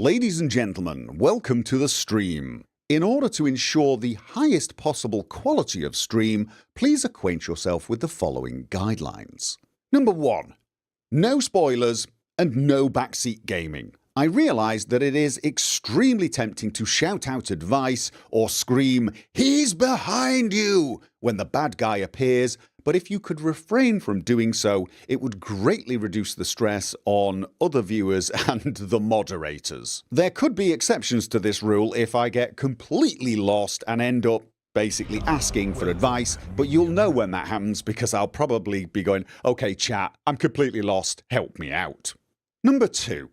Ladies and gentlemen, welcome to the stream. In order to ensure the highest possible quality of stream, please acquaint yourself with the following guidelines. Number 1. No spoilers and no backseat gaming. I realise that it is extremely tempting to shout out advice or scream, "He's behind you!" when the bad guy appears, but if you could refrain from doing so, it would greatly reduce the stress on other viewers and the moderators. There could be exceptions to this rule if I get completely lost and end up basically asking for advice, but you'll know when that happens because I'll probably be going, "Okay chat, I'm completely lost, help me out." Number 2.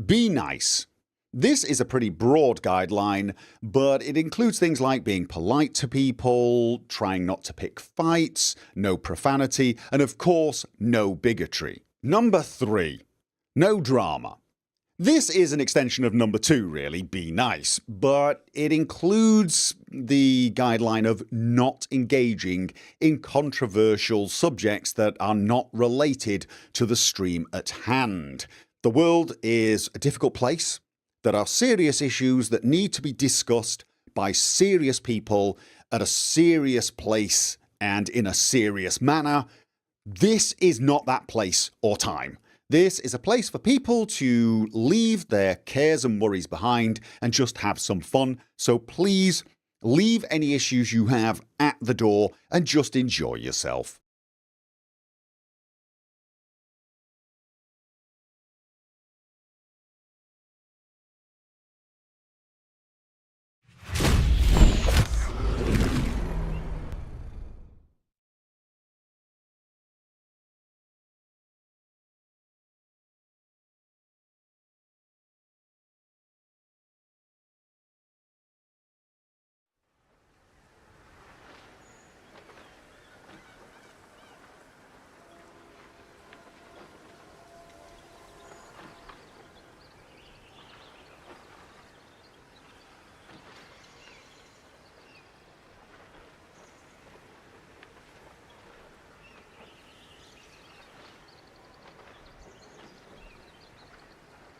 Be nice. This is a pretty broad guideline, but it includes things like being polite to people, trying not to pick fights, no profanity, and of course, no bigotry. Number 3. No drama. This is an extension of number 2, really, be nice, but it includes the guideline of not engaging in controversial subjects that are not related to the stream at hand. The world is a difficult place. There are serious issues that need to be discussed by serious people at a serious place and in a serious manner. This is not that place or time. This is a place for people to leave their cares and worries behind and just have some fun. So please leave any issues you have at the door and just enjoy yourself.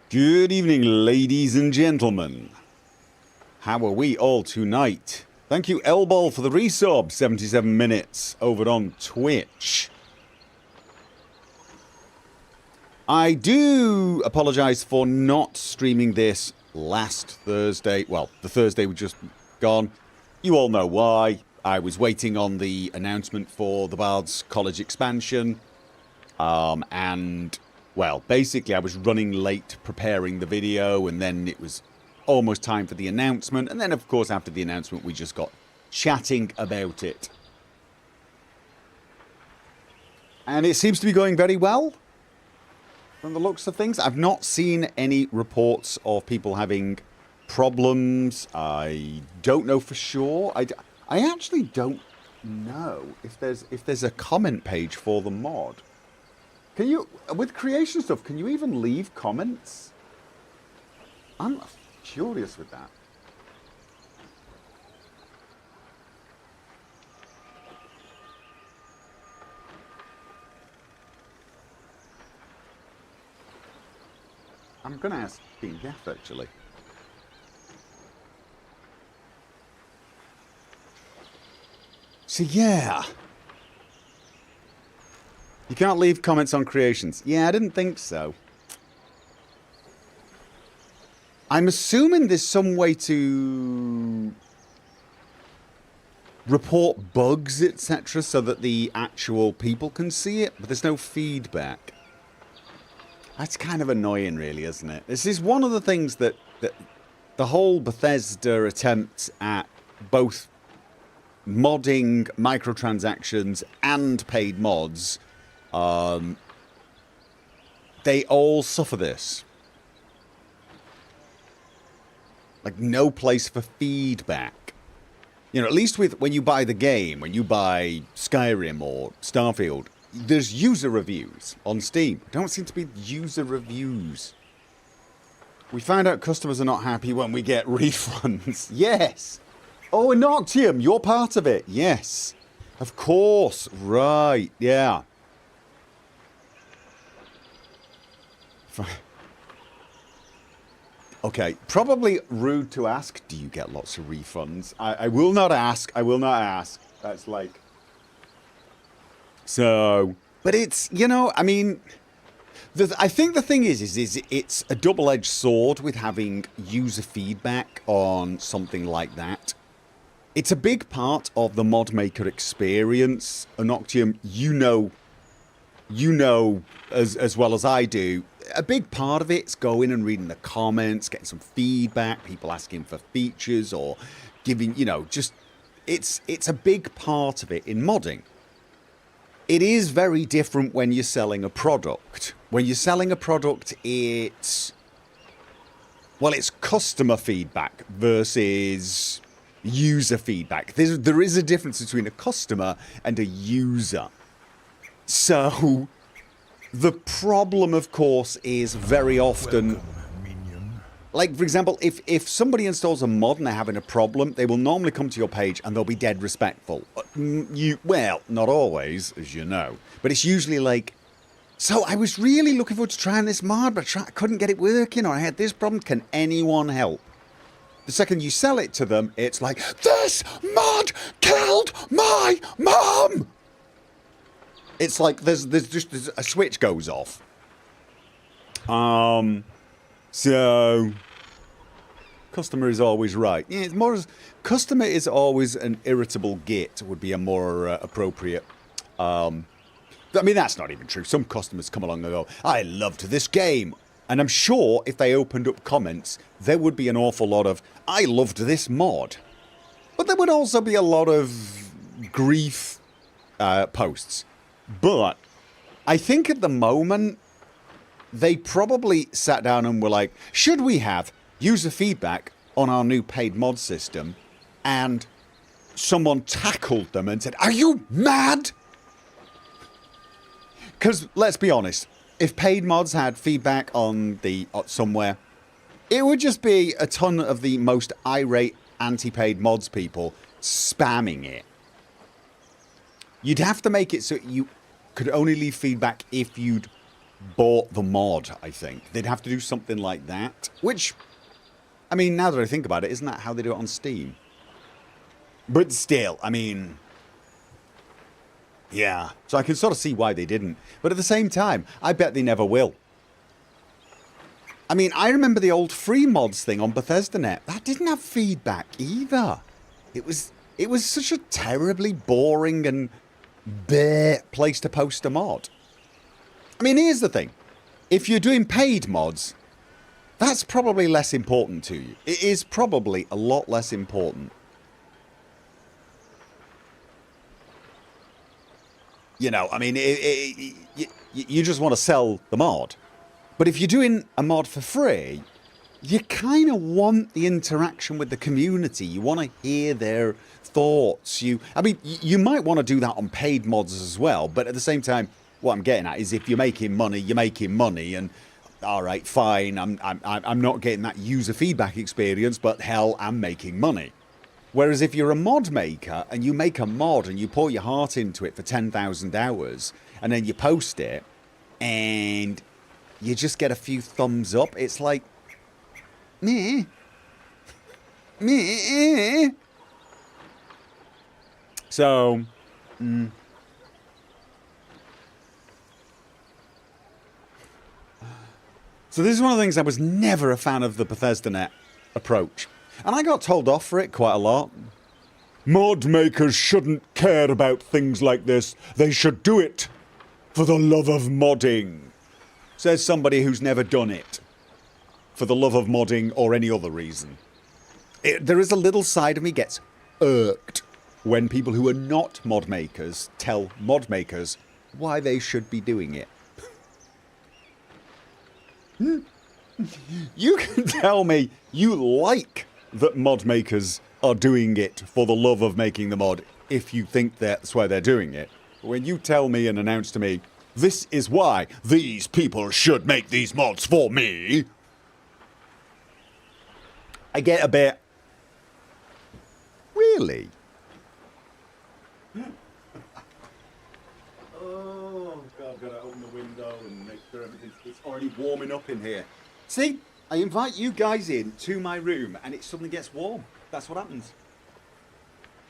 Good evening, ladies and gentlemen. How are we all tonight? Thank you, Elbol, for the resub. 77 minutes over on Twitch. I do apologise for not streaming this last Thursday. Well, the Thursday we just gone. You all know why. I was waiting on the announcement for the BALDUR'S college expansion. And... well, basically I was running late preparing the video, and then it was almost time for the announcement, and then of course after the announcement we just got chatting about it. And it seems to be going very well, from the looks of things. I've not seen any reports of people having problems. I don't know for sure. I actually don't know if there's a comment page for the mod. Can you, with creation stuff, can you even leave comments? I'm curious with that. I'm going to ask King Gopher, actually. So, yeah. You can't leave comments on creations. Yeah, I didn't think so. I'm assuming there's some way to report bugs, etc., so that the actual people can see it, but there's no feedback. That's kind of annoying, really, isn't it? This is one of the things that the whole Bethesda attempt at both modding microtransactions and paid mods, they all suffer this. Like, no place for feedback. You know, at least with when you buy the game, when you buy Skyrim or Starfield, there's user reviews on Steam. There don't seem to be user reviews. We find out customers are not happy when we get refunds. Yes. Oh, and Noctium, you're part of it. Yes. Of course. Right. Yeah. Okay, probably rude to ask, do you get lots of refunds? I will not ask. I will not ask. That's like... So... But it's, you know, I mean... I think the thing is it's a double-edged sword with having user feedback on something like that. It's a big part of the mod maker experience. Noctium, you know as well as I do, a big part of it's going and reading the comments, getting some feedback, people asking for features or giving, you know, just it's a big part of it in modding. It is very different when you're selling a product. When you're selling a product, it's customer feedback versus user feedback. There is a difference between a customer and a user. So the problem, of course, is very often... Like, for example, if somebody installs a mod and they're having a problem, they will normally come to your page and they'll be dead respectful. Well, not always, as you know. But it's usually like, so I was really looking forward to trying this mod, but I couldn't get it working, or I had this problem. Can anyone help? The second you sell it to them, it's like, this mod killed my mum! It's like there's just a switch goes off. So customer is always right. Yeah, it's more as customer is always an irritable git would be a more appropriate. I mean, that's not even true. Some customers come along and go, I loved this game. And I'm sure if they opened up comments, there would be an awful lot of, I loved this mod. But there would also be a lot of grief posts. But I think at the moment, they probably sat down and were like, should we have user feedback on our new paid mod system? And someone tackled them and said, are you mad? Because let's be honest, if paid mods had feedback on the somewhere, it would just be a ton of the most irate anti-paid mods people spamming it. You'd have to make it so you could only leave feedback if you'd bought the mod, I think. They'd have to do something like that. Which, I mean, now that I think about it, isn't that how they do it on Steam? But still, I mean... yeah. So I can sort of see why they didn't. But at the same time, I bet they never will. I mean, I remember the old free mods thing on BethesdaNet. That didn't have feedback either. It was such a terribly boring and bare place to post a mod. I mean, here's the thing. If you're doing paid mods, that's probably less important to you. It is probably a lot less important. You know, I mean, you just want to sell the mod. But if you're doing a mod for free, you kind of want the interaction with the community. You want to hear their thoughts. I mean, you might want to do that on paid mods as well. But at the same time, what I'm getting at is if you're making money, you're making money. And all right, fine, I'm not getting that user feedback experience, but hell, I'm making money. Whereas if you're a mod maker and you make a mod and you pour your heart into it for 10,000 hours and then you post it and you just get a few thumbs up, it's like, meh. So, So this is one of the things I was never a fan of the BethesdaNet approach. And I got told off for it quite a lot. Mod makers shouldn't care about things like this. They should do it for the love of modding. Says somebody who's never done it. For the love of modding or any other reason. There is a little side of me gets irked when people who are not mod makers tell mod makers why they should be doing it. You can tell me you like that mod makers are doing it for the love of making the mod if you think that's why they're doing it. But when you tell me and announce to me, this is why these people should make these mods for me, I get a bit... really? Oh, God, I've got to open the window and make sure it's already warming up in here. See? I invite you guys in to my room and it suddenly gets warm. That's what happens.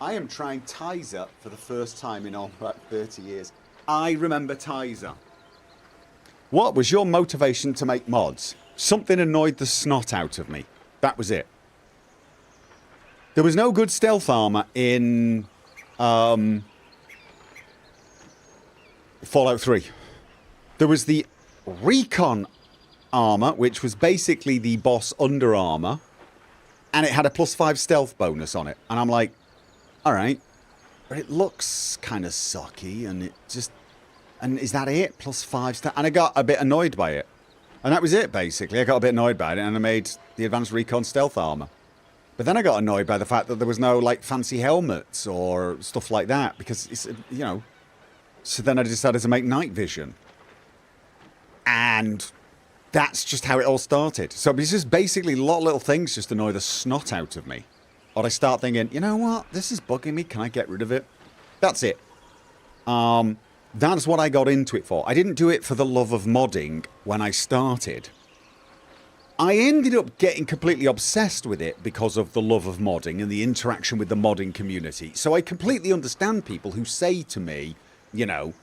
I am trying Tizer for the first time in about 30 years. I remember Tizer. What was your motivation to make mods? Something annoyed the snot out of me. That was it. There was no good stealth armor in Fallout 3. There was the recon armor, which was basically the boss under armor, and it had a +5 stealth bonus on it. And I'm like, alright, but it looks kind of sucky, and it just... And is that it? +5 stealth? And I got a bit annoyed by it. And that was it, basically. I got a bit annoyed by it, and I made the advanced recon stealth armor. But then I got annoyed by the fact that there was no, like, fancy helmets or stuff like that, because, it's, you know... So then I decided to make night vision. And that's just how it all started. So it's just basically a lot of little things just annoy the snot out of me. Or I start thinking, you know what, this is bugging me, can I get rid of it? That's it. That's what I got into it for. I didn't do it for the love of modding when I started. I ended up getting completely obsessed with it because of the love of modding and the interaction with the modding community. So I completely understand people who say to me, you know,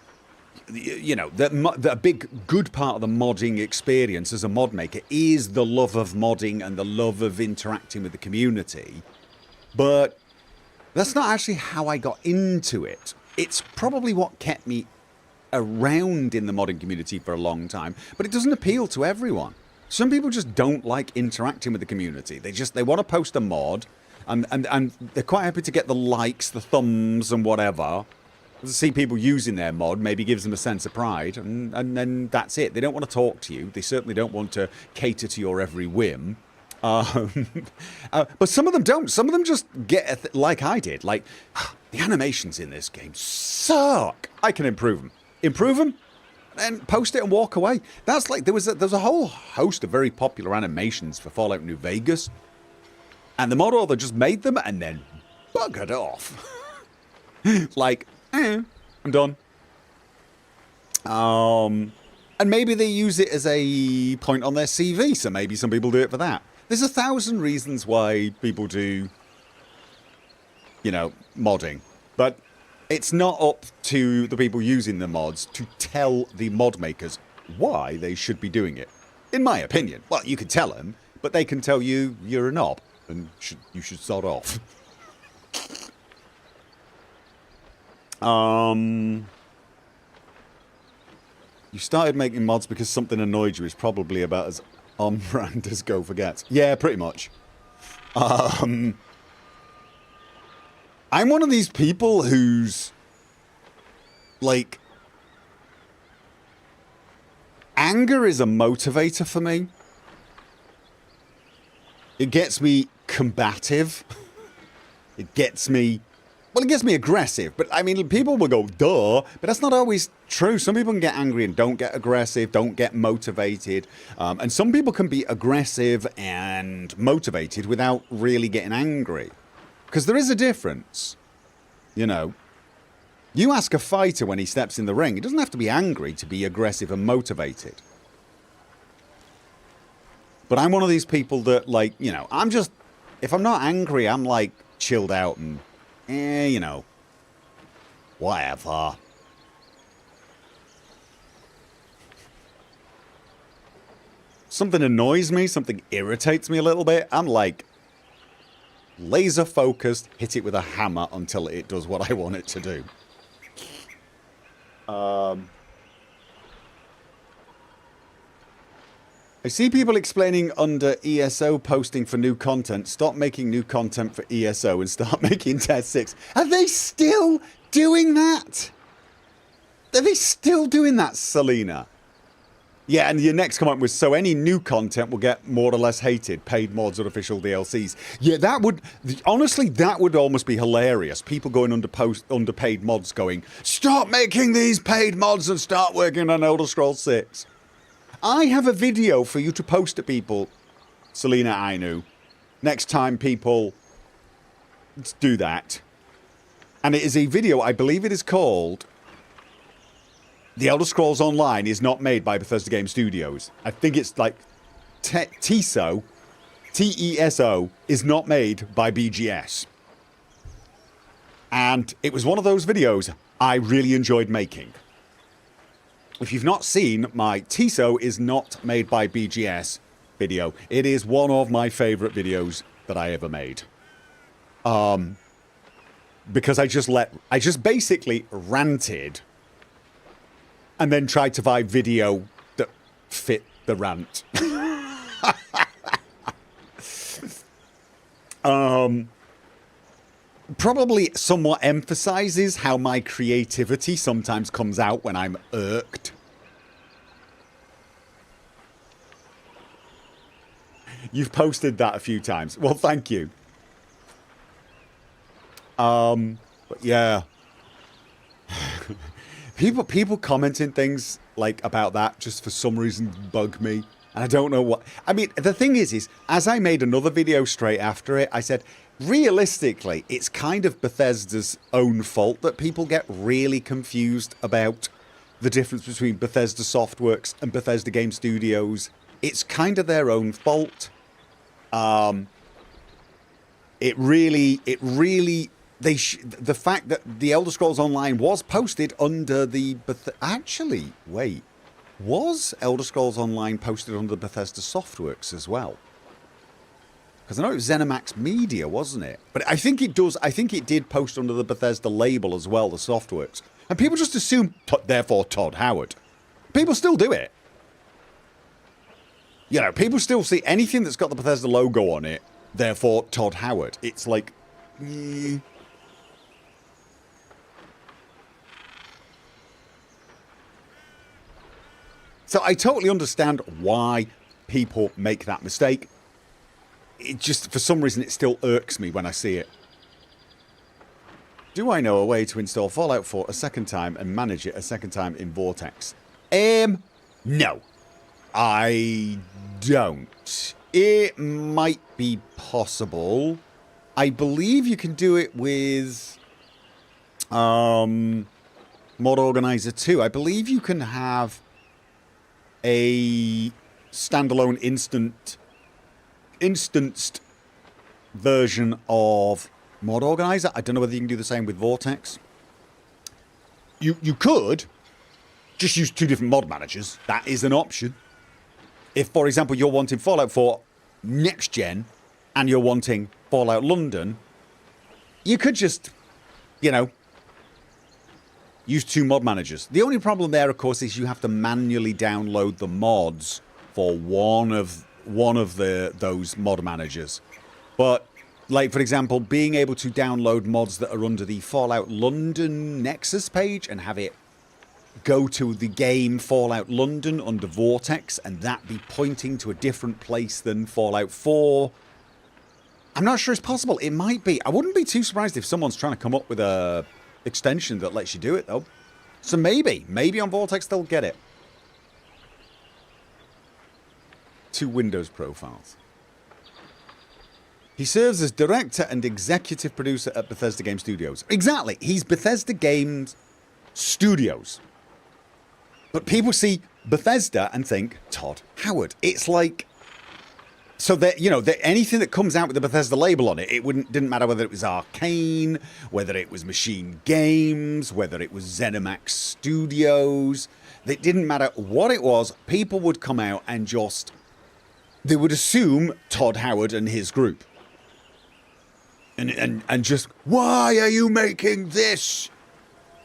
that a big good part of the modding experience as a mod maker is the love of modding and the love of interacting with the community. But that's not actually how I got into it. It's probably what kept me around in the modding community for a long time, but it doesn't appeal to everyone. Some people just don't like interacting with the community. They want to post a mod, and they're quite happy to get the likes, the thumbs, and whatever. To see people using their mod maybe gives them a sense of pride, and then that's it. They don't want to talk to you. They certainly don't want to cater to your every whim. But some of them don't. Some of them just get like I did. Like, the animations in this game suck. I can improve them. Improve them, and post it and walk away. That's like, there's a whole host of very popular animations for Fallout New Vegas. And the mod author just made them and then buggered off. Like, I'm done. And maybe they use it as a point on their CV, so maybe some people do it for that. There's 1,000 reasons why people do, you know, modding. But it's not up to the people using the mods to tell the mod makers why they should be doing it. In my opinion. Well, you can tell them, but they can tell you you're a knob and you should sod off. You started making mods because something annoyed you is probably about as on brand as Gopher gets. Yeah, pretty much. I'm one of these people who's, like, anger is a motivator for me. It gets me combative. It gets me aggressive. But, I mean, people will go, duh, but that's not always true. Some people can get angry and don't get aggressive, don't get motivated. And some people can be aggressive and motivated without really getting angry. Because there is a difference, you know. You ask a fighter when he steps in the ring, he doesn't have to be angry to be aggressive and motivated. But I'm one of these people that, like, you know, I'm just, if I'm not angry, I'm, like, chilled out and, you know, whatever. Something annoys me, something irritates me a little bit, I'm like, laser focused, hit it with a hammer until it does what I want it to do. I see people explaining under ESO posting for new content. Stop making new content for ESO and start making Test 6. Are they still doing that? Are they still doing that, Selena? Yeah, and your next comment was, so any new content will get more or less hated, paid mods or official DLCs. Yeah, that would, honestly, that would almost be hilarious. People going under paid mods going, stop making these paid mods and start working on Elder Scrolls 6. I have a video for you to post to people, Selena Ainu, next time people do that. And it is a video, I believe it is called The Elder Scrolls Online is not made by Bethesda Game Studios. I think it's like TESO, TESO, is not made by BGS. And it was one of those videos I really enjoyed making. If you've not seen my TESO is not made by BGS video, it is one of my favourite videos that I ever made. Because I just basically ranted and then tried to find video that fit the rant. Probably somewhat emphasizes how my creativity sometimes comes out when I'm irked. You've posted that a few times. Well, thank you. But yeah. People commenting things like about that just for some reason bug me. And I don't know what... I mean, the thing is as I made another video straight after it, I said, realistically, it's kind of Bethesda's own fault that people get really confused about the difference between Bethesda Softworks and Bethesda Game Studios. It's kind of their own fault. It really... the fact that the Elder Scrolls Online was posted under the... Actually, wait. Was Elder Scrolls Online posted under Bethesda Softworks as well? Because I know it was ZeniMax Media, wasn't it? But I think it does. I think it did post under the Bethesda label as well, the Softworks. And people just assume, therefore, Todd Howard. People still do it. You know, people still see anything that's got the Bethesda logo on it, therefore, Todd Howard. It's like... So I totally understand why people make that mistake. It just, for some reason, it still irks me when I see it. Do I know a way to install Fallout 4 a second time and manage it a second time in Vortex? No. I don't. It might be possible. I believe you can do it with Mod Organizer 2. I believe you can have a standalone instanced version of Mod Organizer. I don't know whether you can do the same with Vortex. You could just use two different mod managers. That is an option. If, for example, you're wanting Fallout 4 next gen and you're wanting Fallout London, you could just, you know, use two mod managers. The only problem there, of course, is you have to manually download the mods for one of those mod managers. But, like, for example, being able to download mods that are under the Fallout London Nexus page and have it go to the game Fallout London under Vortex and that be pointing to a different place than Fallout 4, I'm not sure it's possible. It might be. I wouldn't be too surprised if someone's trying to come up with a extension that lets you do it, though. So maybe on Vortex they'll get it. Two Windows profiles. He serves as director and executive producer at Bethesda Game Studios. Exactly. He's Bethesda Games Studios. But people see Bethesda and think Todd Howard. It's like... So that, you know, that anything that comes out with the Bethesda label on it, didn't matter whether it was Arcane, whether it was Machine Games, whether it was ZeniMax Studios. It didn't matter what it was. People would come out and just... They would assume Todd Howard and his group. And just, why are you making this?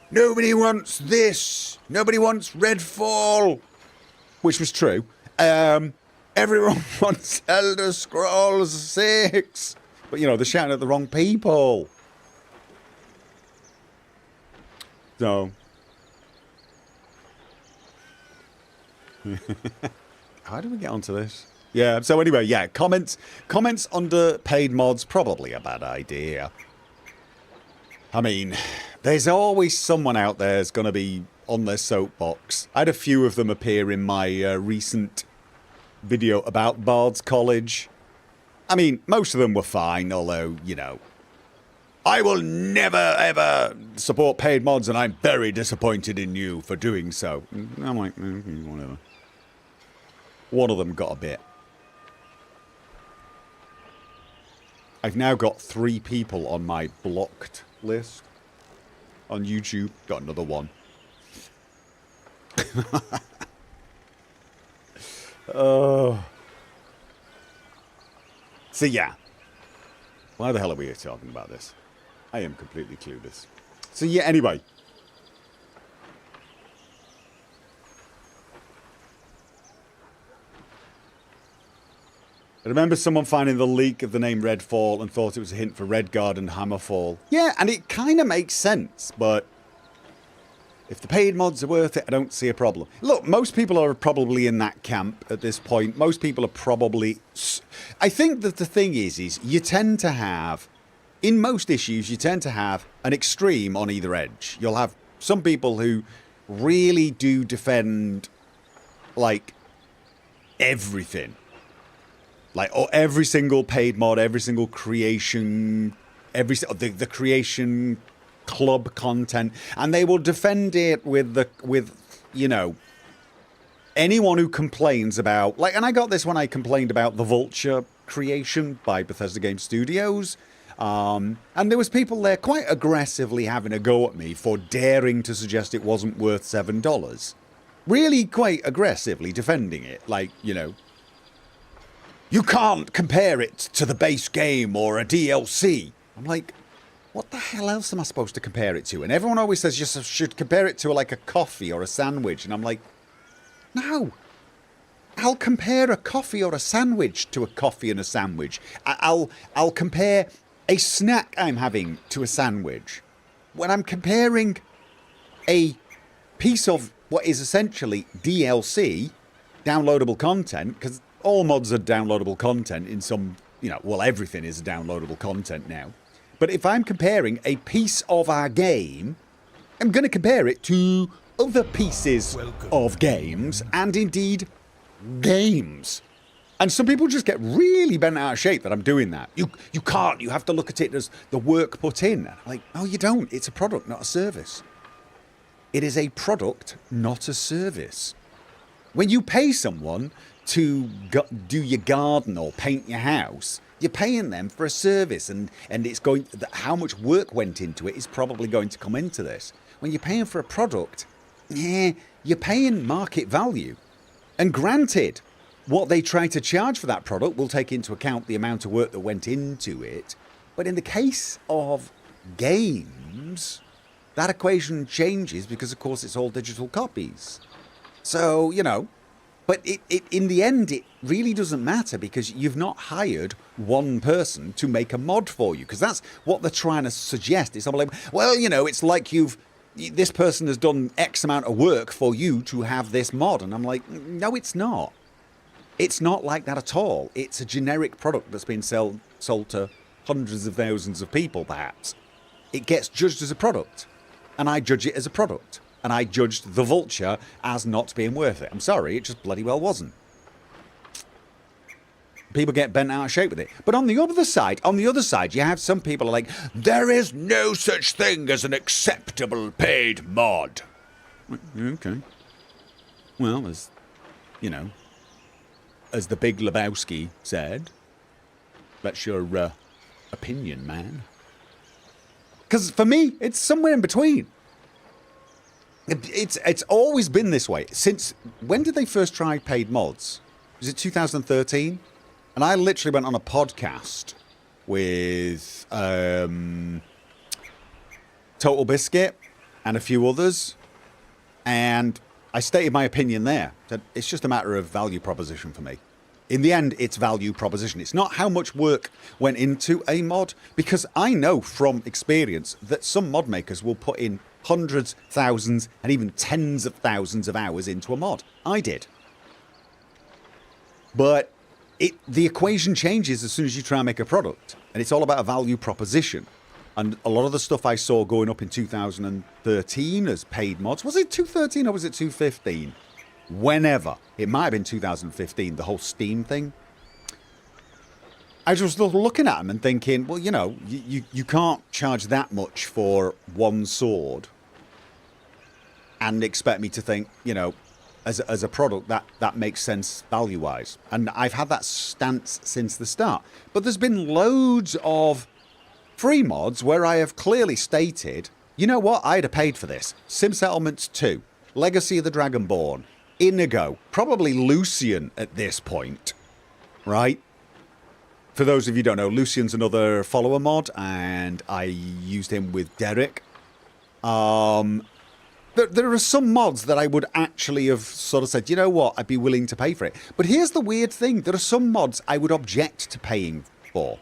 Nobody wants this. Nobody wants Redfall. Which was true. Everyone wants Elder Scrolls 6. But, you know, they're shouting at the wrong people. So. How do we get onto this? Yeah, so anyway, yeah, comments under paid mods, probably a bad idea. I mean, there's always someone out there that's going to be on their soapbox. I had a few of them appear in my recent video about Bard's College. I mean, most of them were fine, although, you know, I will never, ever support paid mods, and I'm very disappointed in you for doing so. I'm like, whatever. One of them got a bit. I've now got 3 people on my blocked list on YouTube. Got another one. Oh. So yeah. Why the hell are we here talking about this? I am completely clueless. So yeah, anyway. I remember someone finding the leak of the name Redfall and thought it was a hint for Redguard and Hammerfall. Yeah, and it kind of makes sense, but if the paid mods are worth it, I don't see a problem. Look, most people are probably in that camp at this point. Most people are probably... I think that the thing is you tend to have... In most issues, you tend to have an extreme on either edge. You'll have some people who really do defend, like, everything. Like, or every single paid mod, every single creation, the creation club content, and they will defend it with you know, anyone who complains about, like, and I got this when I complained about the Vulture creation by Bethesda Game Studios, and there was people there quite aggressively having a go at me for daring to suggest it wasn't worth $7. Really quite aggressively defending it, like, you know, you can't compare it to the base game or a DLC. I'm like, what the hell else am I supposed to compare it to? And everyone always says you should compare it to like a coffee or a sandwich. And I'm like, no. I'll compare a coffee or a sandwich to a coffee and a sandwich. I'll compare a snack I'm having to a sandwich. When I'm comparing a piece of what is essentially DLC, downloadable content, because all mods are downloadable content in some, you know, well, everything is downloadable content now. But if I'm comparing a piece of our game, I'm going to compare it to other pieces of games, and indeed, games. And some people just get really bent out of shape that I'm doing that. You can't. You have to look at it as the work put in. I'm like, no, you don't. It's a product, not a service. It is a product, not a service. When you pay someone to do your garden or paint your house, you're paying them for a service, and it's going, how much work went into it is probably going to come into this. When you're paying for a product, you're paying market value. And granted, what they try to charge for that product will take into account the amount of work that went into it. But in the case of games, that equation changes because, of course, it's all digital copies. So, you know, but in the end, it really doesn't matter because you've not hired one person to make a mod for you. Because that's what they're trying to suggest. It's like, well, you know, it's like this person has done X amount of work for you to have this mod. And I'm like, no, it's not. It's not like that at all. It's a generic product that's been sold to hundreds of thousands of people, perhaps. It gets judged as a product. And I judge it as a product. And I judged the Vulture as not being worth it. I'm sorry, it just bloody well wasn't. People get bent out of shape with it. But on the other side, you have some people who are like, there is no such thing as an acceptable paid mod. Okay. Well, as, you know, as the Big Lebowski said, that's your opinion, man. Because for me, it's somewhere in between. It's always been this way. Since, when did they first try paid mods? Was it 2013? And I literally went on a podcast with Total Biscuit and a few others. And I stated my opinion there. That it's just a matter of value proposition for me. In the end, it's value proposition. It's not how much work went into a mod. Because I know from experience that some mod makers will put in hundreds, thousands, and even tens of thousands of hours into a mod. I did. But the equation changes as soon as you try and make a product. And it's all about a value proposition. And a lot of the stuff I saw going up in 2013 as paid mods, was it 2013 or was it 2015? Whenever. It might have been 2015, the whole Steam thing. I was just looking at them and thinking, well, you know, you can't charge that much for one sword and expect me to think, you know, as a product that makes sense value-wise. And I've had that stance since the start. But there's been loads of free mods where I have clearly stated, you know what, I'd have paid for this. Sim Settlements 2, Legacy of the Dragonborn, Inigo, probably Lucian at this point, right? For those of you who don't know, Lucian's another follower mod, and I used him with Derek. There are some mods that I would actually have sort of said, you know what, I'd be willing to pay for it. But here's the weird thing. There are some mods I would object to paying for.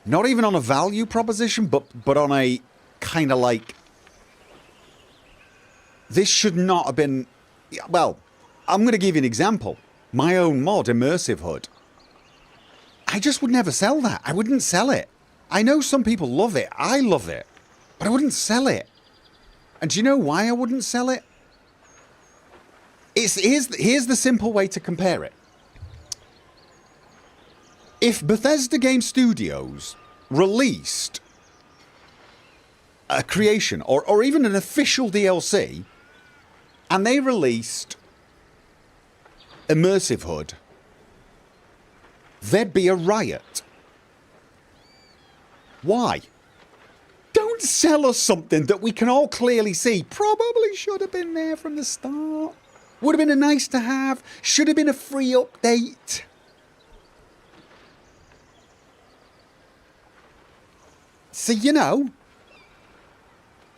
Not even on a value proposition, but on a kind of like, this should not have been... Well, I'm going to give you an example. My own mod, Immersive Hood. I just would never sell that. I wouldn't sell it. I know some people love it. I love it. But I wouldn't sell it. And do you know why I wouldn't sell it? Here's the simple way to compare it. If Bethesda Game Studios released a creation or even an official DLC, and they released Immersive Hood, there'd be a riot. Why? Don't sell us something that we can all clearly see probably should have been there from the start. Would have been a nice to have. Should have been a free update. So, you know,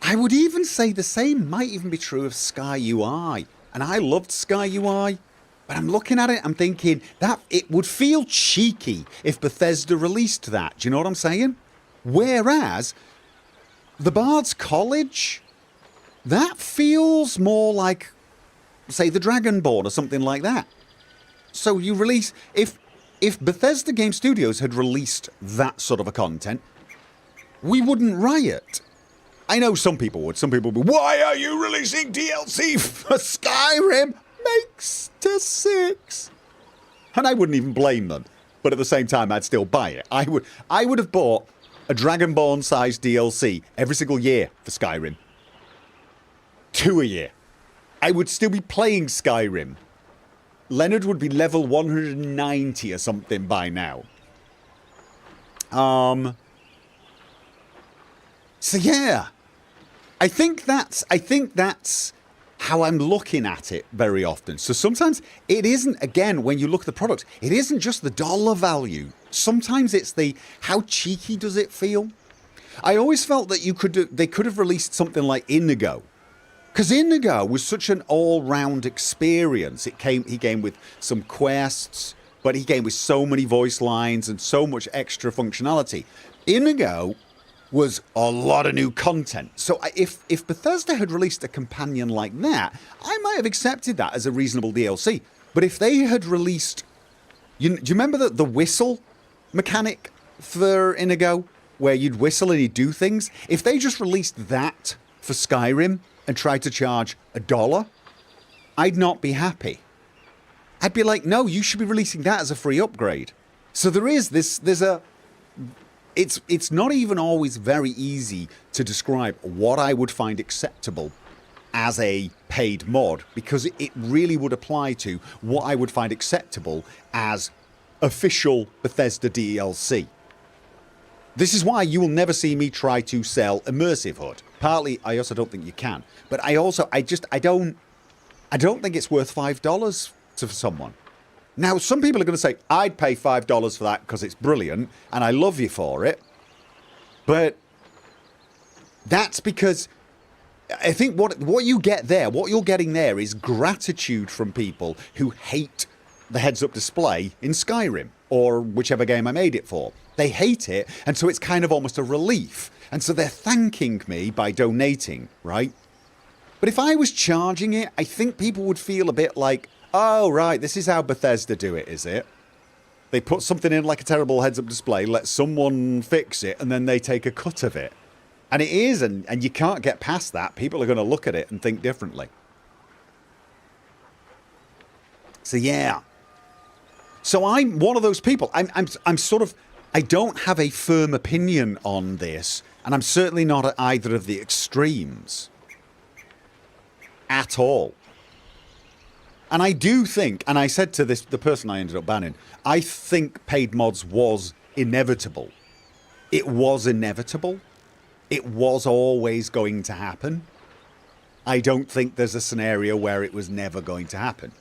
I would even say the same might even be true of Sky UI. And I loved Sky UI. But I'm looking at it, I'm thinking that it would feel cheeky if Bethesda released that. Do you know what I'm saying? Whereas the Bard's College, that feels more like, say, the Dragonborn or something like that. So you release... If Bethesda Game Studios had released that sort of a content, we wouldn't riot. I know some people would. Some people would be, why are you releasing DLC for Skyrim? Makes to 6. And I wouldn't even blame them. But at the same time, I'd still buy it. I would have bought a Dragonborn-sized DLC every single year for Skyrim. 2 a year. I would still be playing Skyrim. Leonard would be level 190 or something by now. So yeah. I think that's how I'm looking at it very often. So sometimes it isn't, again, when you look at the product, it isn't just the dollar value. Sometimes it's the, how cheeky does it feel? I always felt that they could have released something like Inigo. Because Inigo was such an all-round experience. He came with some quests, but he came with so many voice lines and so much extra functionality. Inigo was a lot of new content. So if Bethesda had released a companion like that, I might have accepted that as a reasonable DLC. But if they had released... do you remember the whistle mechanic for Inigo? Where you'd whistle and you'd do things? If they just released that for Skyrim and tried to charge $1, I'd not be happy. I'd be like, no, you should be releasing that as a free upgrade. So there's a... It's not even always very easy to describe what I would find acceptable as a paid mod, because it really would apply to what I would find acceptable as official Bethesda DLC. This is why you will never see me try to sell Immersive Hood. Partly, I also don't think you can. But I don't think it's worth $5 for someone. Now, some people are going to say, I'd pay $5 for that because it's brilliant and I love you for it. But that's because I think what you get there, what you're getting there is gratitude from people who hate the heads-up display in Skyrim or whichever game I made it for. They hate it, and so it's kind of almost a relief. And so they're thanking me by donating, right? But if I was charging it, I think people would feel a bit like, oh, right, this is how Bethesda do it, is it? They put something in like a terrible heads-up display, let someone fix it, and then they take a cut of it. And it is, and you can't get past that. People are going to look at it and think differently. So, yeah. So I'm one of those people. I'm sort of... I don't have a firm opinion on this, and I'm certainly not at either of the extremes. At all. And I do think, and I said to the person I ended up banning, I think paid mods was inevitable. It was inevitable. It was always going to happen. I don't think there's a scenario where it was never going to happen.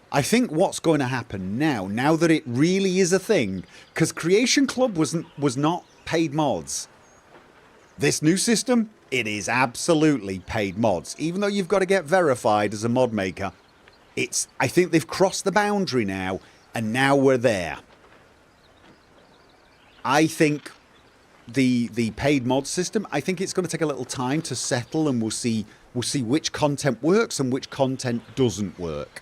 I think what's going to happen now that it really is a thing, because Creation Club was not paid mods. This new system, it is absolutely paid mods. Even though you've got to get verified as a mod maker, I think they've crossed the boundary now, and now we're there. I think the paid mod system, I think it's going to take a little time to settle, and we'll see which content works and which content doesn't work.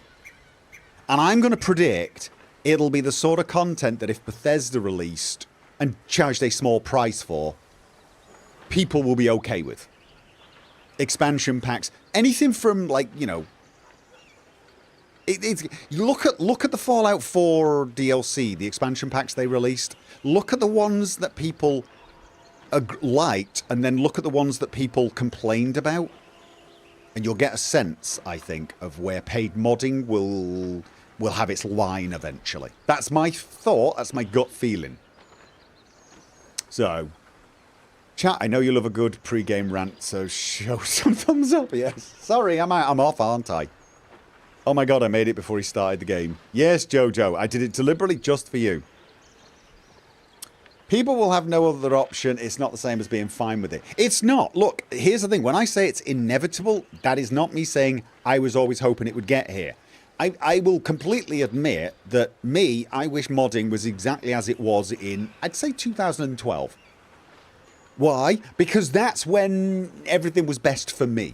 And I'm going to predict it'll be the sort of content that if Bethesda released and charged a small price for, people will be okay with. Expansion packs, anything from, like, you know, look at the Fallout 4 DLC, the expansion packs they released. Look at the ones that people liked, and then look at the ones that people complained about, and you'll get a sense, I think, of where paid modding will have its line eventually. That's my thought. That's my gut feeling. So, chat, I know you love a good pre-game rant, so show some thumbs up. Yes. Sorry, I'm off, aren't I? Oh my god, I made it before he started the game. Yes, Jojo, I did it deliberately just for you. People will have no other option. It's not the same as being fine with it. It's not. Look, here's the thing. When I say it's inevitable, that is not me saying I was always hoping it would get here. I will completely admit that I wish modding was exactly as it was in, I'd say 2012. Why? Because that's when everything was best for me.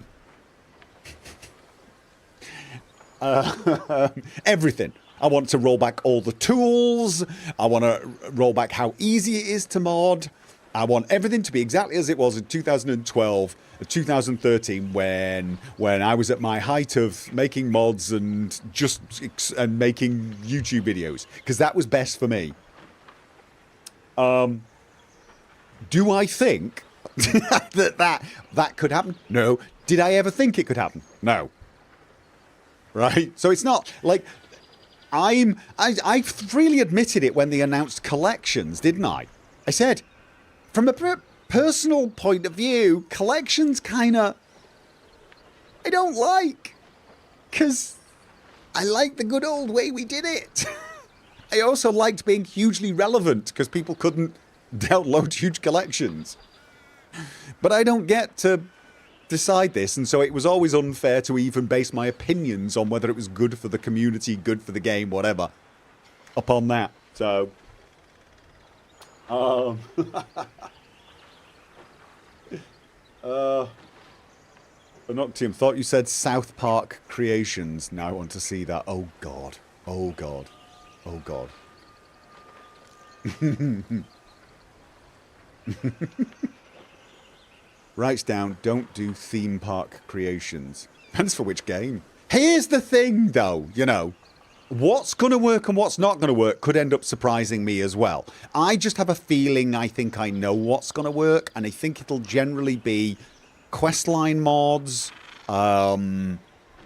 Everything. I want to roll back all the tools. I want to roll back how easy it is to mod. I want everything to be exactly as it was in 2012, 2013, when I was at my height of making mods and making YouTube videos, because that was best for me. Do I think that could happen? No. Did I ever think it could happen? No. Right? So it's not like I freely admitted it when they announced collections, didn't I? I said, from a personal point of view, collections kinda I don't like, because I like the good old way we did it. I also liked being hugely relevant because people couldn't download huge collections. But I don't get to decide this, and so it was always unfair to even base my opinions on whether it was good for the community, good for the game, whatever, upon that. So, Noctium, thought you said South Park Creations. Now I want to see that. Oh god. Oh god. Oh god. Writes down, don't do theme park creations. Depends for which game. Here's the thing though, you know. What's going to work and what's not going to work could end up surprising me as well. I just have a feeling I think I know what's going to work, and I think it'll generally be questline mods,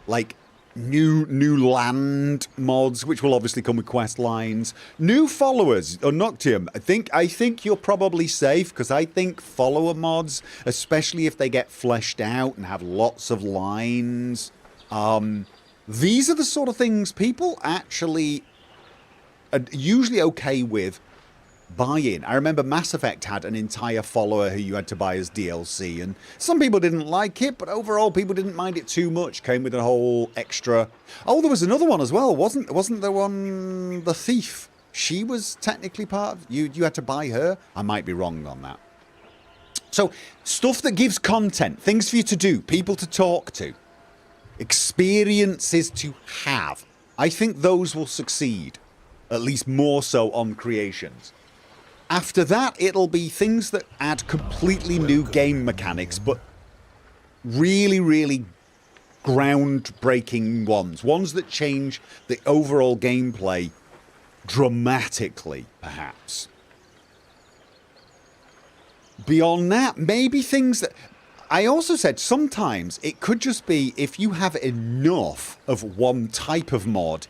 like new land mods, which will obviously come with quest lines, new followers. Or Noctium, I think you're probably safe, because I think follower mods, especially if they get fleshed out and have lots of lines, these are the sort of things people actually are usually okay with buying. I remember Mass Effect had an entire follower who you had to buy as DLC, and some people didn't like it, but overall people didn't mind it too much. Came with a whole extra. Oh, there was another one as well, wasn't there one? The Thief. She was technically part of you. You had to buy her. I might be wrong on that. So stuff that gives content, things for you to do, people to talk to, experiences to have. I think those will succeed, at least more so on creations. After that, it'll be things that add completely new game mechanics, but really, really groundbreaking ones. Ones that change the overall gameplay dramatically, perhaps. Beyond that, maybe things that... I also said sometimes it could just be if you have enough of one type of mod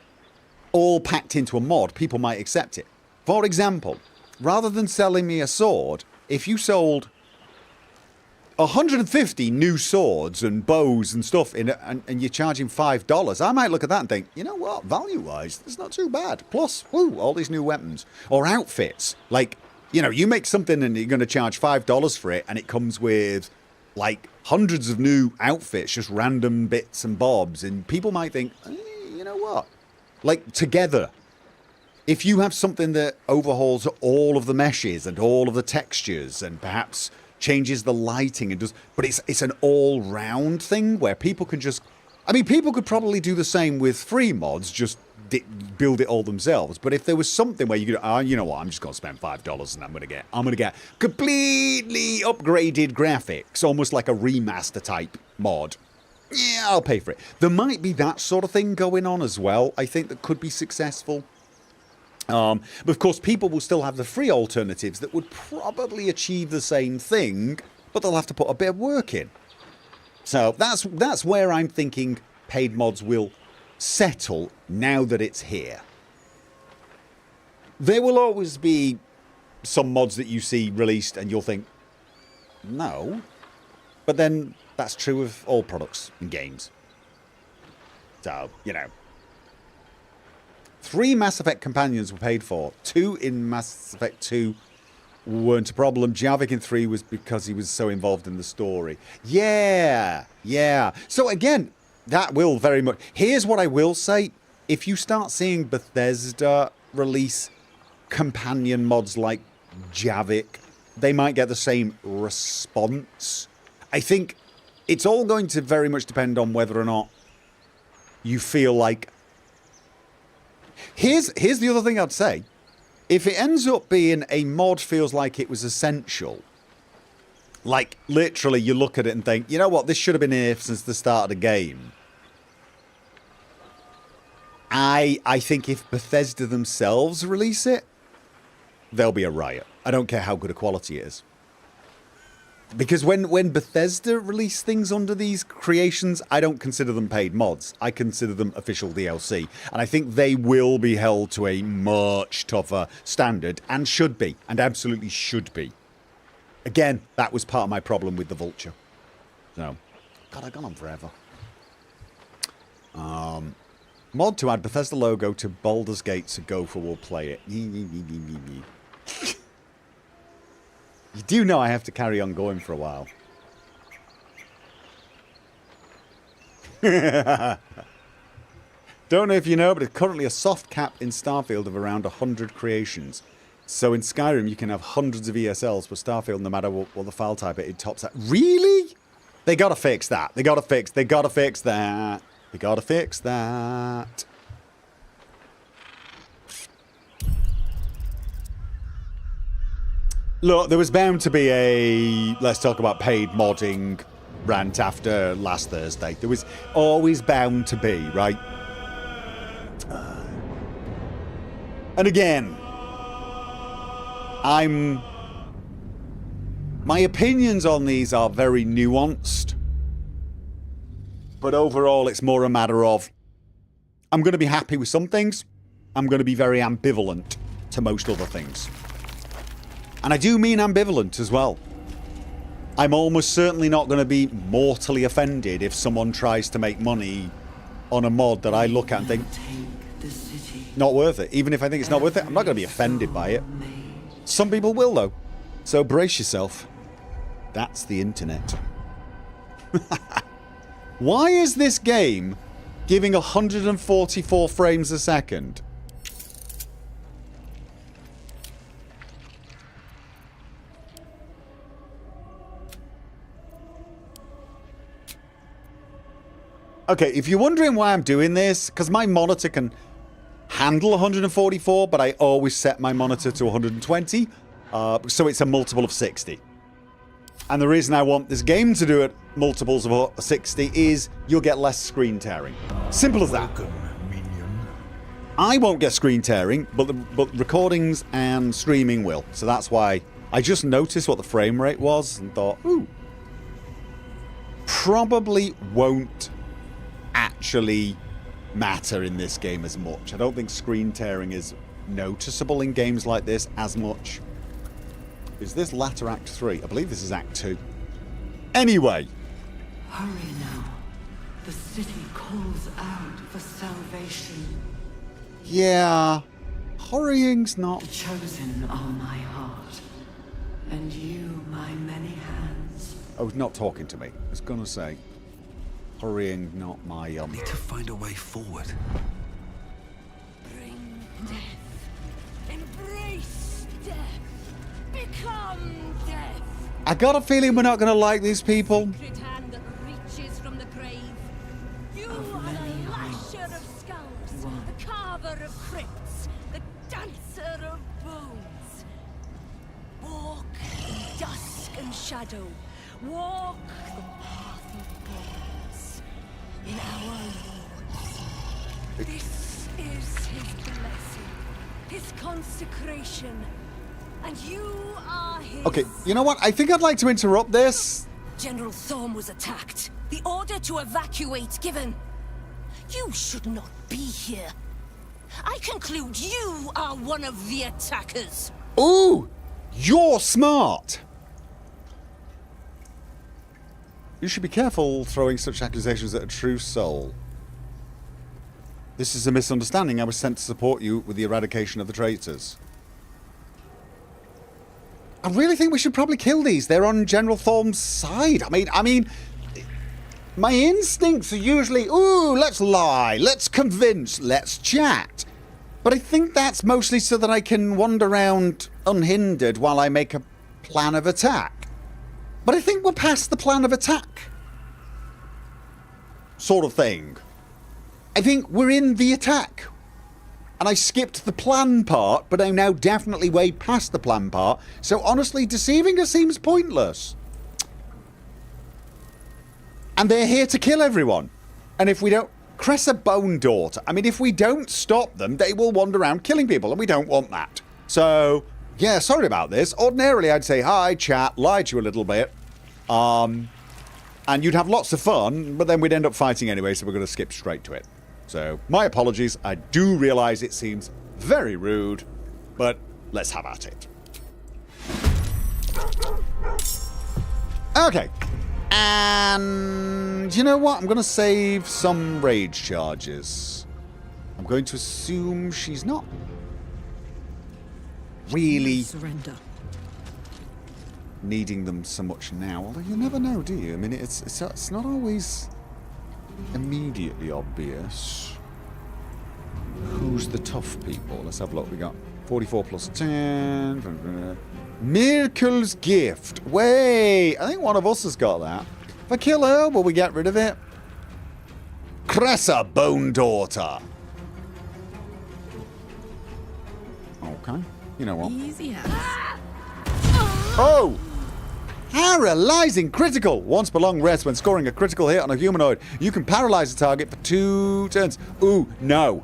all packed into a mod, people might accept it. For example, rather than selling me a sword, if you sold 150 new swords and bows and stuff and you're charging $5, I might look at that and think, you know what, value-wise, it's not too bad. Plus, woo, all these new weapons. Or outfits. Like, you know, you make something and you're going to charge $5 for it and it comes with, like, hundreds of new outfits, just random bits and bobs. And people might think, you know what, like, together. If you have something that overhauls all of the meshes and all of the textures and perhaps changes the lighting and does, but it's an all-round thing where people can just, I mean, people could probably do the same with free mods, just build it all themselves. But if there was something where you could, you know what, I'm just going to spend $5 and I'm going to get completely upgraded graphics, almost like a remaster type mod. Yeah, I'll pay for it. There might be that sort of thing going on as well. I think that could be successful. But of course, people will still have the free alternatives that would probably achieve the same thing, but they'll have to put a bit of work in. So that's where I'm thinking paid mods will settle now that it's here. There will always be some mods that you see released and you'll think, no. But then that's true of all products and games. So, you know. 3 Mass Effect companions were paid for. 2 in Mass Effect 2 weren't a problem. Javik in 3 was because he was so involved in the story. Yeah. So again, that will very much... Here's what I will say. If you start seeing Bethesda release companion mods like Javik, they might get the same response. I think it's all going to very much depend on whether or not you feel like... Here's the other thing I'd say. If it ends up being a mod feels like it was essential, like literally you look at it and think, you know what, this should have been here since the start of the game. I think if Bethesda themselves release it, there'll be a riot. I don't care how good a quality it is. Because when Bethesda release things under these creations, I don't consider them paid mods. I consider them official DLC. And I think they will be held to a much tougher standard, and should be, and absolutely should be. Again, that was part of my problem with the Vulture. So, God, I've gone on forever. Mod to add Bethesda logo to Baldur's Gate so Gopher will play it. You do know I have to carry on going for a while. Don't know if you know, but it's currently a soft cap in Starfield of around 100 creations. So in Skyrim you can have hundreds of ESLs, but Starfield, no matter what the file type it tops out. Really? They gotta fix that. They gotta fix that. They gotta fix that. Look, there was bound to be a let's talk about paid modding rant after last Thursday. There was always bound to be, right? And again, my opinions on these are very nuanced. But overall, it's more a matter of I'm going to be happy with some things. I'm going to be very ambivalent to most other things. And I do mean ambivalent as well. I'm almost certainly not going to be mortally offended if someone tries to make money on a mod that I look at and think, not worth it. Even if I think it's not worth it, I'm not going to be offended by it. Some people will, though. So brace yourself. That's the internet. Why is this game giving 144 frames a second? Okay, if you're wondering why I'm doing this, because my monitor can handle 144, but I always set my monitor to 120, so it's a multiple of 60. And the reason I want this game to do it multiples of 60 is you'll get less screen tearing. Simple as that. I won't get screen tearing, but recordings and streaming will. So that's why I just noticed what the frame rate was and thought, ooh, probably won't actually matter in this game as much. I don't think screen tearing is noticeable in games like this as much. Is this latter Act 3? I believe this is Act 2. Anyway. Hurry now. The city calls out for salvation. Yeah. Hurrying's not... The chosen are my heart, and you my many hands. Oh, not talking to me. I was gonna say. Hurrying, not my, Need to find a way forward. Bring death. Embrace death. Become death. I got a feeling we're not gonna like these people. Secret hand that reaches from the grave. You are the lasher of skulls, the carver of crypts, the dancer of bones. Walk in dusk and shadow. Walk the path of bones. In our lords. This is his blessing, his consecration. And you are his... Okay, you know what? I think I'd like to interrupt this. General Thorm was attacked. The order to evacuate given. You should not be here. I conclude you are one of the attackers. Ooh! You're smart! You should be careful throwing such accusations at a true soul. This is a misunderstanding. I was sent to support you with the eradication of the traitors. I really think we should probably kill these. They're on General Thorm's side. I mean, my instincts are usually, ooh, let's lie, let's convince, let's chat. But I think that's mostly so that I can wander around unhindered while I make a plan of attack. But I think we're past the plan of attack sort of thing. I think we're in the attack. And I skipped the plan part, but I'm now definitely way past the plan part. So honestly, deceiving us seems pointless. And they're here to kill everyone. And if we don't... Cressa Bone Daughter. I mean, if we don't stop them, they will wander around killing people, and we don't want that. So, yeah, sorry about this. Ordinarily, I'd say hi, chat, lie to you a little bit. And you'd have lots of fun, but then we'd end up fighting anyway, so we're going to skip straight to it. So, my apologies. I do realise it seems very rude, but let's have at it. Okay. And you know what? I'm going to save some rage charges. I'm going to assume she's not really surrender. Needing them so much now. Although you never know, do you? I mean, it's not always immediately obvious who's the tough people. Let's have a look. We got 44 plus 10. Miracle's Gift. Wait, I think one of us has got that. If I kill her, will we get rid of it? Cressa Bone Daughter. Okay. You know what? Easy as. Oh! Paralyzing critical. Once per long rest when scoring a critical hit on a humanoid. You can paralyze the target for 2 turns. Ooh, no.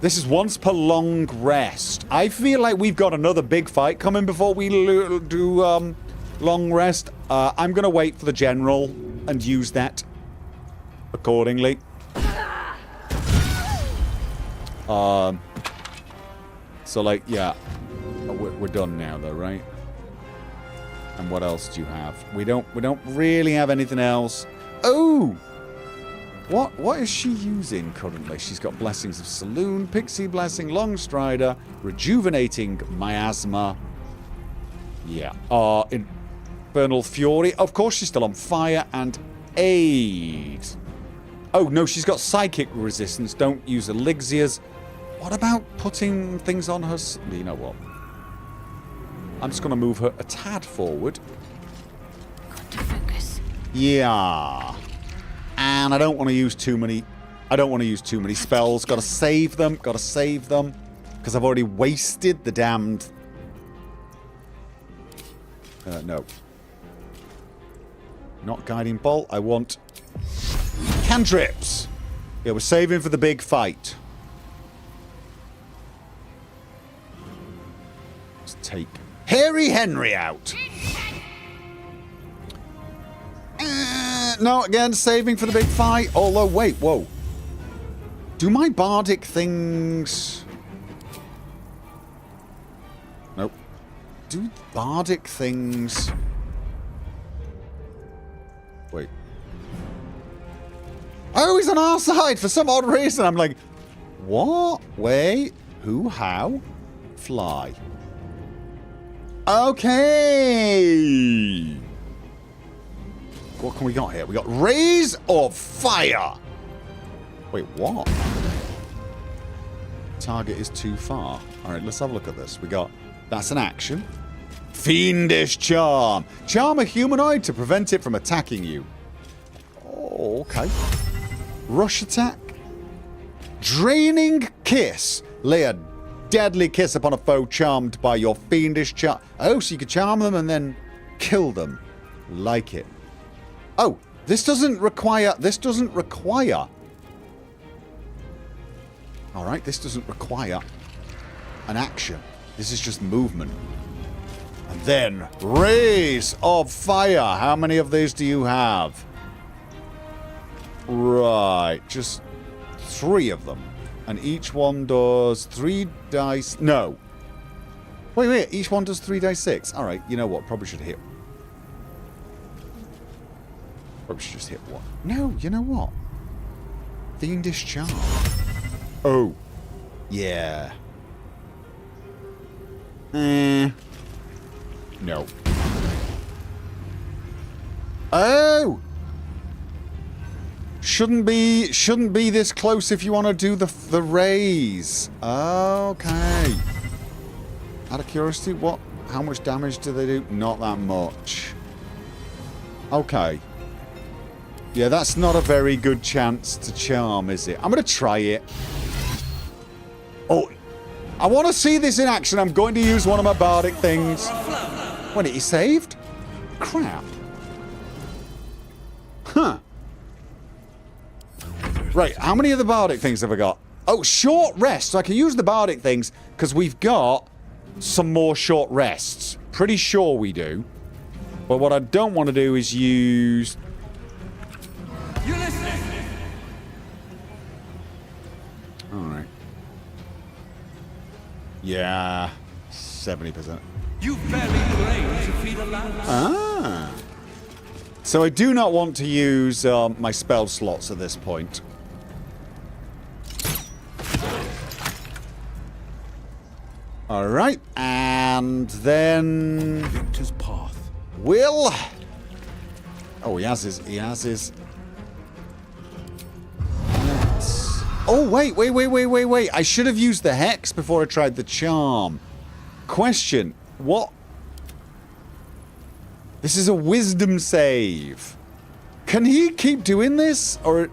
This is once per long rest. I feel like we've got another big fight coming before we do long rest. I'm going to wait for the general and use that accordingly. So like, yeah. We're done now though, right? And what else do you have? We don't really have anything else. Oh! What is she using currently? She's got Blessings of Saloon, Pixie Blessing, Long Strider, Rejuvenating Miasma. Yeah. Infernal Fury. Of course she's still on fire. And Aid. Oh, no, she's got Psychic Resistance. Don't use Elixirs. What about putting things on her... You know what? I'm just going to move her a tad forward. Got to focus. Yeah. And I don't want to use too many... I don't want to use too many spells. Got to save them. Got to save them. Because I've already wasted the damned... no. Not Guiding Bolt. I want... Cantrips. Yeah, we're saving for the big fight. Let's take Hairy Henry out. No, again, saving for the big fight. Although, wait, whoa. Do my bardic things... Nope. Do bardic things... Wait. Oh, he's on our side for some odd reason. I'm like, what? Wait. Who? How? Fly. Okay. What can we got here? We got Rays of Fire. Wait, what? Target is too far. All right, let's have a look at this. We got... That's an action. Fiendish Charm. Charm a humanoid to prevent it from attacking you. Oh, okay. Rush attack. Draining Kiss. Lay a deadly kiss upon a foe charmed by your fiendish charm. Oh, so you can charm them and then kill them. Like it. Oh, this doesn't require... Alright, this doesn't require an action. This is just movement. And then, Rays of Fire. How many of these do you have? Right, just 3 of them. And each one does 3 dice... No. Wait. Each one does 3 dice 6. Alright, you know what? Probably should hit. Probably should just hit 1. No, you know what? Fiendish Charm. Oh. Yeah. No. Oh! Shouldn't be this close if you want to do the raise. Okay. Out of curiosity, what? How much damage do they do? Not that much. Okay. Yeah, that's not a very good chance to charm, is it? I'm going to try it. Oh, I want to see this in action. I'm going to use one of my bardic things. Wait, he saved? Crap. Huh. Right, how many of the bardic things have I got? Oh, short rest. So I can use the bardic things because we've got some more short rests. Pretty sure we do. But what I don't want to do is use... Alright. Yeah. 70%. You barely claim to feed a lamb. Ah. So I do not want to use my spell slots at this point. Alright. And then... Victor's path. Will... Oh, he has his... Oh, wait. I should have used the Hex before I tried the Charm. Question. What? This is a Wisdom save. Can he keep doing this? Or...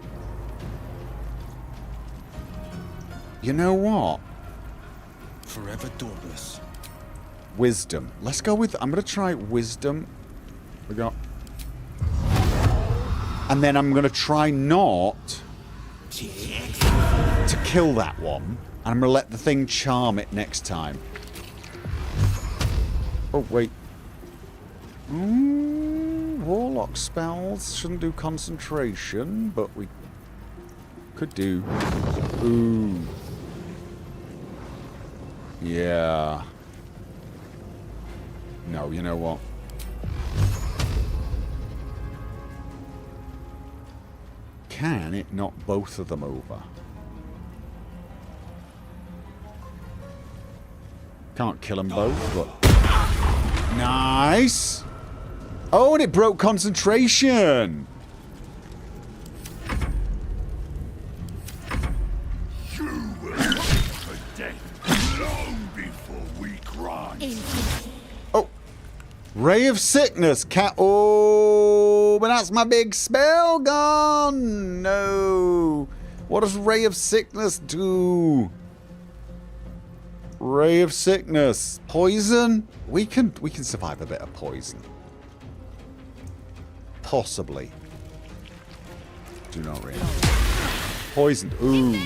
You know what? Forever dauntless. Wisdom. Let's go with... I'm going to try Wisdom. We got... And then I'm going to try not... to kill that one, and I'm going to let the thing charm it next time. Oh, wait. Warlock spells shouldn't do concentration, but we could do... Ooh. Yeah. No, you know what? Can it knock both of them over? Can't kill them both, but... Nice! Oh, and it broke concentration! You will wait for death long before we cry. Oh! Ray of Sickness! Oh, but that's my big spell gone! No! What does Ray of Sickness do? Ray of Sickness. Poison? We can survive a bit of poison. Possibly. Do not really. Poisoned. Ooh.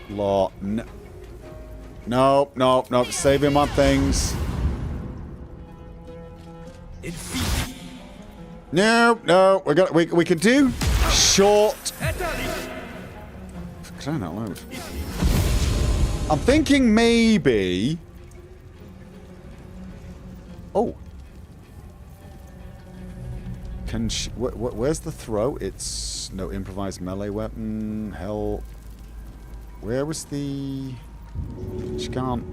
Lot. Nope. Saving my things. No, no, we can do short. For crying out loud. I'm thinking maybe. Oh. Can she? Where's the throw? It's no improvised melee weapon. Hell. Where was the? She can't.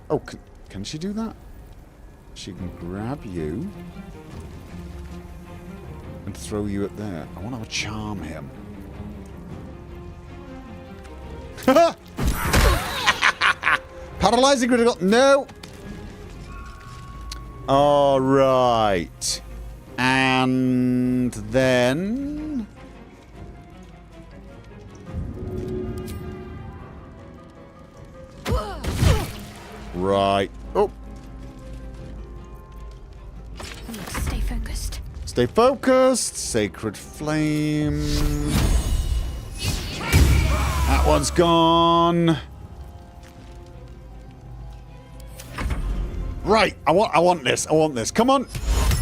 Oh, can she do that? She can grab you and throw you up there. I want to charm him. Paralyzing critical. No. All right. And then. Right. Oh. Stay focused. Stay focused. Sacred flame. That one's gone. Right. I want this. I want this. Come on.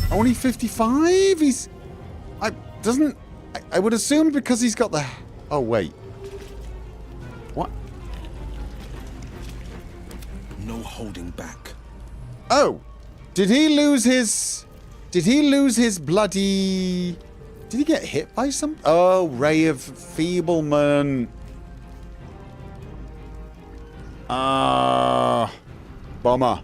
Only 55? He's... I would assume because he's got the... Oh, wait. What? No holding back. Oh. Did he lose his... Did he lose his bloody... Did he get hit by some... Oh, Ray of Feeblement. Bummer.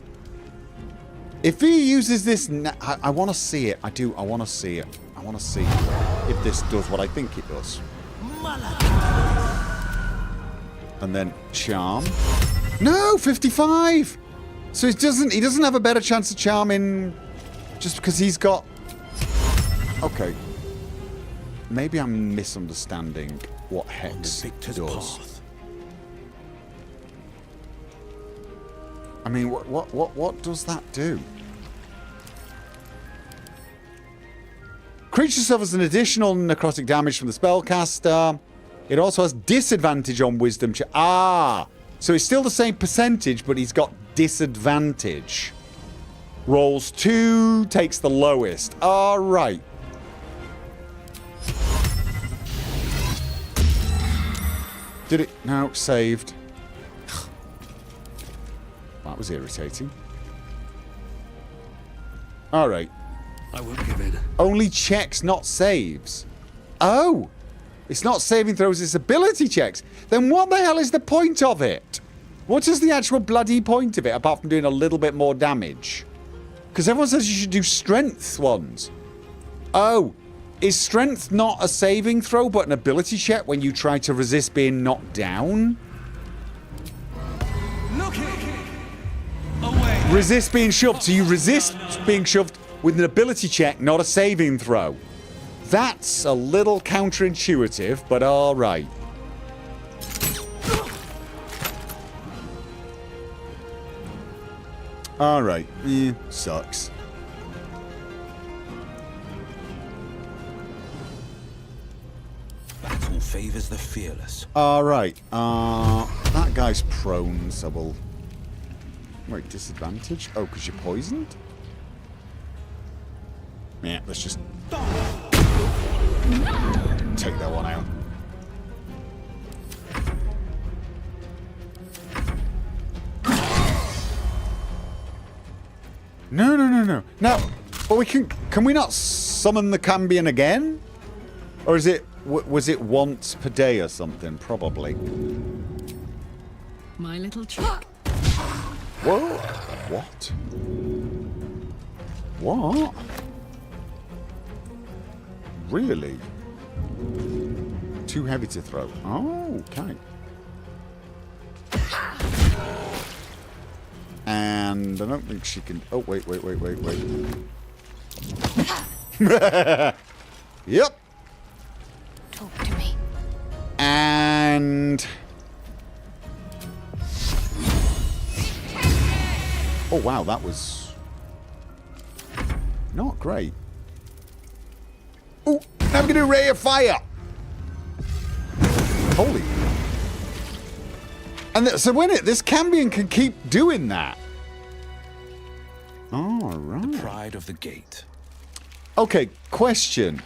If he uses this... I want to see it. I do. I want to see it. I want to see if this does what I think it does. And then charm. No, 55. So he doesn't have a better chance of charming just because he's got... Okay. Maybe I'm misunderstanding what Hex does. Path. I mean, what does that do? Creature suffers an additional necrotic damage from the spellcaster. It also has disadvantage on wisdom check. Ah! So it's still the same percentage, but he's got disadvantage. Rolls 2, takes the lowest. Alright. Did it? No, saved. That was irritating. Alright. I won't give in. Only checks, not saves. Oh! It's not saving throws, it's ability checks. Then what the hell is the point of it? What is the actual bloody point of it, apart from doing a little bit more damage? Because everyone says you should do strength ones. Oh. Is strength not a saving throw, but an ability check when you try to resist being knocked down? Look it! Away! Resist being shoved. So you resist being shoved with an ability check, not a saving throw. That's a little counterintuitive, but alright. Alright. Sucks. Battle favors the fearless. Alright. That guy's prone, so we'll... Wait, disadvantage? Oh, because you're poisoned? Yeah, let's just... take that one out. No. Now, but we can we not summon the Cambion again? Or is it... was it once per day or something? Probably. My little trick. Whoa! What? What? Really? Too heavy to throw. Oh, okay. And I don't think she can... Oh, wait. Yep. Talk to me. And... Oh, wow, that was... not great. Oh, now we're going to do Ray of Fire. Holy. And so when this Cambion can keep doing that. All right. Pride of the gate. Okay, question.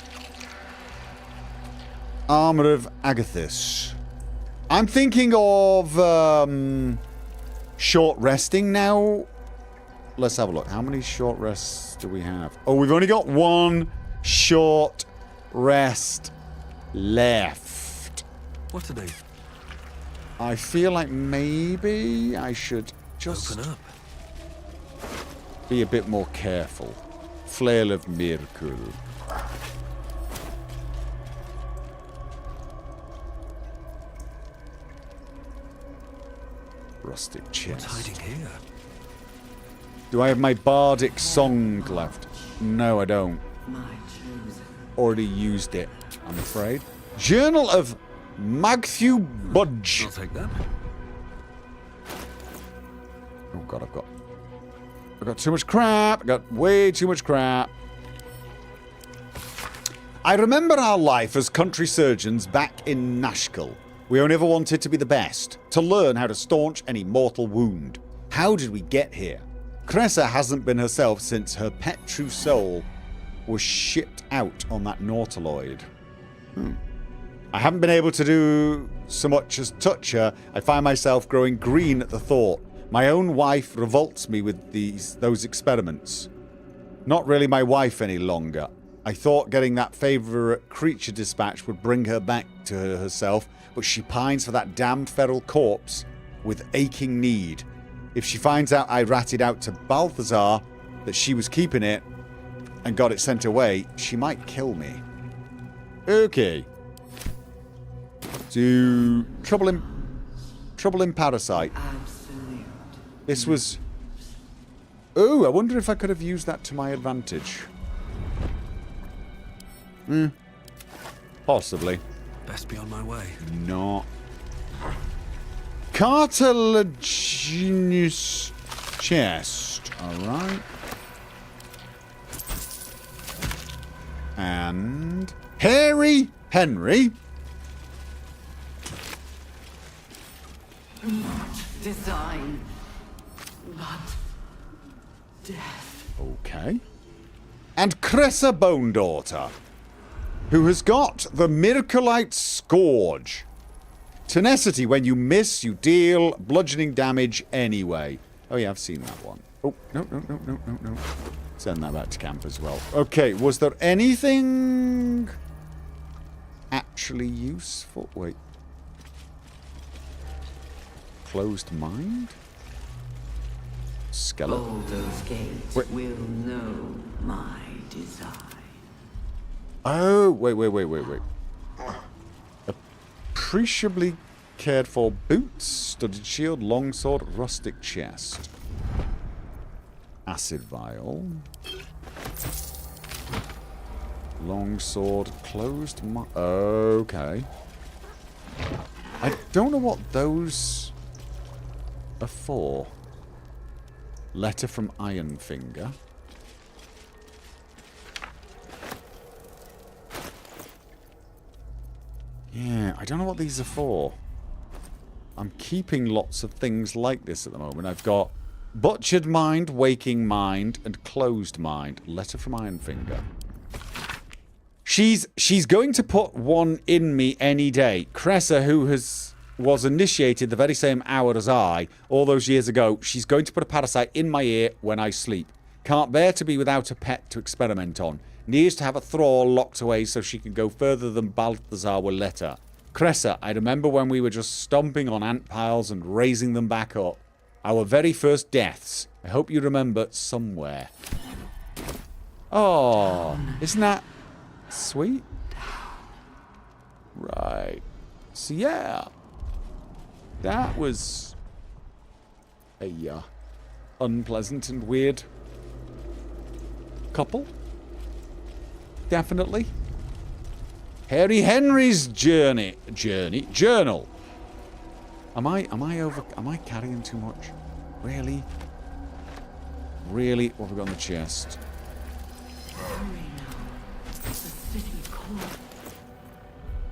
Armor of Agathis. I'm thinking of short resting now. Let's have a look. How many short rests do we have? Oh, we've only got one short rest left. What are they? I feel like maybe I should just Open up. be a bit more careful. Flail of Miracle. Rustic What's chest. hiding here? Do I have my bardic song left? No, I don't. My chosen. Already used it, I'm afraid. Journal of Magthew Budge. I'll take that. Oh god, I've got too much crap. I got way too much crap. I remember our life as country surgeons back in Nashkel. We only ever wanted to be the best, to learn how to staunch any mortal wound. How did we get here? Cressa hasn't been herself since her pet true soul was shipped out on that Nautiloid. I haven't been able to do so much as touch her. I find myself growing green at the thought. My own wife revolts me with those experiments. Not really my wife any longer. I thought getting that favourite creature dispatch would bring her back to herself, but she pines for that damned feral corpse with aching need. If she finds out I ratted out to Balthazar that she was keeping it and got it sent away, she might kill me. Okay. So, Trouble in Parasite. Absolute. This was... Oh, I wonder if I could have used that to my advantage. Possibly. Best be on my way. Not. Cartilaginous chest. Alright. And... Hairy Henry. Not design, but death. Okay. And Cressa Bone Daughter, who has got the Miraculite Scourge. Tenacity, when you miss, you deal bludgeoning damage anyway. Oh yeah, I've seen that one. Oh, no. Send that back to camp as well. Okay, was there anything actually useful? Wait. Closed mind? Skeleton. Baldur's Gate Wait. will know my design. Oh, wait. Appreciably cared for boots, studded shield, longsword, rustic chest. Acid vial. Longsword, closed okay. I don't know what those are for. Letter from Ironfinger. Yeah, I don't know what these are for. I'm keeping lots of things like this at the moment. I've got Butchered Mind, Waking Mind, and Closed Mind. Letter from Ironfinger. She's going to put one in me any day. Cressa, who was initiated the very same hour as I, all those years ago, she's going to put a parasite in my ear when I sleep. Can't bear to be without a pet to experiment on. Needs to have a thrall locked away so she can go further than Balthazar will let her. Cressa, I remember when we were just stomping on ant piles and raising them back up. Our very first deaths. I hope you remember somewhere. Oh, isn't that sweet? Right. So yeah. That was a unpleasant and weird couple. Definitely. Harry Henry's journal. Am I carrying too much? Really? Really? What have we got on the chest? The city core.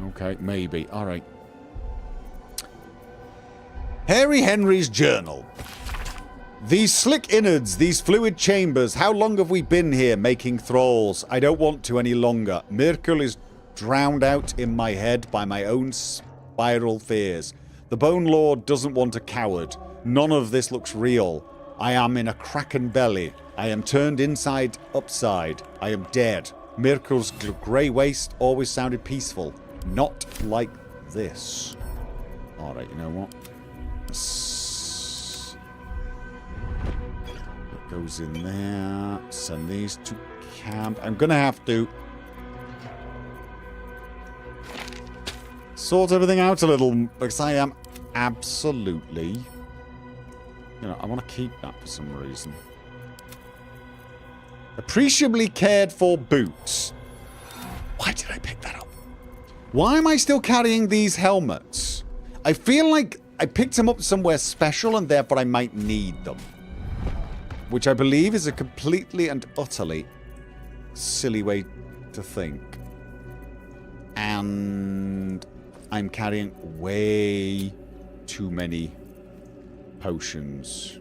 Okay, maybe. Alright. Harry Henry's journal. These slick innards, these fluid chambers, how long have we been here making thralls? I don't want to any longer. Mirkul is drowned out in my head by my own spiral fears. The Bone Lord doesn't want a coward. None of this looks real. I am in a kraken belly. I am turned inside upside. I am dead. Mirkul's grey waste always sounded peaceful. Not like this. Alright, you know what? It goes in there. Send these to camp. I'm gonna have to sort everything out a little because I am absolutely... You know, I want to keep that for some reason. Appreciably cared for boots. Why did I pick that up? Why am I still carrying these helmets? I feel like I picked them up somewhere special and therefore I might need them. Which I believe is a completely and utterly silly way to think. And I'm carrying way too many potions.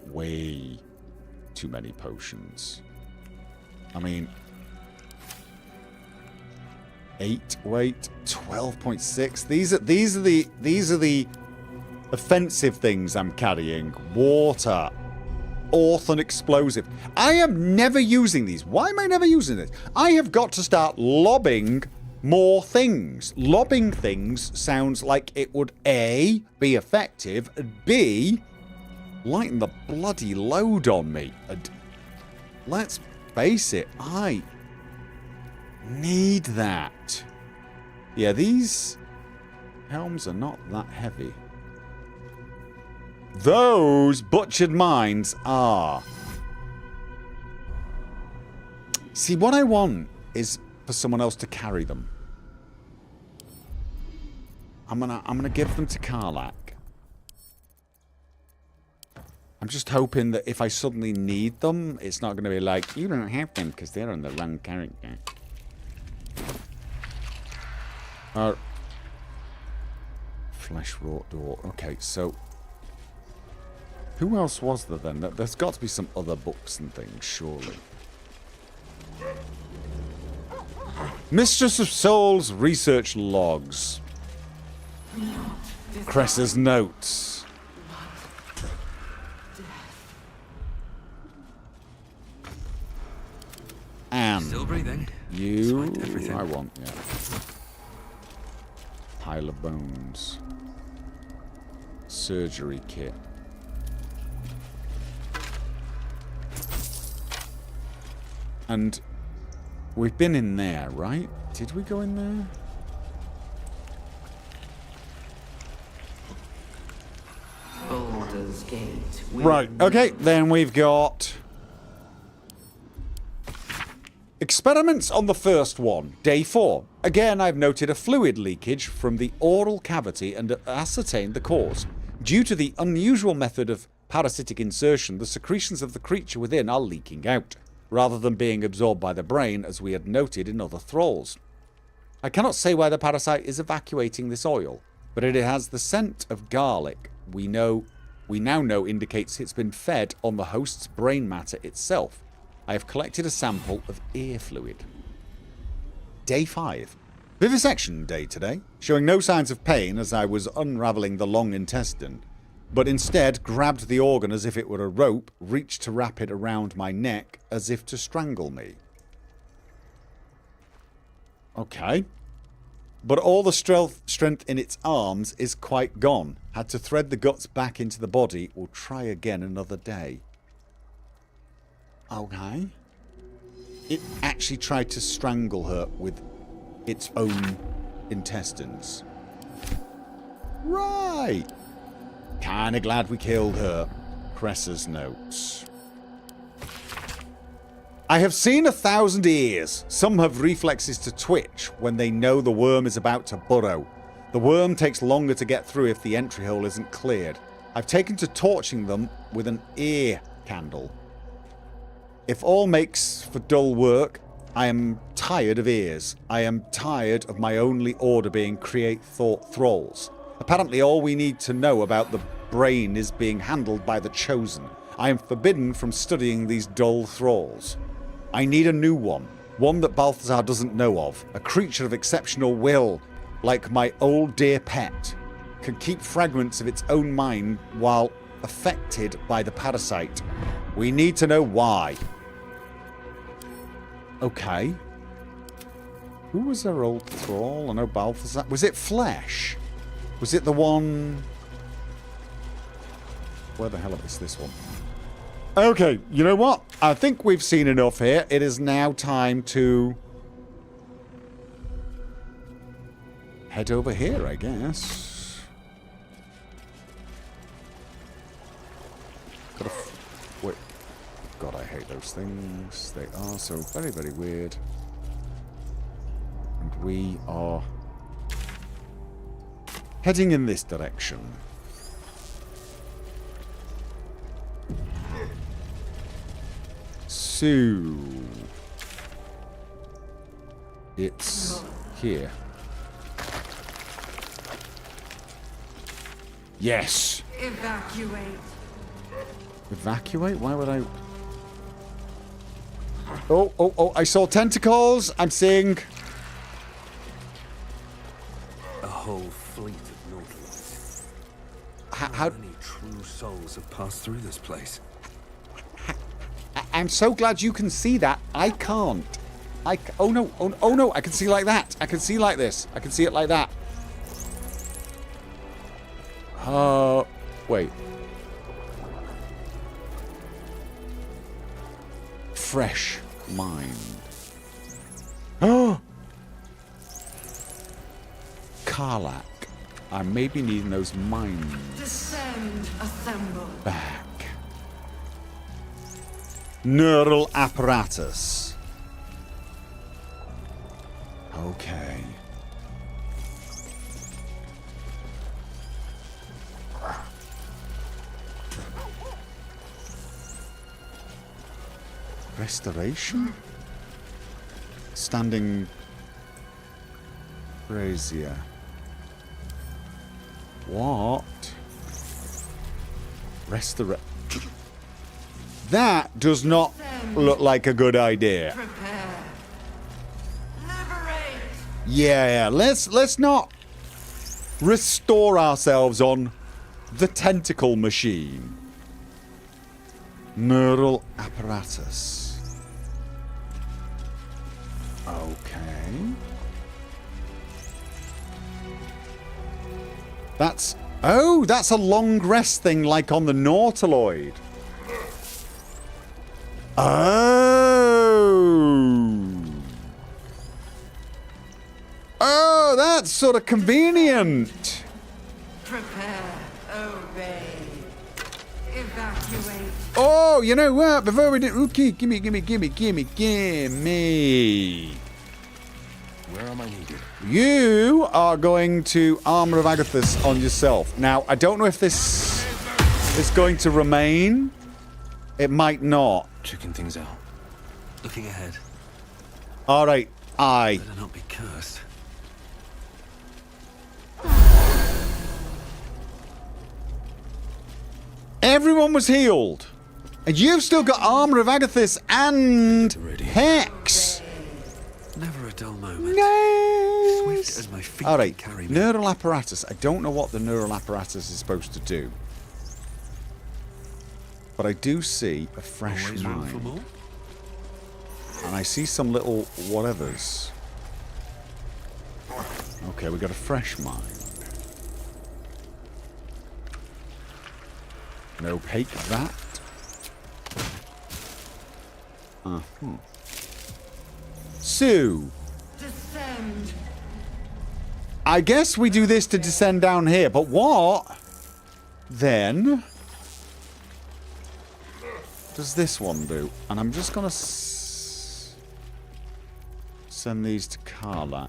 Way too many potions. I mean, 8 weight, 12.6. These are the offensive things I'm carrying. Water, orphan explosive. I am never using these. Why am I never using this? I have got to start lobbing more things. Lobbing things sounds like it would A, be effective, and B, lighten the bloody load on me. And let's face it, I need that. Yeah, these helms are not that heavy. Those butchered minds are. See, what I want is for someone else to carry them. I'm gonna give them to Karlach. I'm just hoping that if I suddenly need them, it's not gonna be like, you don't have them because they're on the wrong character. Flesh wrought door. Okay, so who else was there then? There's got to be some other books and things, surely. Mistress of Souls research logs. Cressa's notes. And Still breathing. you, everything. I want, yeah. Pile of bones. Surgery kit. And we've been in there, right? Did we go in there? Baldur's Gate. Right, okay, then we've got experiments on the first one, day 4. Again, I've noted a fluid leakage from the oral cavity and ascertained the cause. Due to the unusual method of parasitic insertion, the secretions of the creature within are leaking out, rather than being absorbed by the brain, as we had noted in other thralls. I cannot say why the parasite is evacuating this oil, but it has the scent of garlic. We now know indicates it's been fed on the host's brain matter itself. I have collected a sample of ear fluid. Day 5. Vivisection day today, showing no signs of pain as I was unravelling the long intestine, but instead grabbed the organ as if it were a rope, reached to wrap it around my neck as if to strangle me. Okay. But all the strength in its arms is quite gone. Had to thread the guts back into the body. Will try again another day. Okay. It actually tried to strangle her with its own intestines. Right. Kinda glad we killed her. Cressa's notes. I have seen 1,000 ears. Some have reflexes to twitch when they know the worm is about to burrow. The worm takes longer to get through if the entry hole isn't cleared. I've taken to torching them with an ear candle. If all makes for dull work, I am tired of ears. I am tired of my only order being create thralls. Apparently all we need to know about the brain is being handled by the Chosen. I am forbidden from studying these dull thralls. I need a new one. One that Balthazar doesn't know of. A creature of exceptional will, like my old dear pet. Can keep fragments of its own mind while affected by the parasite. We need to know why. Okay. Who was their old thrall? I know Balthazar. Was it Flesh? Was it the one... Where the hell is this one? Okay, you know what? I think we've seen enough here. It is now time to... head over here, I guess. Gotta... wait. God, I hate those things. They are so very, very weird. And we are... heading in this direction. So... it's here. Yes! Evacuate. Evacuate? Why would I... Oh, I saw tentacles! I'm seeing... A whole fleet of Nautilus. How... many true souls have passed through this place? I'm so glad you can see that. I can't. Oh no, I can see like that. I can see like this. I can see it like that. Wait. Fresh mind. Oh! Karlach. I may be needing those minds Descend, assemble. back. Neural apparatus. Okay. Restoration? Standing brazier. What? That does not look like a good idea. Prepare. Liberate. Yeah, let's not restore ourselves on the tentacle machine. Neural apparatus. Okay. That's... oh, that's a long rest thing like on the Nautiloid. Oh. Oh, that's sort of convenient. Prepare. Obey. Evacuate. Oh, you know what? Before we do... okay, gimme. Where am I needed? You are going to Armor of Agathis on yourself. Now, I don't know if this is going to remain. It might not. Checking things out. Looking ahead. All right, Better not be cursed. Everyone was healed. And you've still got Armor of Agathis and Ready. Hex. Never a dull moment. Nice. Swift as my feet All right, can carry me. neural apparatus. I don't know what the neural apparatus is supposed to do. But I do see a fresh Always room for mind. more? And I see some little whatevers. Okay, we got a fresh mind. An opaque vat. So, Descend. I guess we do this to descend down here, but what then does this one do? And I'm just gonna send these to Karlach.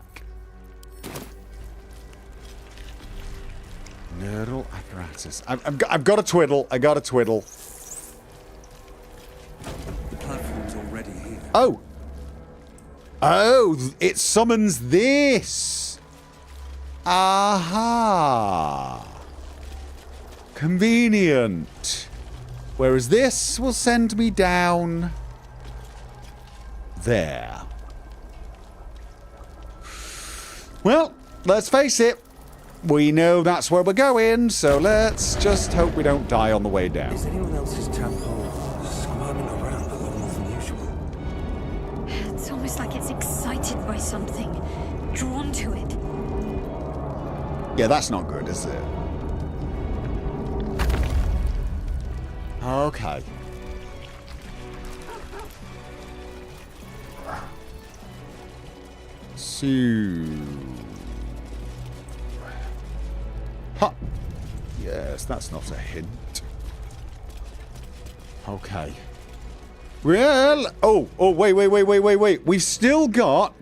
Neural apparatus. I've got a twiddle. I got a twiddle. The platform's already here. Oh. Oh, it summons this. Aha. Convenient. Whereas this will send me down there. Well, let's face it. We know that's where we're going, so let's just hope we don't die on the way down. Is anyone else's tadpole squirming around a lot more than usual? It's almost like it's excited by something, drawn to it. Yeah, that's not good, is it? Okay. So... Ha! Yes, that's not a hint. Okay. Well... Oh, wait. We've still got...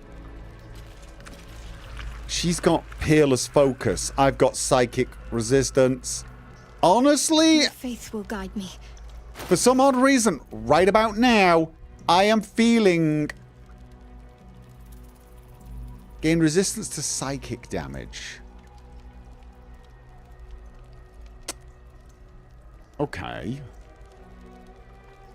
She's got Peerless Focus. I've got Psychic Resistance. Honestly... Your faith will guide me. For some odd reason, right about now, I am feeling... Gain resistance to psychic damage. Okay.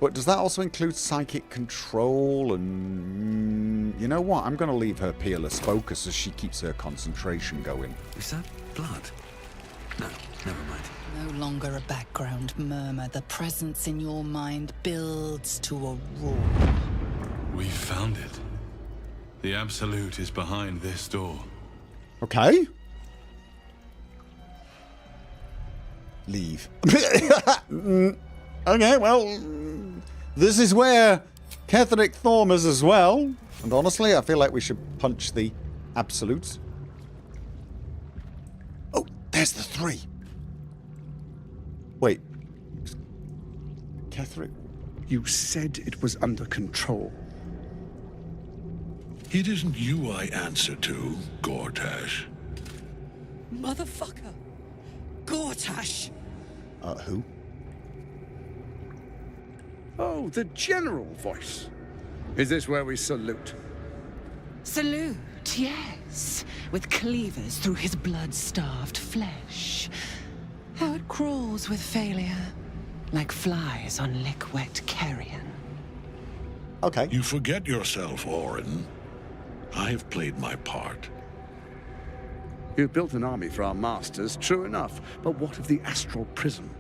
But does that also include psychic control and... you know what? I'm going to leave her Peerless Focus as she keeps her concentration going. Is that blood? No, never mind. No longer a background murmur. The presence in your mind builds to a roar. We found it. The Absolute is behind this door. Okay. Leave. Okay, well, this is where Ketheric Thorm is as well. And honestly, I feel like we should punch the Absolutes. Oh, there's the 3. Wait. Ketheric? You said it was under control. It isn't you I answer to, Gortash. Motherfucker! Gortash! Who? Oh, the general voice. Is this where we salute? Salute, yes, with cleavers through his blood-starved flesh. How it crawls with failure, like flies on lick-wet carrion. Okay. You forget yourself, Orin. I have played my part. You've built an army for our masters, true enough. But what of the astral prism?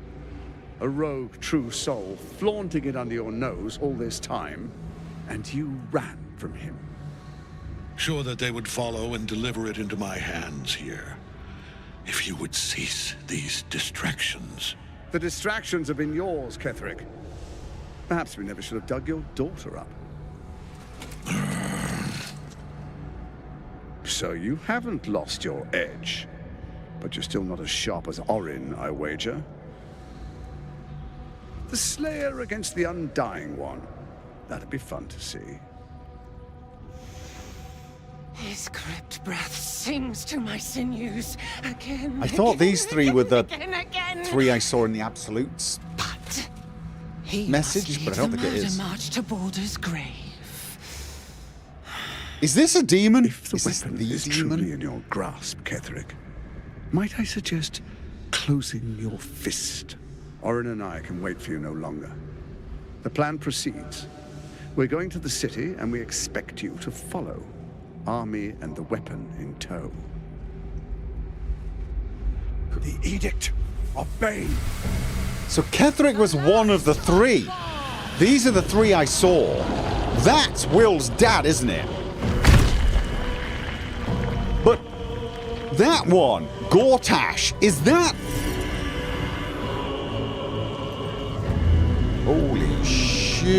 A rogue true soul flaunting it under your nose all this time, and you ran from him. Sure that they would follow and deliver it into my hands here. If you would cease these distractions. The distractions have been yours, Ketheric. Perhaps we never should have dug your daughter up. So you haven't lost your edge. But you're still not as sharp as Orin, I wager. The Slayer against the Undying One. That'd be fun to see. His crypt breath sings to my sinews again. I thought these 3 were the again. 3 I saw in the Absolutes. But he Message, but I don't think it is. March to Baldur's grave. Is this a demon? If the weapon is truly in your grasp, Ketheric, might I suggest closing your fist? Orin and I can wait for you no longer. The plan proceeds. We're going to the city, and we expect you to follow. Army and the weapon in tow. The Edict of Bane. So Ketheric was one of the 3. These are the 3 I saw. That's Will's dad, isn't it? But that one, Gortash, is that... Holy shit.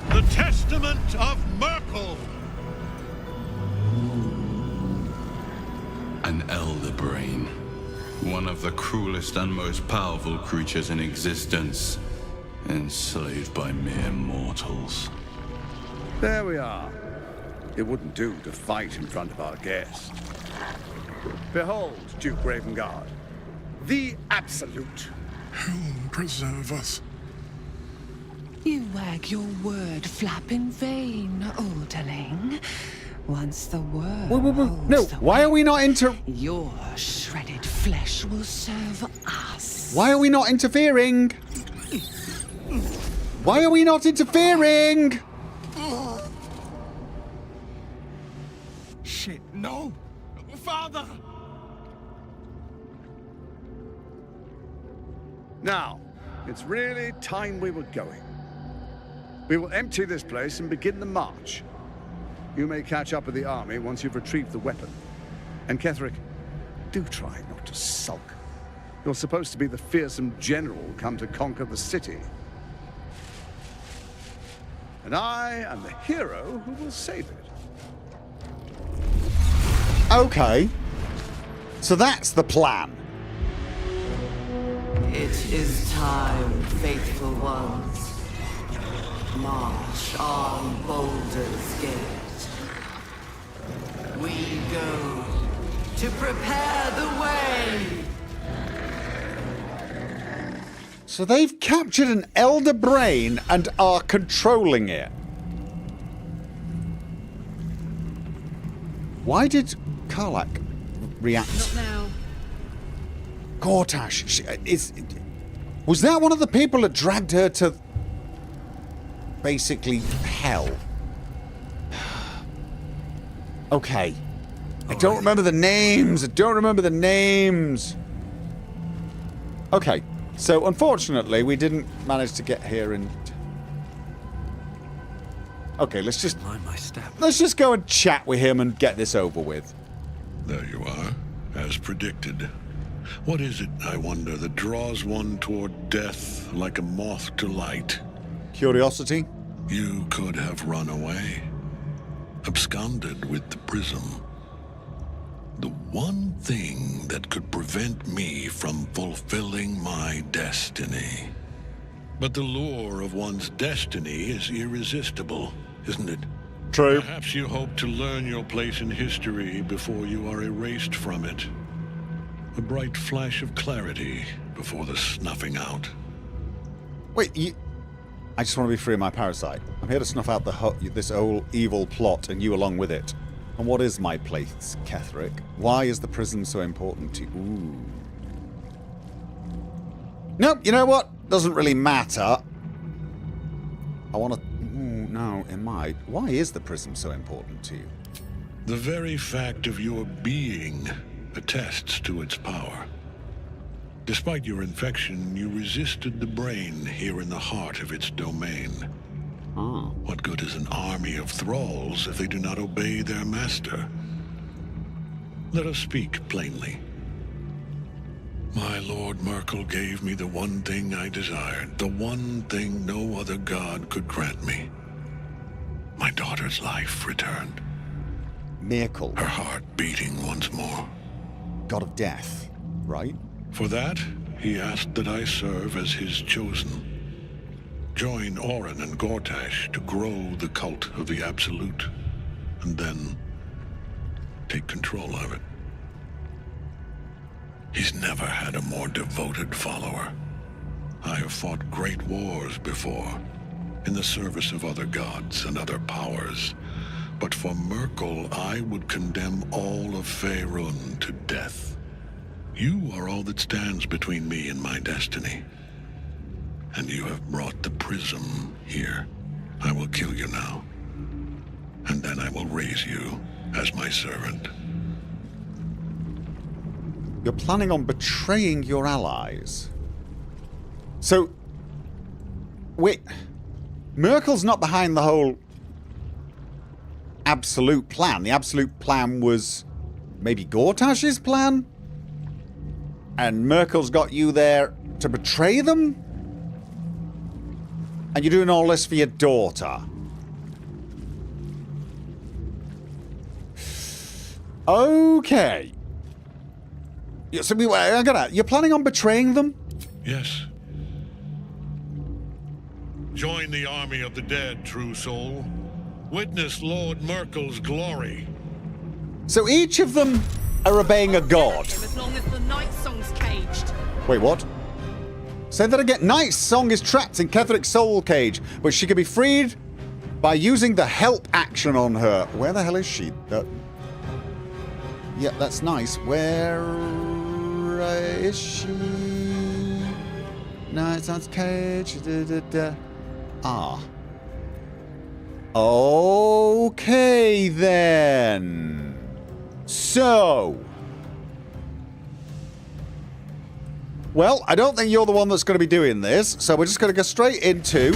The Testament of Merkel. An elder brain. One of the cruelest and most powerful creatures in existence. Enslaved by mere mortals. There we are. It wouldn't do to fight in front of our guest. Behold, Duke Ravengard, the Absolute. Helm preserve us. You wag your word flap in vain, Alderling. Once the word No, why are we not your shredded flesh will serve us. Why are we not interfering? Why are we not interfering? Shit, no! Father! Now, it's really time we were going. We will empty this place and begin the march. You may catch up with the army once you've retrieved the weapon. And Ketherick, do try not to sulk. You're supposed to be the fearsome general come to conquer the city. And I am the hero who will save it. Okay. So that's the plan. It is time, faithful ones. March on Baldur's Gate. We go to prepare the way. So they've captured an elder brain and are controlling it. Why did Karlach react? Not now. Gortash, was that one of the people that dragged her to basically hell? Okay. I don't remember the names. Okay. So, unfortunately, we didn't manage to get here and... Okay, let's just go and chat with him and get this over with. There you are, as predicted. What is it, I wonder, that draws one toward death like a moth to light? Curiosity? You could have run away, absconded with the prism. The one thing that could prevent me from fulfilling my destiny. But the lure of one's destiny is irresistible, isn't it? True. Perhaps you hope to learn your place in history before you are erased from it. A bright flash of clarity before the snuffing out. Wait, I just want to be free of my parasite. I'm here to snuff out this whole evil plot and you along with it. And what is my place, Ketherick? Why is the prison so important to you? Ooh. Nope, you know what? Doesn't really matter. I want to... no, it might. Why is the prism so important to you? The very fact of your being attests to its power. Despite your infection, you resisted the brain here in the heart of its domain. Oh. What good is an army of thralls if they do not obey their master? Let us speak plainly. My Lord Merkel gave me the one thing I desired, the one thing no other god could grant me. My daughter's life returned. Merkel. Her heart beating once more. God of death, right? For that, he asked that I serve as his chosen. Join Orin and Gortash to grow the cult of the Absolute, and then take control of it. He's never had a more devoted follower. I have fought great wars before, in the service of other gods and other powers, but for Merkel, I would condemn all of Faerun to death. You are all that stands between me and my destiny. And you have brought the prism here. I will kill you now. And then I will raise you as my servant. You're planning on betraying your allies. So... wait. Merkel's not behind the whole... Absolute plan. The Absolute plan was... maybe Gortash's plan? And Merkel's got you there to betray them? And you're doing all this for your daughter. Okay. So you're planning on betraying them? Yes. Join the army of the dead, true soul. Witness Lord Merkel's glory. So each of them are obeying a god. As long as the night song's caged. Wait, what? Say that again. Night Song is trapped in Ketheric's soul cage, but she can be freed by using the help action on her. Where the hell is she? Yeah, that's nice. Where is she? Night Song's cage. Ah. Okay, then. So. Well, I don't think you're the one that's going to be doing this, so we're just going to go straight into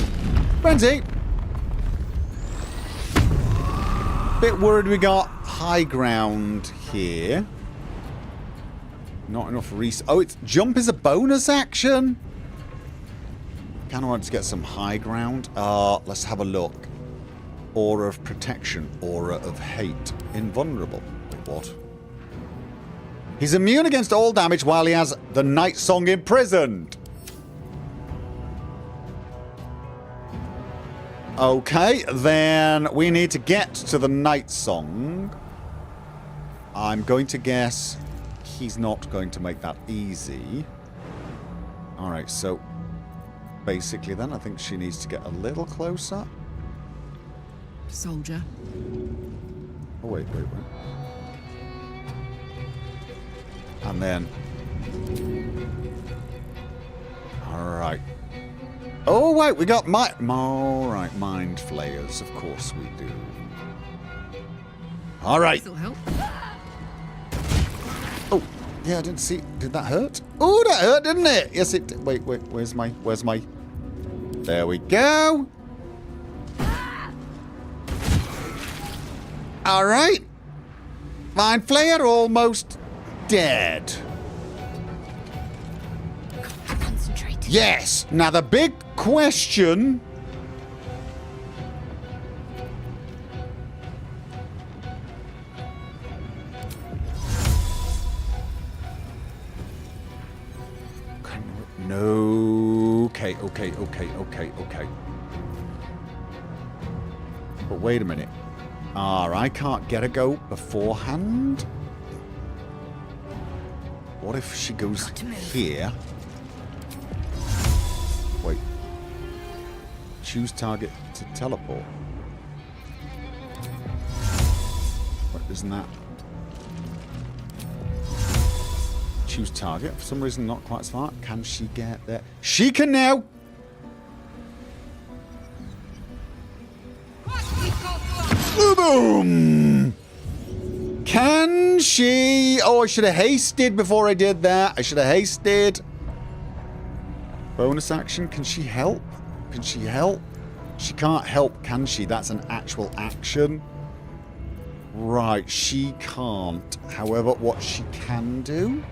Frenzy. Bit worried we got high ground here. Not enough Oh, it's jump is a bonus action? Kind of want to get some high ground. Let's have a look. Aura of protection, aura of hate. Invulnerable. Wait, what? He's immune against all damage while he has the Night Song imprisoned. Okay, then we need to get to the Night Song. I'm going to guess he's not going to make that easy. Alright, so basically then I think she needs to get a little closer. Soldier. Oh, wait. And then... Alright. Oh, wait, we got Alright, mind flayers. Of course we do. Alright. Oh, yeah, I didn't see... Did that hurt? Oh, that hurt, didn't it? Yes, it did. Wait, where's my... There we go. Alright. Mind flayer almost... dead. Concentrate. Yes. Now the big question. No. Okay. But wait a minute. I can't get a go beforehand. What if she goes here? Wait. Choose target to teleport. What, isn't that? Choose target. For some reason, not quite smart. Can she get there? She can now! Boom! Can she... Oh, I should have hasted before I did that. I should have hasted. Bonus action. Can she help? Can she help? She can't help, can she? That's an actual action. Right, she can't. However, what she can do...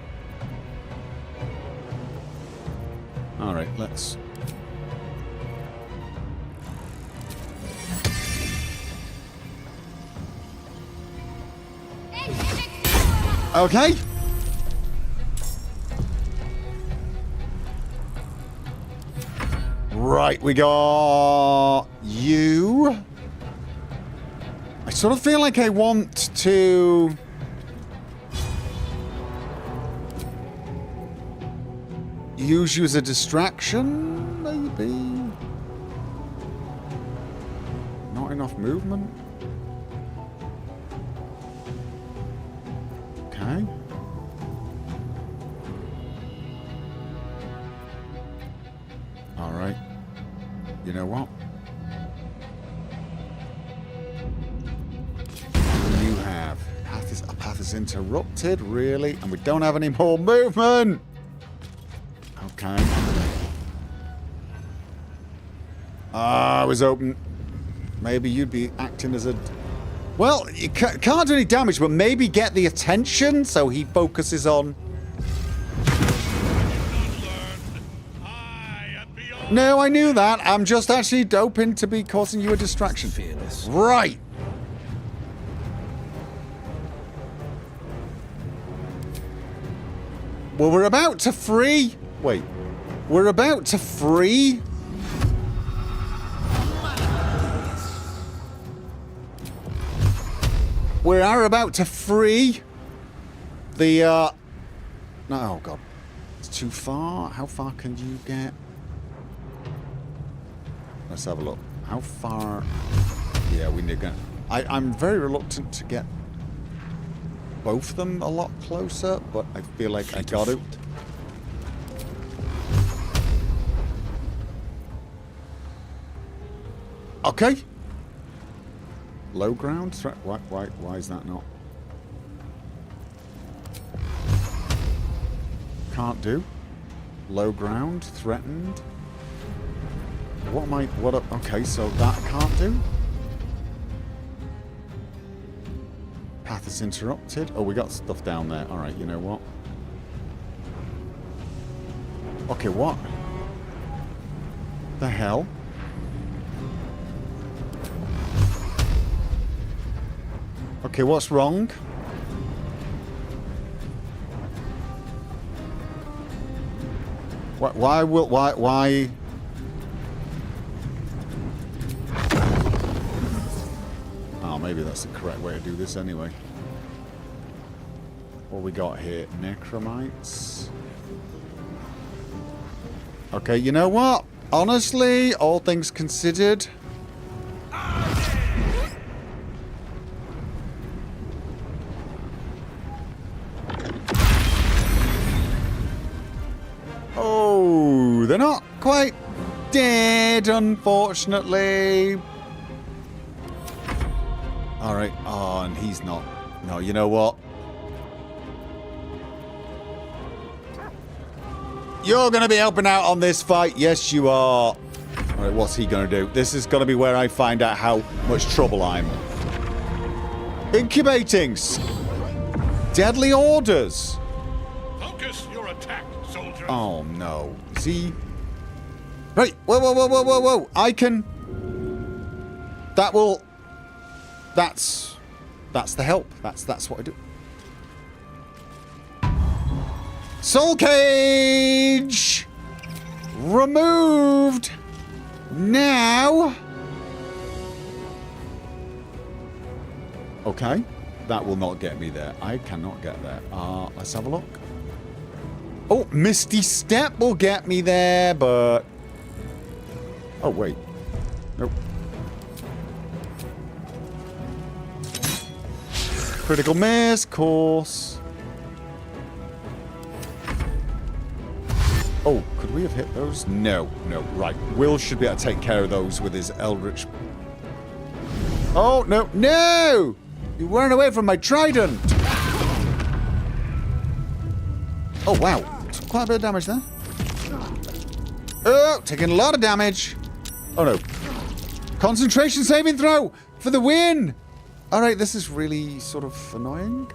Alright, let's... Okay. Right, we got you. I sort of feel like I want to... use you as a distraction, maybe? Not enough movement? Okay. Alright. You know what? What do you have? A path is interrupted, really? And we don't have any more movement! Okay. I was hoping maybe you'd be acting as a... Well, you can't do any damage, but maybe get the attention so he focuses on... No, I knew that. I'm just actually doping to be causing you a distraction. Right. Well, we're about to free... Wait. We're about to free... We are about to free the, Oh, God. It's too far. How far can you get? Let's have a look. How far? Yeah, we need to get... I'm very reluctant to get both of them a lot closer, but I feel like I got to. Okay. Low ground threat. Why is that not? Can't do. Low ground threatened. What am I? What? Okay, so that can't do. Path is interrupted. Oh, we got stuff down there. All right, you know what? Okay, what? The hell? Okay, what's wrong? Why? Oh, maybe that's the correct way to do this anyway. What we got here? Necromites. Okay, you know what? Honestly, all things considered... Oh, they're not quite dead, unfortunately. Alright, oh, and he's not. No, you know what? You're going to be helping out on this fight. Yes, you are. Alright, what's he going to do? This is going to be where I find out how much trouble I'm in. Incubating. Deadly orders. Focus your attack, soldier. Oh, no. See? Right. Whoa. I can... That will... That's the help. That's what I do. Soul cage removed. Now. Okay, that will not get me there. I cannot get there. Let's have a look. Oh, Misty Step will get me there, but... Oh, wait. Nope. Critical miss, course. Oh, could we have hit those? No. Right. Will should be able to take care of those with his Eldritch. Oh, no. No! You weren't away from my trident! Oh, wow. Quite a bit of damage there. Oh, taking a lot of damage. Oh, no. Concentration saving throw for the win! Alright, this is really sort of annoying.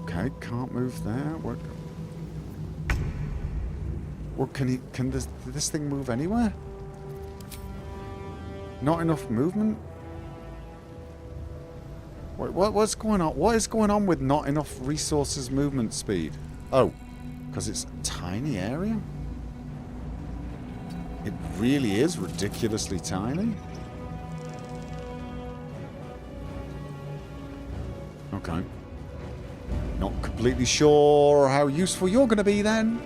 Okay, can't move there. What can this thing move anywhere? Not enough movement? Wait, what's going on? What is going on with not enough resources movement speed? Oh, because it's a tiny area? It really is ridiculously tiny. Okay. Not completely sure how useful you're going to be then.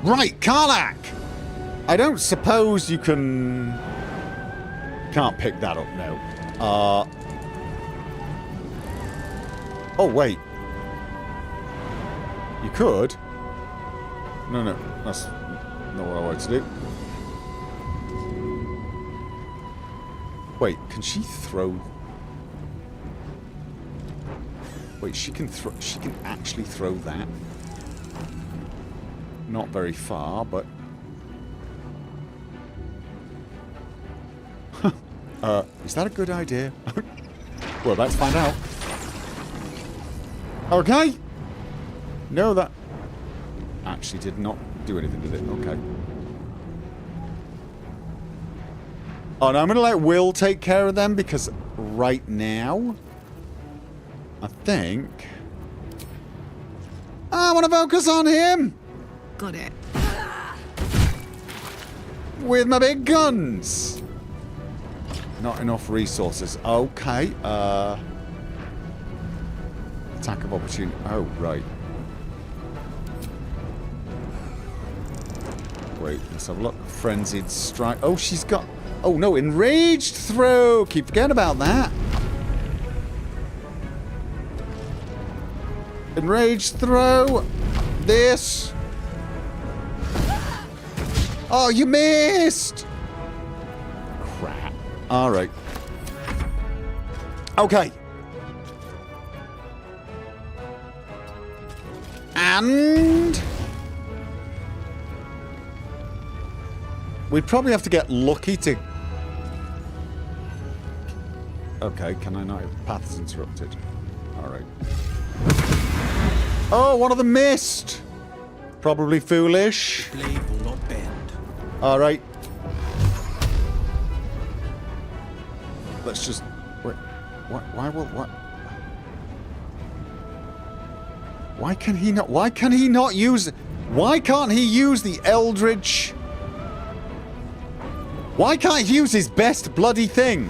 Right, Karlach! I don't suppose you can... Can't pick that up now. Oh, wait. You could. No, that's not what I wanted to do. Wait, can she throw... Wait, she can actually throw that. Not very far, but... is that a good idea? Well, let's find out. Okay. No, that... actually did not do anything, did it? Okay. Oh, no, I'm going to let Will take care of them because right now, I think... I want to focus on him! Got it. With my big guns! Not enough resources. Okay. Attack of opportunity. Oh, right. Wait, let's have a look. Frenzied strike. Oh, she's got... Oh, no. Enraged throw. Keep forgetting about that. Enraged throw. This. Oh, you missed. Crap. All right. Okay. And... we'd probably have to get lucky to... Okay, can I not? Path's interrupted. Alright. Oh, one of them missed! Probably foolish. Blade will not bend. Alright. Let's just... Wait, why will... What? Why can he not... Why can he not use... Why can't he use the Eldritch... Why can't he use his best bloody thing?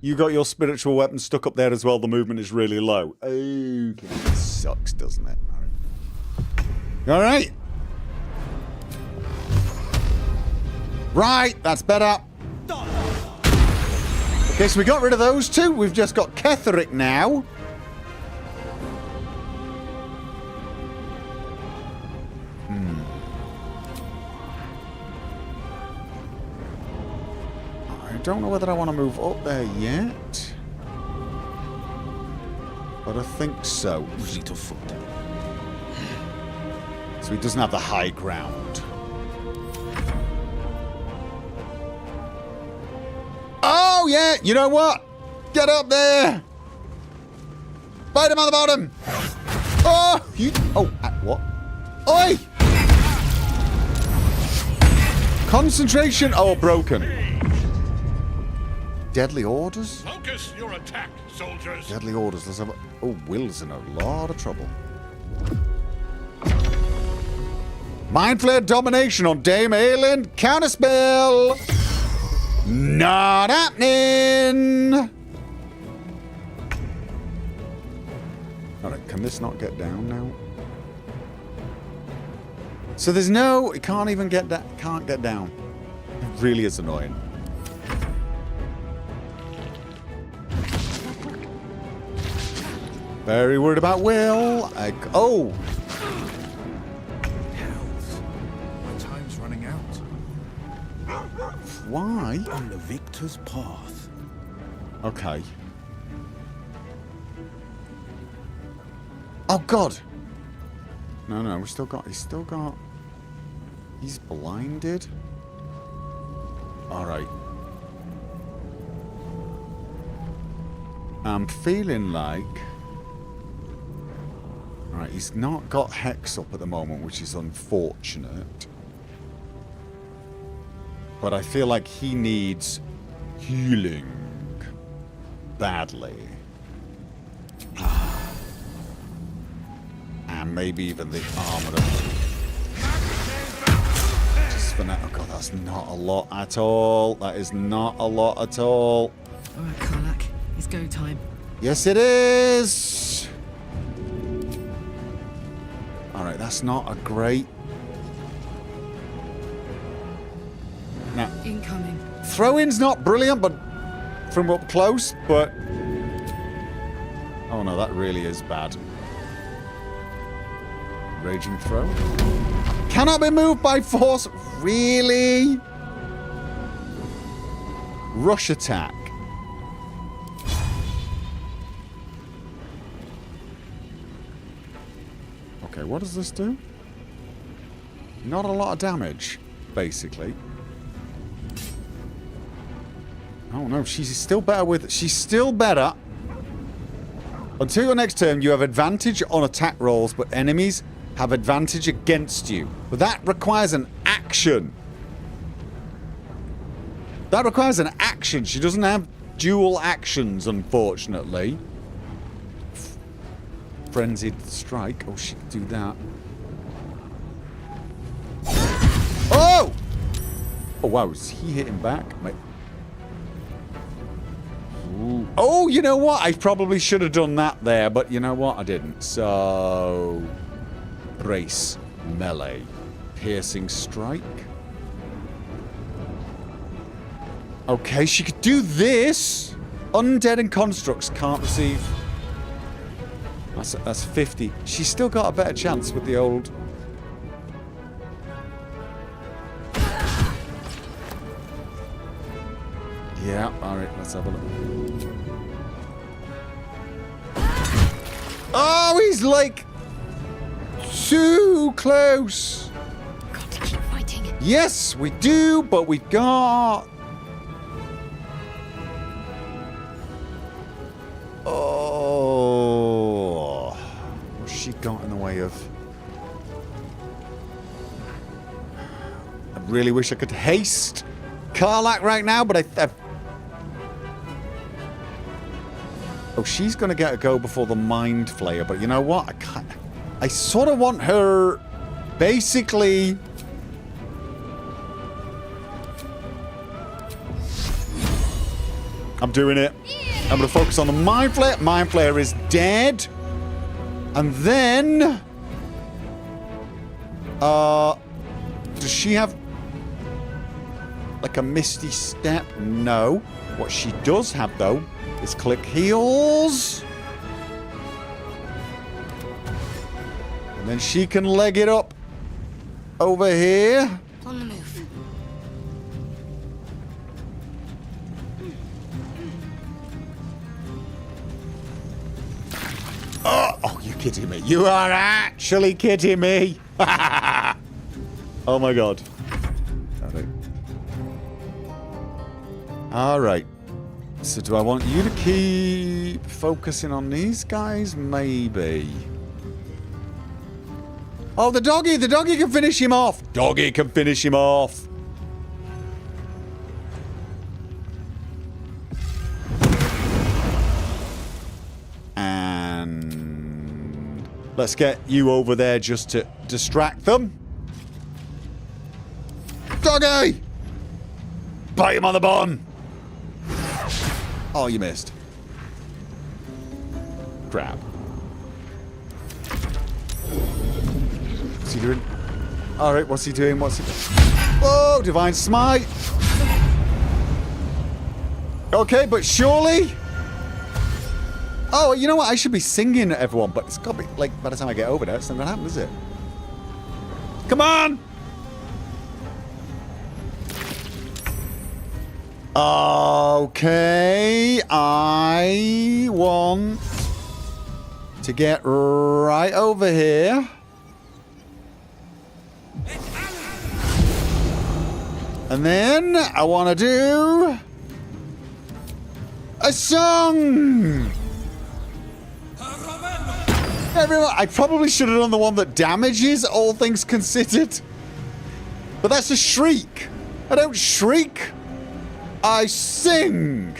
You got your spiritual weapon stuck up there as well. The movement is really low. Okay. Sucks, doesn't it? Alright. Right, that's better. Okay, so we got rid of those two. We've just got Ketheric now. I don't know whether I want to move up there yet. But I think so. Fleet of foot. So he doesn't have the high ground. Oh, yeah! You know what? Get up there! Bite him on the bottom! Oh! You... Oh, what? Oi! Concentration! Oh, broken. Deadly orders? Focus your attack, soldiers. Deadly orders. Let's have a... Oh, Will's in a lot of trouble. Mind Flare Domination on Dame Aelin. Counterspell. Not happening. Alright, can this not get down now? So there's no... It can't even get down. Can't get down. It really is annoying. Very worried about Will. Oh! Hells. My time's running out. Why? On the victor's path. Okay. Oh, God! No, we still got... He's still got... He's blinded? Alright. I'm feeling like... Alright, he's not got Hex up at the moment, which is unfortunate. But I feel like he needs healing badly. And maybe even the armor. Just for now. Oh god, that's not a lot at all. That is not a lot at all. Alright, Karlak, it's go time. Yes, it is! Alright, that's not a great... Now, Incoming. throw-in's not brilliant, but from up close, but... Oh no, that really is bad. Raging throw. Cannot be moved by force. Really? Rush attack. Okay, what does this do? Not a lot of damage, basically. Oh no, she's still better with... She's still better Until your next turn, you have advantage on attack rolls, but enemies have advantage against you. But that requires an action. That requires an action. She doesn't have dual actions, unfortunately. Frenzied strike. Oh, she could do that. Oh! Oh, wow. Is he hitting back? Ooh. Oh, you know what? I probably should have done that there, but you know what? I didn't. So... brace. Melee. Piercing strike. Okay, she could do this. Undead and constructs can't receive. That's 50. She's still got a better chance with the old... Yeah, alright, let's have a look. Oh, he's like... too close. Got to keep fighting. Yes, we do, but we got... Oh... What's she got in the way of... I really wish I could haste Karlach right now, but I oh, she's going to get a go before the Mind Flayer, but you know what? I can't... I sort of want her... basically... I'm doing it. I'm going to focus on the Mind Flayer. Mind Flayer is dead. And then... does she have... like a Misty Step? No. What she does have, though, is Click Heals. And then she can leg it up over here. On the move. Oh, you're kidding me. You are actually kidding me. Oh, my God. All right. So do I want you to keep focusing on these guys? Maybe. Oh, the doggy! The doggy can finish him off! Doggy can finish him off! And... let's get you over there just to distract them. Doggy! Bite him on the bum! Oh, you missed. Crap. What's he doing? Alright, what's he doing? What's he doing? Oh, Divine Smite! Okay, but surely... oh, you know what? I should be singing at everyone, but it's got to be, like, by the time I get over there, it's not going to happen, is it? Come on! Okay, I want to get right over here. And then I want to do a song. Everyone, I probably should have done the one that damages, all things considered. But that's a shriek. I don't shriek. I sing!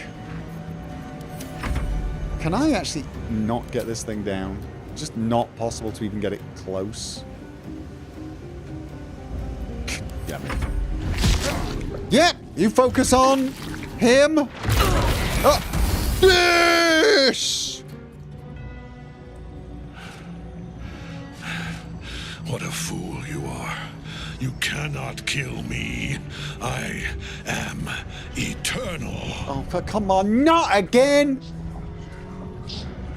Can I actually not get this thing down? Just not possible to even get it close. Damn it. Yep, you focus on him. Oh. Yes! What a fool you are. You cannot kill me. I am eternal. Oh, come on, not again!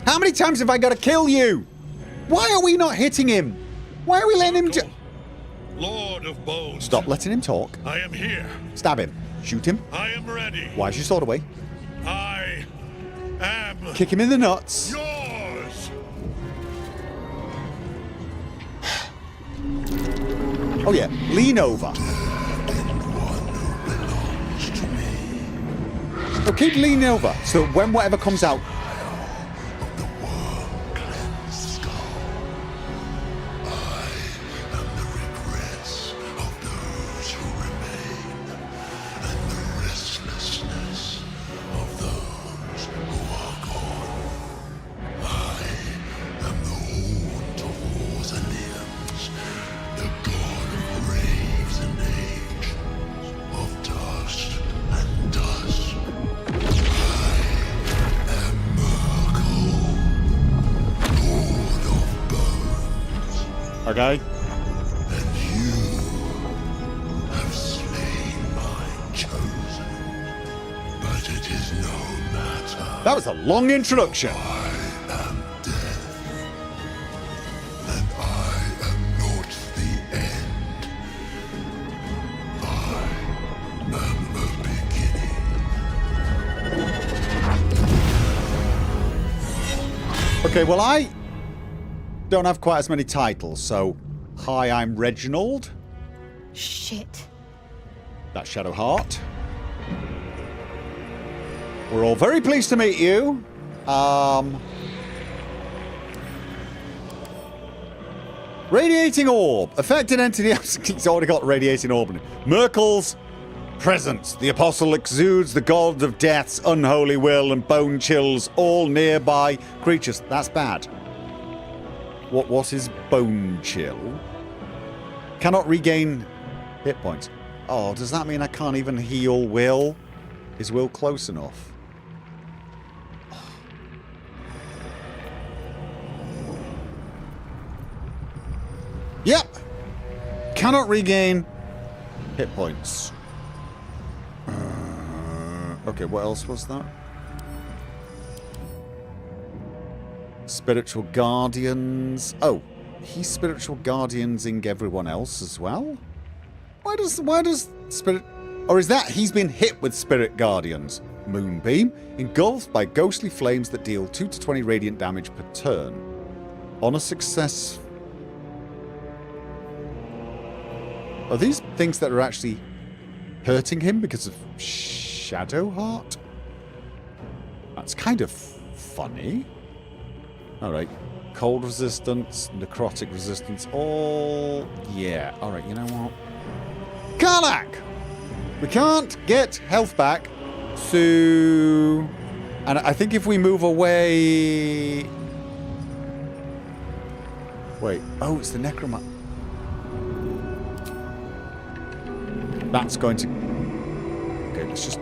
How many times have I got to kill you? Why are we not hitting him? Why are we letting him Lord of Bones. Stop letting him talk. I am here. Stab him. Shoot him. I am ready. Why is your sword away? I am... kick him in the nuts. yours. Oh yeah, lean over. Oh, keep leaning over, so when whatever comes out... Okay. And you have slain my chosen. But it is no matter. That was a long introduction. I am death. And I am not the end. I am the beginning. Okay, well, I don't have quite as many titles, so hi, I'm Reginald. Shit. That's Shadowheart. We're all very pleased to meet you. Radiating Orb. Affected entity. It's already got Radiating Orb in it. Merkel's presence. The apostle exudes the god of death's unholy will and bone chills all nearby creatures. That's bad. What is bone chill? Cannot regain hit points. Oh, does that mean I can't even heal Will? Is Will close enough? Yep. Cannot regain hit points. Okay, what else was that? Spiritual Guardians. Oh, he's Spiritual Guardiansing everyone else as well? Why does Spirit... Or is that he's been hit with Spirit Guardians? Moonbeam, engulfed by ghostly flames that deal 2 to 20 radiant damage per turn. On a success... Are these things that are actually hurting him because of Shadowheart? That's kind of funny. Alright. Cold resistance, necrotic resistance, all... Yeah. Alright, you know what? Karlach! We can't get health back, so... And I think if we move away... Wait. Oh, it's the Necromancer. That's going to... Okay, let's just...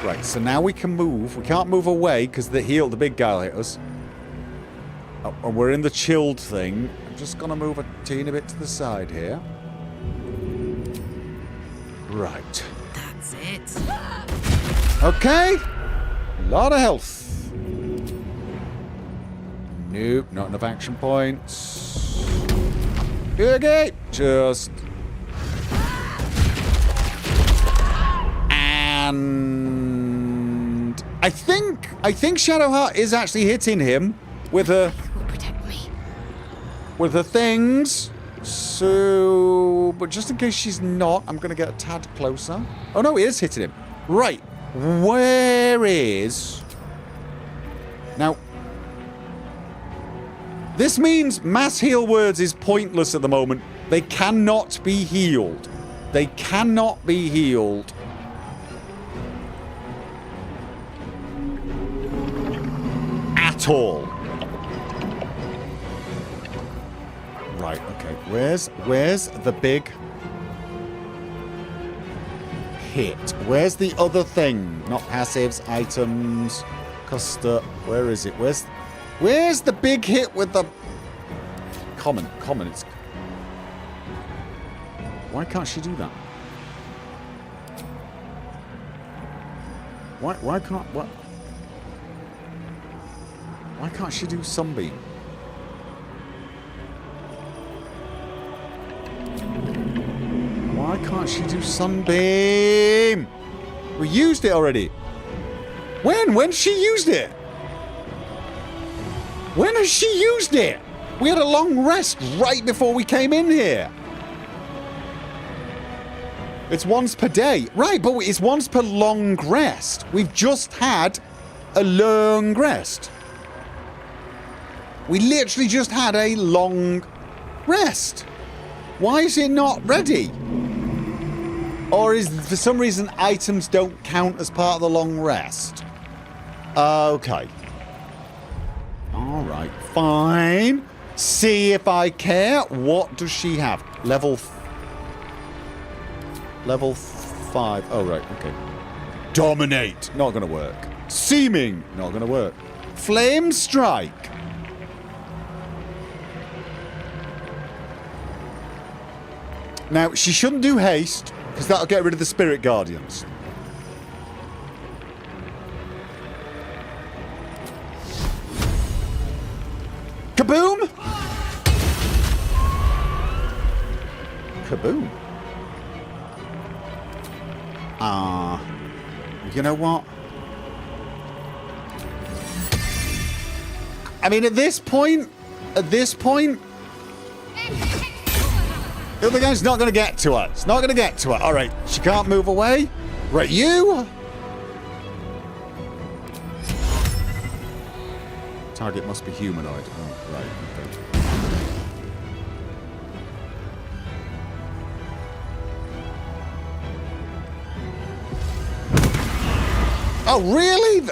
Right, so now we can move. We can't move away because the big guy will hit us. Oh, and we're in the chilled thing. I'm just going to move a teeny bit to the side here. Right. That's it. Okay. A lot of health. Nope, not enough action points. Okay, just... And I think Shadowheart is actually hitting him with her things. So, but just in case she's not, I'm gonna get a tad closer. Oh no, he is hitting him. Right, where is now? This means mass heal words is pointless at the moment. They cannot be healed. They cannot be healed. At all. Right, okay. Where's the big hit? Where's the other thing? Not passives, items, custom. Where is it? Where's the big hit with the common? It's... Why can't she do that? Why can't she do Sunbeam? Why can't she do Sunbeam? We used it already. When she used it? When has she used it? We had a long rest right before we came in here. It's once per day. Right, but it's once per long rest. We've just had a long rest. We literally just had a long rest. Why is it not ready? Or is, for some reason, items don't count as part of the long rest? Okay. Alright, fine. See if I care. What does she have? Level 5. Oh, right, okay. Dominate. Not gonna work. Seeming. Not gonna work. Flame Strike. Now, she shouldn't do haste, because that'll get rid of the spirit guardians. Kaboom! Kaboom. You know what? I mean, at this point, the other guy's not going to get to her. It's not going to get to her. All right, she can't move away. Right, you. Target must be humanoid. Oh, right. Okay. Oh, really?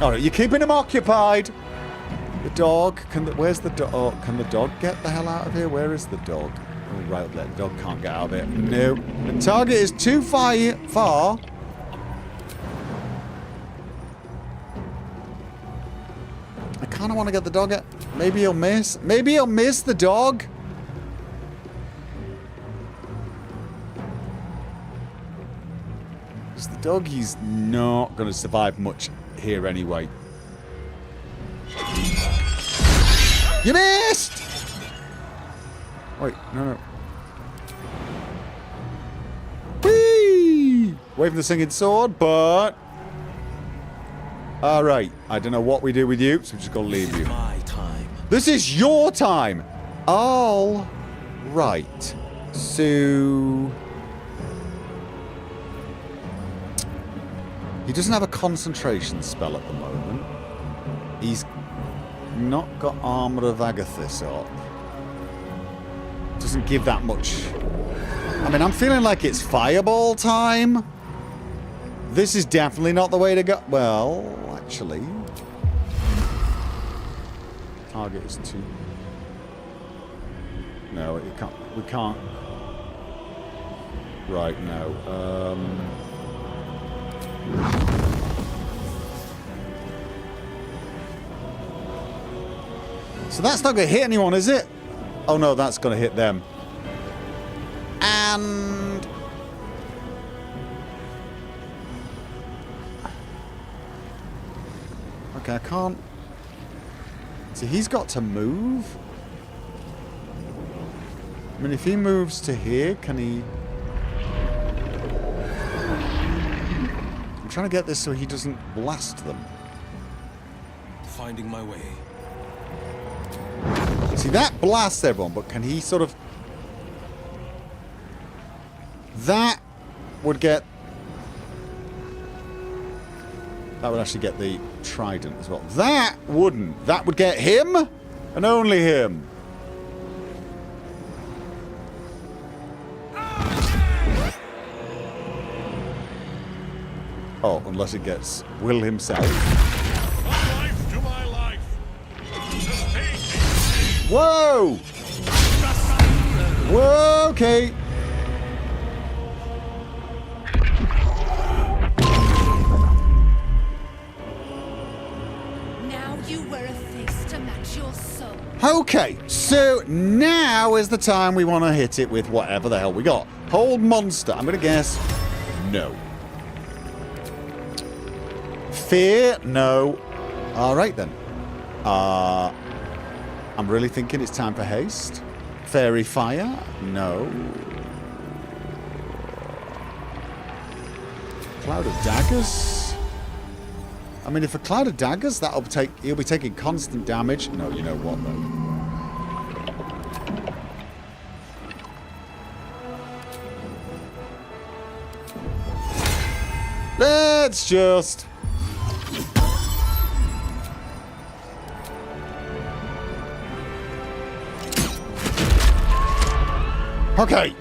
All right, you're keeping him occupied. The dog. Where's the dog? Oh, can the dog get the hell out of here? Where is the dog? Oh, right up there. The dog can't get out of it. No. The target is too far. I kind of want to get the dog out. Maybe he'll miss. Maybe he'll miss the dog. Because the dog, he's not going to survive much here anyway. You missed! Wait, no. Whee! Waving the singing sword, but... Alright, I don't know what we do with you, so we're just gonna leave you. My time. This is your time! All right. So... He doesn't have a concentration spell at the moment. He's not got Armor of Agathis up. Doesn't give that much. I mean, I'm feeling like it's Fireball time. This is definitely not the way to go. Well, actually. Target is 2. No, it can't. We can't. Right, no. So that's not going to hit anyone, is it? Oh no, that's going to hit them. And... Okay, I can't... See, he's got to move. I mean, if he moves to here, can he... I'm trying to get this so he doesn't blast them. Finding my way. See, that blasts everyone, but can he sort of... That would get... That would actually get the trident as well. That wouldn't. That would get him, and only him. Oh, unless it gets Will himself. Whoa! Whoa, okay. Now you wear a face to match your soul. Okay, so now is the time we want to hit it with whatever the hell we got. Hold monster. I'm going to guess no. Fear? No. All right, then. I'm really thinking it's time for haste. Fairy fire? No. Cloud of daggers? I mean, if a cloud of daggers, that'll take. He'll be taking constant damage. No, you know what though? Let's just. Okay.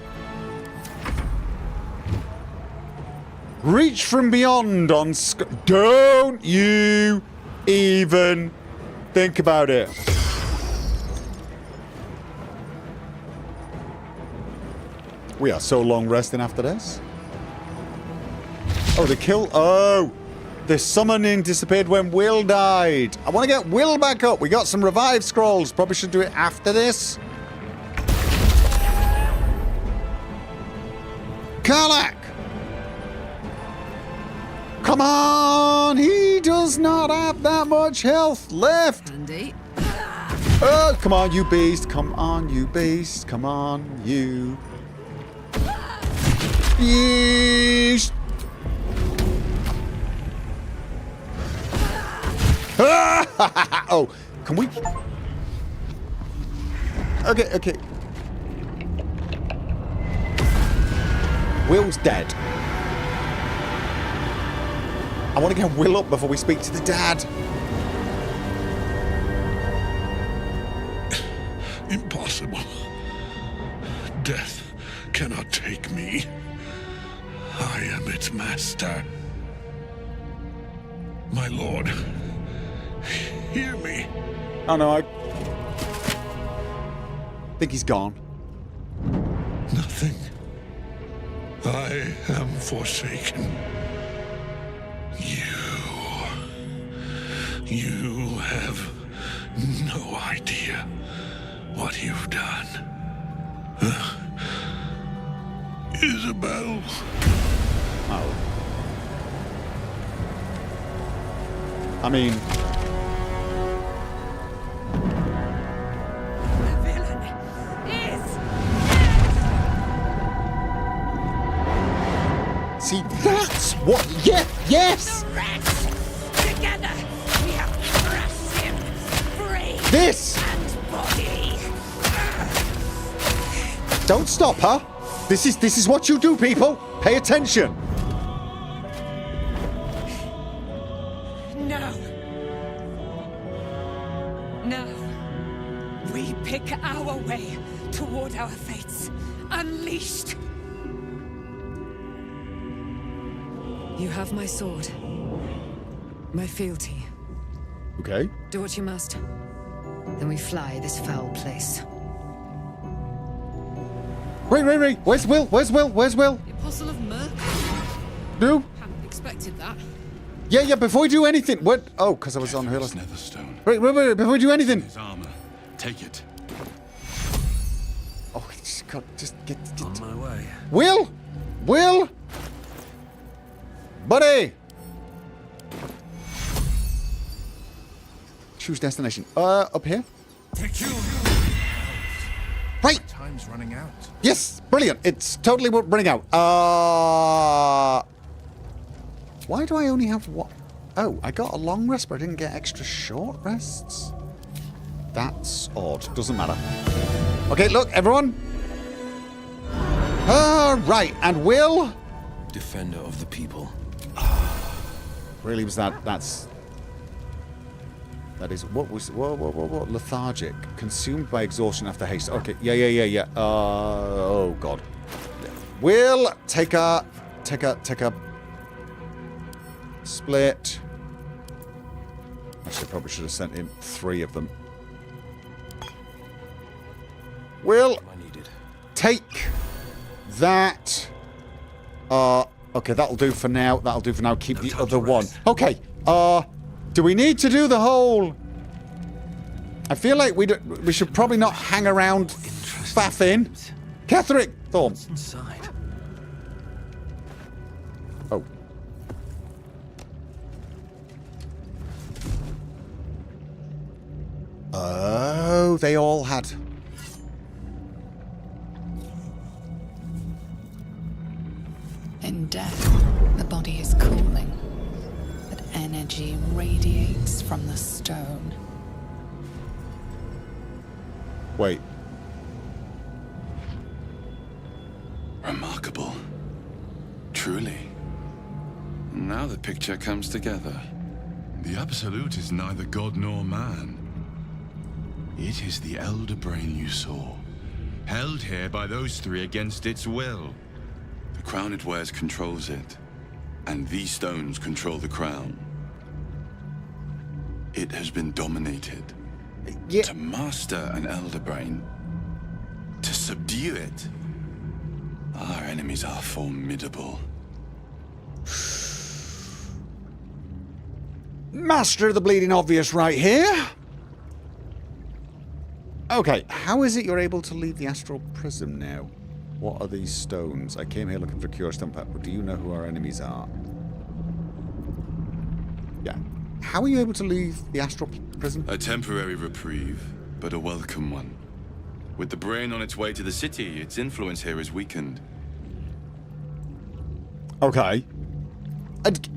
Reach from beyond on... Don't you even think about it. We are so long resting after this. Oh, the kill... Oh! The summoning disappeared when Will died. I want to get Will back up. We got some revive scrolls. Probably should do it after this. Karlach! Come on! He does not have that much health left! Andy. Oh, come on, you beast. Come on, you beast. Come on, you. Yeesh. Oh, can we? Okay, okay. Will's dead. I want to get Will up before we speak to the dad. Impossible. Death cannot take me. I am its master. My lord, hear me. Oh no, I think he's gone. Nothing. I am forsaken. You have no idea what you've done. Isabel. Oh. I mean... The villain is dead! See, that's what... Yeah, yes! The rats! Together, we have crushed him! Brain This! and body! Don't stop her! This is what you do, people! Pay attention! No. No. We pick our way toward our fates. Unleashed. You have my sword. My fealty. Okay. Do what you must. Then we fly this foul place. Wait. Where's Will? Where's Will? Where's Will? The Apostle of Merc? No? Hadn't expected that. Yeah, before we do anything. What? Oh, because I was on her list. Netherstone. Wait, before we do anything. His armor. Take it. Oh, just get... On my way. Will! Buddy! Choose destination. Up here? Right! Time's running out. Yes! Brilliant! It's totally running out. Why do I only have one? Oh, I got a long rest, but I didn't get extra short rests? That's odd. Doesn't matter. Okay, look, everyone. Right, and Will? Defender of the people. Really was that? That is what was what? Lethargic, consumed by exhaustion after haste. Okay, yeah. Oh god. Will take a split. Actually, I probably should have sent him 3 of them. Will take that. Okay, that'll do for now. Keep the other one. Okay. Do we need to do the whole... I feel like we should probably not hang around faffing. Ketheric Thorn. Inside. Oh. Oh, they all had... In death, the body is cooling, but energy radiates from the stone. Wait. Remarkable. Truly. Now the picture comes together. The Absolute is neither god nor man. It is the Elder Brain you saw, held here by those 3 against its will. The crown it wears controls it, and these stones control the crown. It has been dominated. Yeah. To master an Elder Brain, to subdue it, our enemies are formidable. Master of the bleeding obvious right here. Okay, how is it you're able to leave the astral prism now? What are these stones? I came here looking for a cure stone pet, but do you know who our enemies are? Yeah. How are you able to leave the astral prison? A temporary reprieve, but a welcome one. With the brain on its way to the city, its influence here is weakened. Okay. And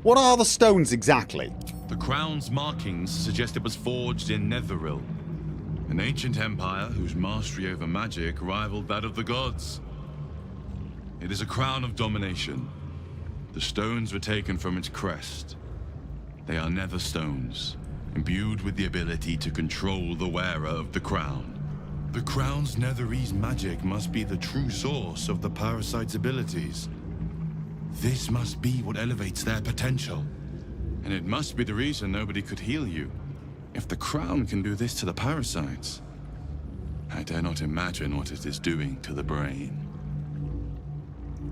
what are the stones exactly? The crown's markings suggest it was forged in Netheril, an ancient empire whose mastery over magic rivaled that of the gods. It is a crown of domination. The stones were taken from its crest. They are nether stones, imbued with the ability to control the wearer of the crown. The crown's netherese magic must be the true source of the parasite's abilities. This must be what elevates their potential. And it must be the reason nobody could heal you. If the crown can do this to the parasites, I dare not imagine what it is doing to the brain.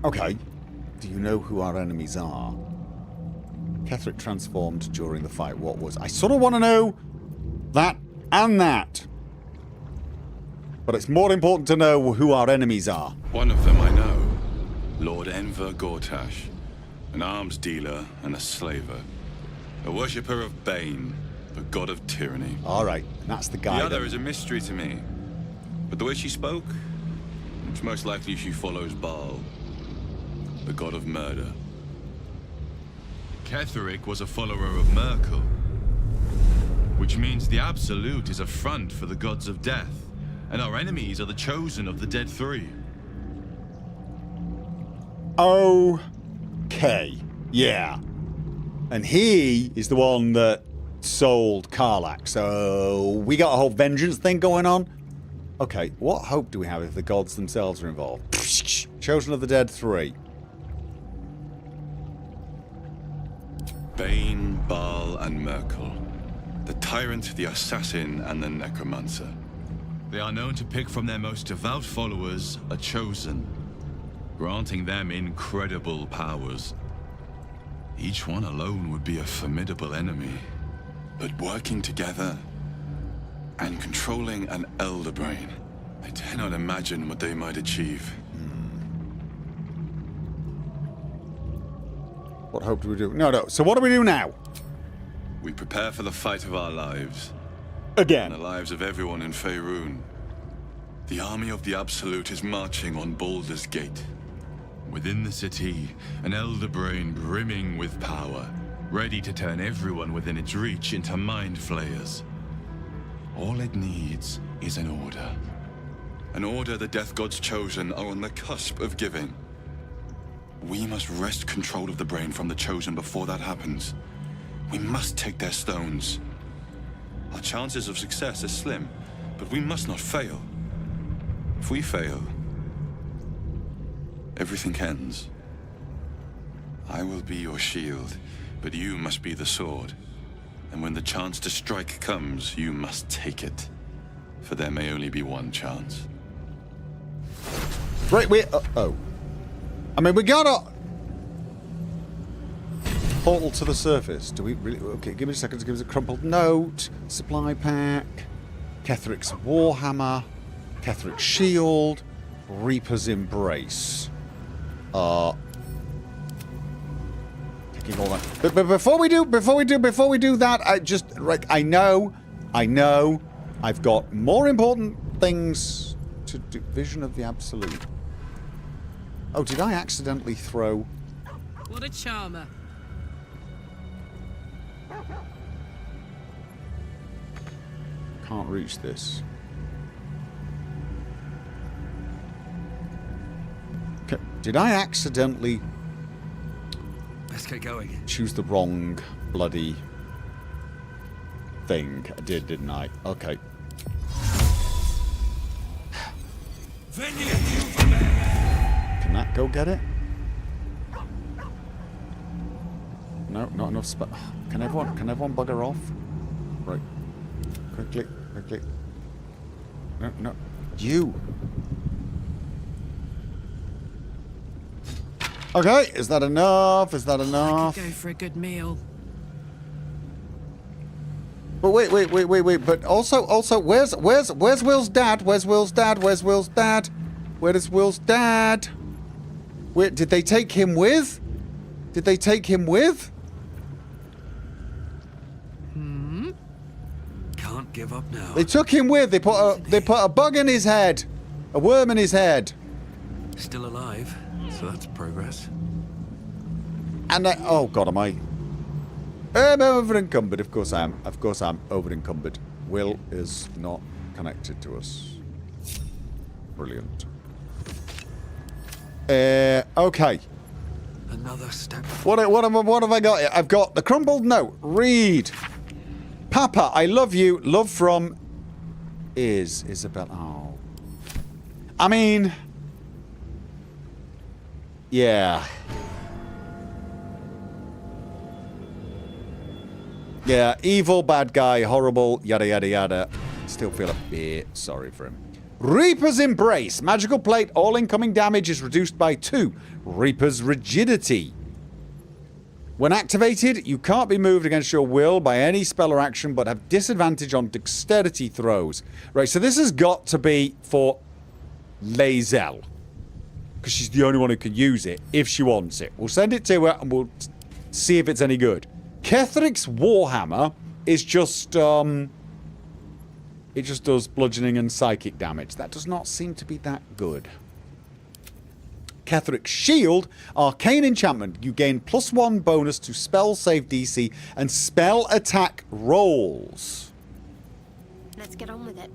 Okay. Do you know who our enemies are? Ketheric transformed during the fight. What was... I sort of want to know that and that. But it's more important to know who our enemies are. One of them I know. Lord Enver Gortash. An arms dealer and a slaver. A worshipper of Bane, the god of tyranny. Alright, that's the guy. The other is a mystery to me. But the way she spoke, it's most likely she follows Baal, the god of murder. Ketheric was a follower of Merkel, which means the Absolute is a front for the gods of death, and our enemies are the chosen of the Dead Three. Okay. Yeah. And he is the one that sold Karlach, so we got a whole vengeance thing going on. Okay, what hope do we have if the gods themselves are involved? Chosen of the Dead 3. Bane, Baal, and Merkel. The tyrant, the assassin, and the necromancer. They are known to pick from their most devout followers a chosen, granting them incredible powers. Each one alone would be a formidable enemy. But working together and controlling an elder brain, I dare not imagine what they might achieve. What hope do we do? No. So what do we do now? We prepare for the fight of our lives. Again. And the lives of everyone in Faerun. The army of the Absolute is marching on Baldur's Gate. Within the city, an elder brain brimming with power, ready to turn everyone within its reach into mind flayers. All it needs is an order. An order the Death Gods chosen are on the cusp of giving. We must wrest control of the brain from the chosen before that happens. We must take their stones. Our chances of success are slim, but we must not fail. If we fail, everything ends. I will be your shield, but you must be the sword. And when the chance to strike comes, you must take it. For there may only be one chance. Right, oh. I mean, we gotta... Portal to the surface. Do we really... Okay, give me a second to give us a crumpled note. Supply pack. Ketheric's Warhammer. Ketheric's Shield. Reaper's Embrace. Taking all that. But before we do that, I know, I've got more important things to do. Vision of the Absolute. Oh, did I accidentally throw? What a charmer. Can't reach this. Okay. Did I accidentally... Let's get going. Choose the wrong bloody thing. I did, didn't I? Okay. Can that go get it? No, not enough space. Can everyone bugger off? Right. Quickly. No. You. Okay, is that enough? Is that enough? I could go for a good meal. But wait. But also, where's Will's dad? Where's Will's dad? Where does Will's dad? Where did they take him with? Did they take him with? Can't give up now. They took him with. They put a bug in his head. A worm in his head. Still alive, so that's progress. And oh god, am I? I'm over encumbered. Of course I am. Of course I'm over encumbered. Will is not connected to us. Brilliant. Okay. Another step. What have I got here? I've got the crumpled note. Read. Papa, I love you. Love from Isabel. Oh. I mean, yeah. Yeah, evil, bad guy, horrible, yada yada yada. Still feel a bit sorry for him. Reaper's Embrace. Magical plate. All incoming damage is reduced by 2. Reaper's Rigidity. When activated, you can't be moved against your will by any spell or action, but have disadvantage on dexterity throws. Right, so this has got to be for Lae'zel. Because she's the only one who can use it, if she wants it. We'll send it to her, and we'll see if it's any good. Ketheric's Warhammer is just, it just does bludgeoning and psychic damage. That does not seem to be that good. Ketheric's Shield, arcane enchantment. You gain +1 bonus to spell save DC and spell attack rolls. Let's get on with it.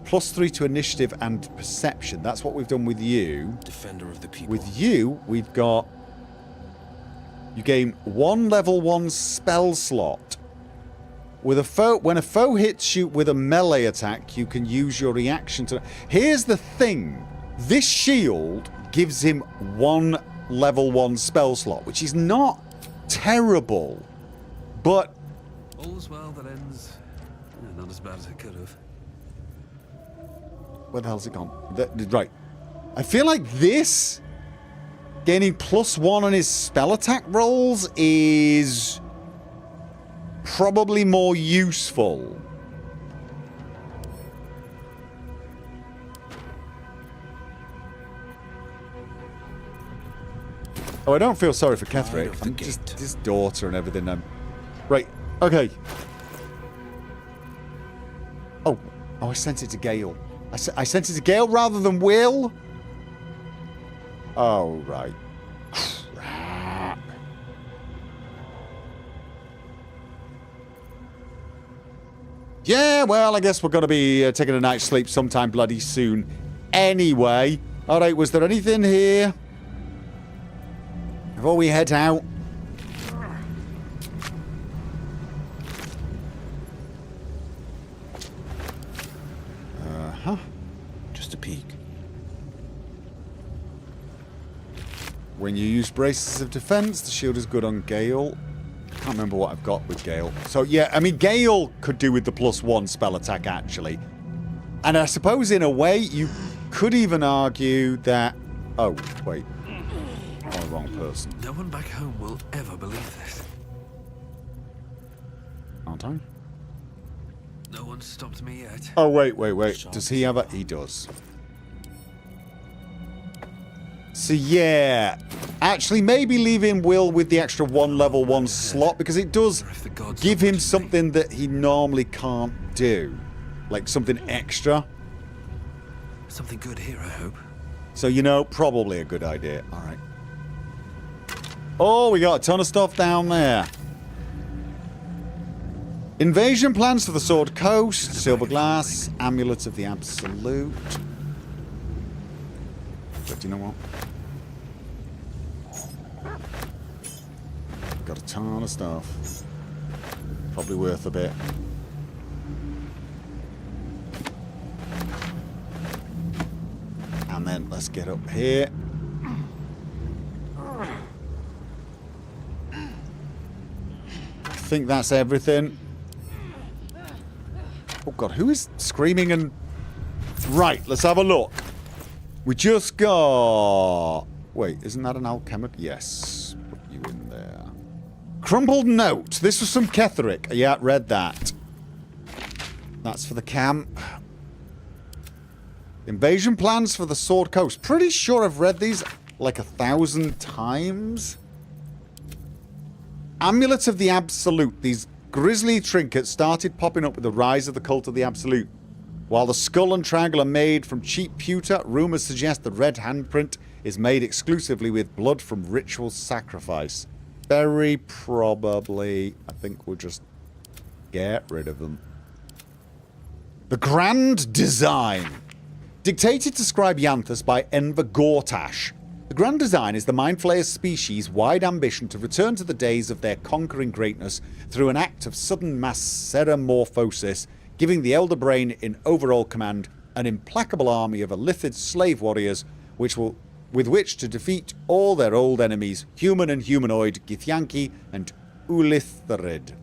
+3 to initiative and perception. That's what we've done with you. Defender of the people. With you, we've got... You gain 1 level 1 spell slot. With a foe, when a foe hits you with a melee attack, you can use your reaction to... Here's the thing. This shield gives him 1 level 1 spell slot, which is not terrible. But... All's well that ends... not as bad as it could have. Where the hell's it gone? Right. I feel like this... Gaining +1 on his spell attack rolls is probably more useful. Oh, I don't feel sorry for Ketheric. I'm just his daughter and everything. Right. Okay. Oh, I sent it to Gale. I sent it to Gale rather than Will. Oh, right. Crap. Yeah, well, I guess we're going to be taking a night's sleep sometime bloody soon. Anyway. Alright, was there anything here? Before we head out? Uh-huh. Just a peek. When you use braces of defense, the shield is good on Gale. I can't remember what I've got with Gale. So, yeah, I mean, Gale could do with the +1 spell attack, actually. And I suppose, in a way, you could even argue that... Oh, wait. Oh, wrong person. No one back home will ever believe this. Aren't I? No one stopped me yet. Oh, wait. Does he have a... He does. So, yeah. Actually, maybe leaving Will with the extra 1 level 1 slot, because it does give him something that he normally can't do. Like something extra. Something good here, I hope. So, you know, probably a good idea. All right. Oh, we got a ton of stuff down there. Invasion plans for the Sword Coast, Silver Glass, Amulet of the Absolute. But you know what? Got a ton of stuff. Probably worth a bit. And then let's get up here. I think that's everything. Oh god, who is screaming and... Right, let's have a look. We just got... Wait, isn't that an alchemist? Yes. Put you in there. Crumpled note. This was from Ketheric. Yeah, read that. That's for the camp. Invasion plans for the Sword Coast. Pretty sure I've read these like 1,000 times. Amulet of the Absolute. These grisly trinkets started popping up with the rise of the cult of the Absolute. While the skull and triangle are made from cheap pewter, rumours suggest the red handprint is made exclusively with blood from ritual sacrifice. Very probably, I think we'll just get rid of them. The Grand Design. Dictated to scribe Yanthus by Enver Gortash. The Grand Design is the Mind Flayer's species' wide ambition to return to the days of their conquering greatness through an act of sudden mass metamorphosis, giving the Elder Brain in overall command an implacable army of Illithid slave warriors with which to defeat all their old enemies, human and humanoid, Githyanki and Ulitharid.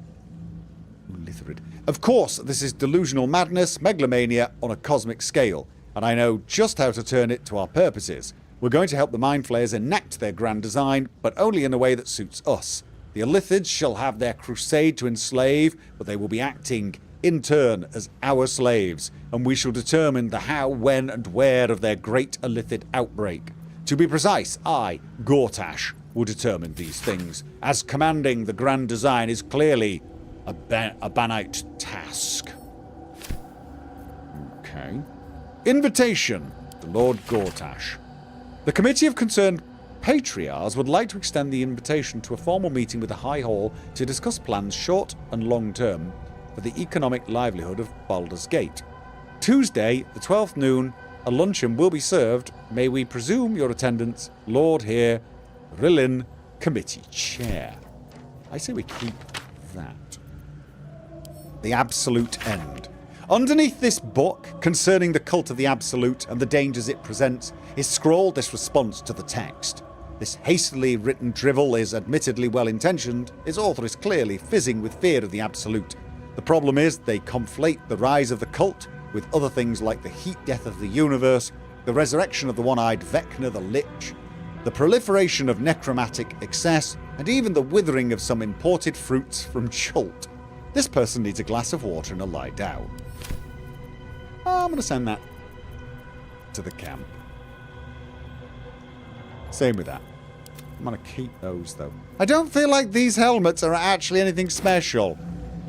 Of course, this is delusional madness, megalomania on a cosmic scale, and I know just how to turn it to our purposes. We're going to help the Mind Flayers enact their grand design, but only in a way that suits us. The Illithids shall have their crusade to enslave, but they will be acting, in turn, as our slaves, and we shall determine the how, when, and where of their great Illithid outbreak. To be precise, I, Gortash, will determine these things, as commanding the grand design is clearly a Banite task. Okay. Invitation, the Lord Gortash. The Committee of Concerned Patriarchs would like to extend the invitation to a formal meeting with the High Hall to discuss plans short and long term for the economic livelihood of Baldur's Gate. Tuesday, the 12th noon, a luncheon will be served. May we presume your attendance, Lord here, Rillin, Committee Chair. I say we keep that. The Absolute End. Underneath this book, concerning the cult of the Absolute and the dangers it presents, is scrawled this response to the text. This hastily written drivel is admittedly well-intentioned. Its author is clearly fizzing with fear of the Absolute. The problem is they conflate the rise of the cult with other things like the heat death of the universe, the resurrection of the one-eyed Vecna the Lich, the proliferation of necromantic excess, and even the withering of some imported fruits from Chult. This person needs a glass of water and a lie down. I'm going to send that to the camp. Same with that. I'm going to keep those, though. I don't feel like these helmets are actually anything special.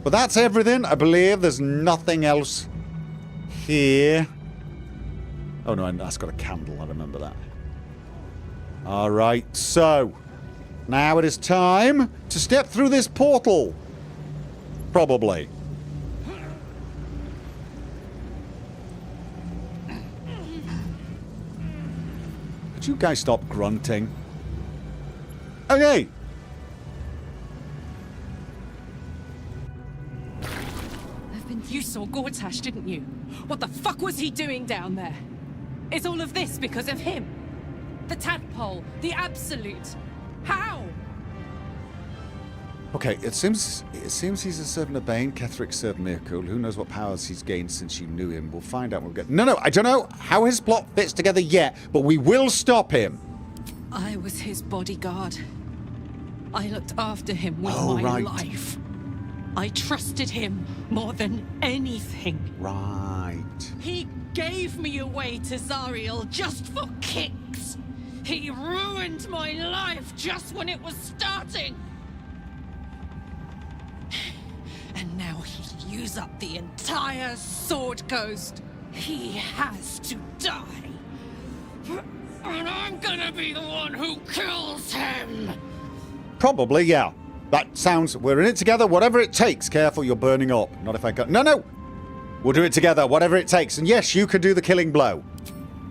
But that's everything. I believe there's nothing else here. Oh, no, that's got a candle. I remember that. Alright, so now it is time to step through this portal. Probably. Could you guys stop grunting? Okay. You saw Gortash, didn't you? What the fuck was he doing down there? Is all of this because of him? The tadpole, the Absolute. How? Okay, it seems he's a servant of Bane. Ketherick served Mirkul. Who knows what powers he's gained since you knew him? We'll find out when we get... No, I don't know how his plot fits together yet, but we will stop him. I was his bodyguard. I looked after him with my life. I trusted him more than anything. Right. He gave me away to Zariel just for kicks. He ruined my life just when it was starting. And now he'll use up the entire Sword Coast. He has to die. And I'm gonna be the one who kills him. Probably, yeah. That sounds... We're in it together, whatever it takes. Careful, you're burning up. Not if I go... No! We'll do it together, whatever it takes. And yes, you can do the killing blow.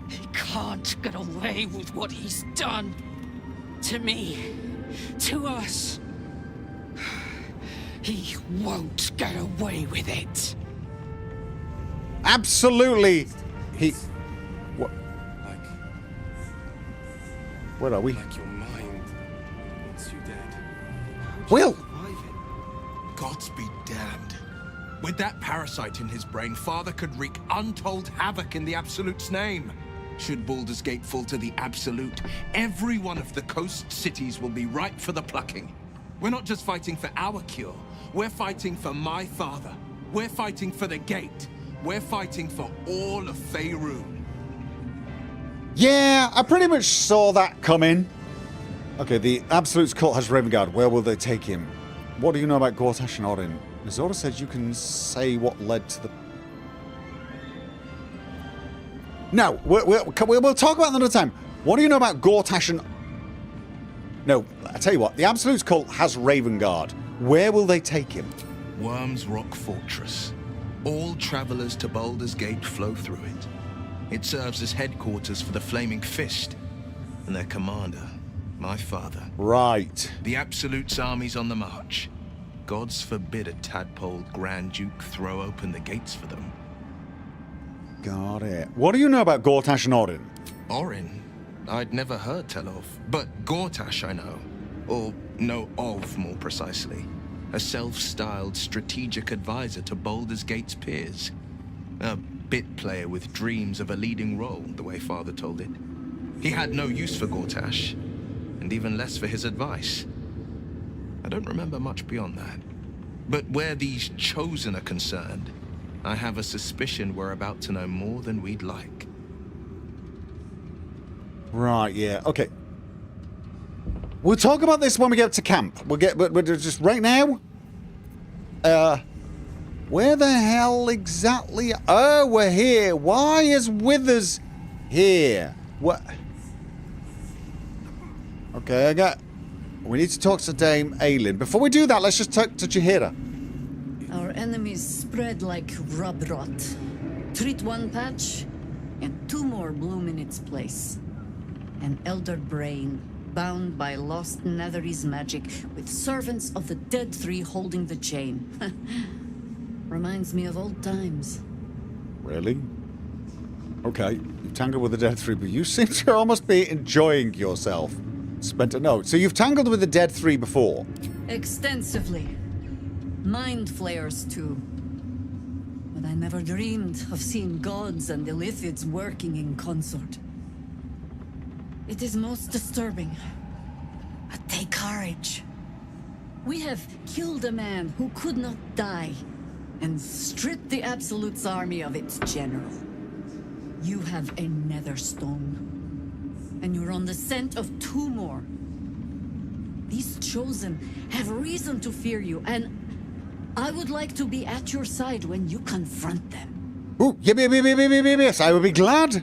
He can't get away with what he's done. To me. To us. He won't get away with it. Absolutely. He... What? Like... Where are we? Like your mind. Once you're dead. Will! Gods be damned. With that parasite in his brain, Father could wreak untold havoc in the Absolute's name. Should Baldur's Gate fall to the Absolute, every one of the coast cities will be ripe for the plucking. We're not just fighting for our cure. We're fighting for my father. We're fighting for the Gate. We're fighting for all of Faerun. Yeah, I pretty much saw that coming. Okay, the Absolute's cult has Raven Guard. Where will they take him? What do you know about Gortash and Odin? Zora says you can say what led to the... No, we'll talk about that another time. What do you know about Gortash and... No, I tell you what. The Absolute's cult has Raven Guard. Where will they take him? Worm's Rock Fortress. All travelers to Baldur's Gate flow through it. It serves as headquarters for the Flaming Fist and their commander, my father. Right. The Absolute's army's on the march. Gods forbid a tadpole Grand Duke throw open the gates for them. Got it. What do you know about Gortash and Odin? Orin? I'd never heard tell of, but Gortash I know. Or know of, more precisely. A self-styled strategic advisor to Baldur's Gate's peers. A bit player with dreams of a leading role, the way Father told it. He had no use for Gortash, and even less for his advice. I don't remember much beyond that. But where these Chosen are concerned, I have a suspicion we're about to know more than we'd like. Right, yeah, okay. We'll talk about this when we get to camp. We'll just right now. Where the hell exactly? Oh, we're here. Why is Withers here? What? Okay, we need to talk to Dame Aelin. Before we do that, let's just talk to Jaheira. Our enemies spread like rub rot. Treat one patch, and two more bloom in its place. An elder brain, bound by lost Netherese magic, with servants of the Dead Three holding the chain. Reminds me of old times. Really? Okay, you've tangled with the Dead Three, but you seem to almost be enjoying yourself. Spent a note. So you've tangled with the Dead Three before? Extensively. Mind flayers, too. But I never dreamed of seeing gods and Illithids working in consort. It is most disturbing. But take courage. We have killed a man who could not die, and stripped the Absolute's army of its general. You have a Netherstone, and you're on the scent of two more. These Chosen have reason to fear you, and I would like to be at your side when you confront them. Ooh, yes, I would be glad.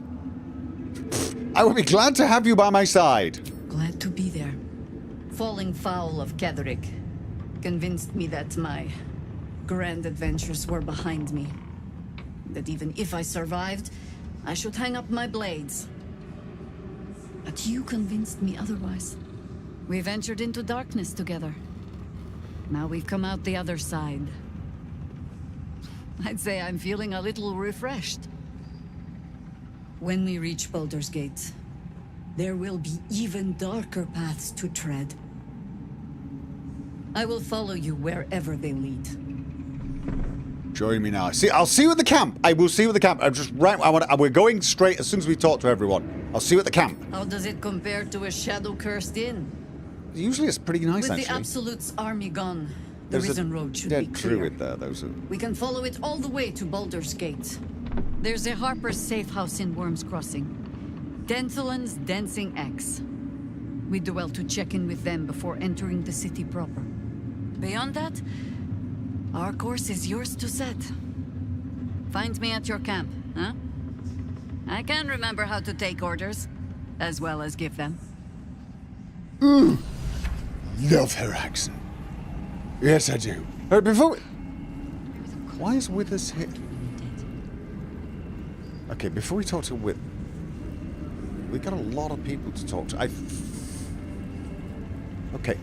I would be glad to have you by my side. Glad to be there. Falling foul of Ketherick convinced me that my grand adventures were behind me. That even if I survived, I should hang up my blades. But you convinced me otherwise. We ventured into darkness together. Now we've come out the other side. I'd say I'm feeling a little refreshed. When we reach Baldur's Gate, there will be even darker paths to tread. I will follow you wherever they lead. Join me now. See, I'll see you at the camp. I will see you at the camp. I'm just right. We're going straight as soon as we talk to everyone. I'll see you at the camp. How does it compare to a shadow-cursed inn? Usually it's pretty nice, With actually. the Absolute's army gone, the There's Risen a Road should dead be clear. druid there. Those are... We can follow it all the way to Baldur's Gate. There's a Harper's safe house in Worm's Crossing. Denthalen's Dancing Axe. We do well to check in with them before entering the city proper. Beyond that, our course is yours to set. Find me at your camp, huh? I can remember how to take orders, as well as give them. Love her accent. Yes, I do. Before we... Why is Withers here? Okay, before we talk to Withers... We got a lot of people to talk to. Okay.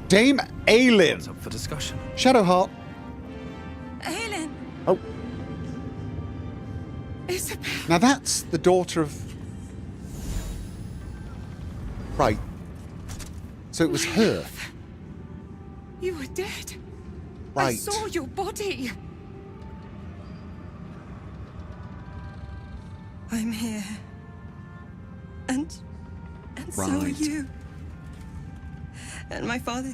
Dame Aelin. What's up for discussion? Shadowheart. Aelin! Oh. Isabel! Now that's the daughter of... Right. So it was her. You were dead. I Right. saw your body. I'm here. And so are Right. you. And my father,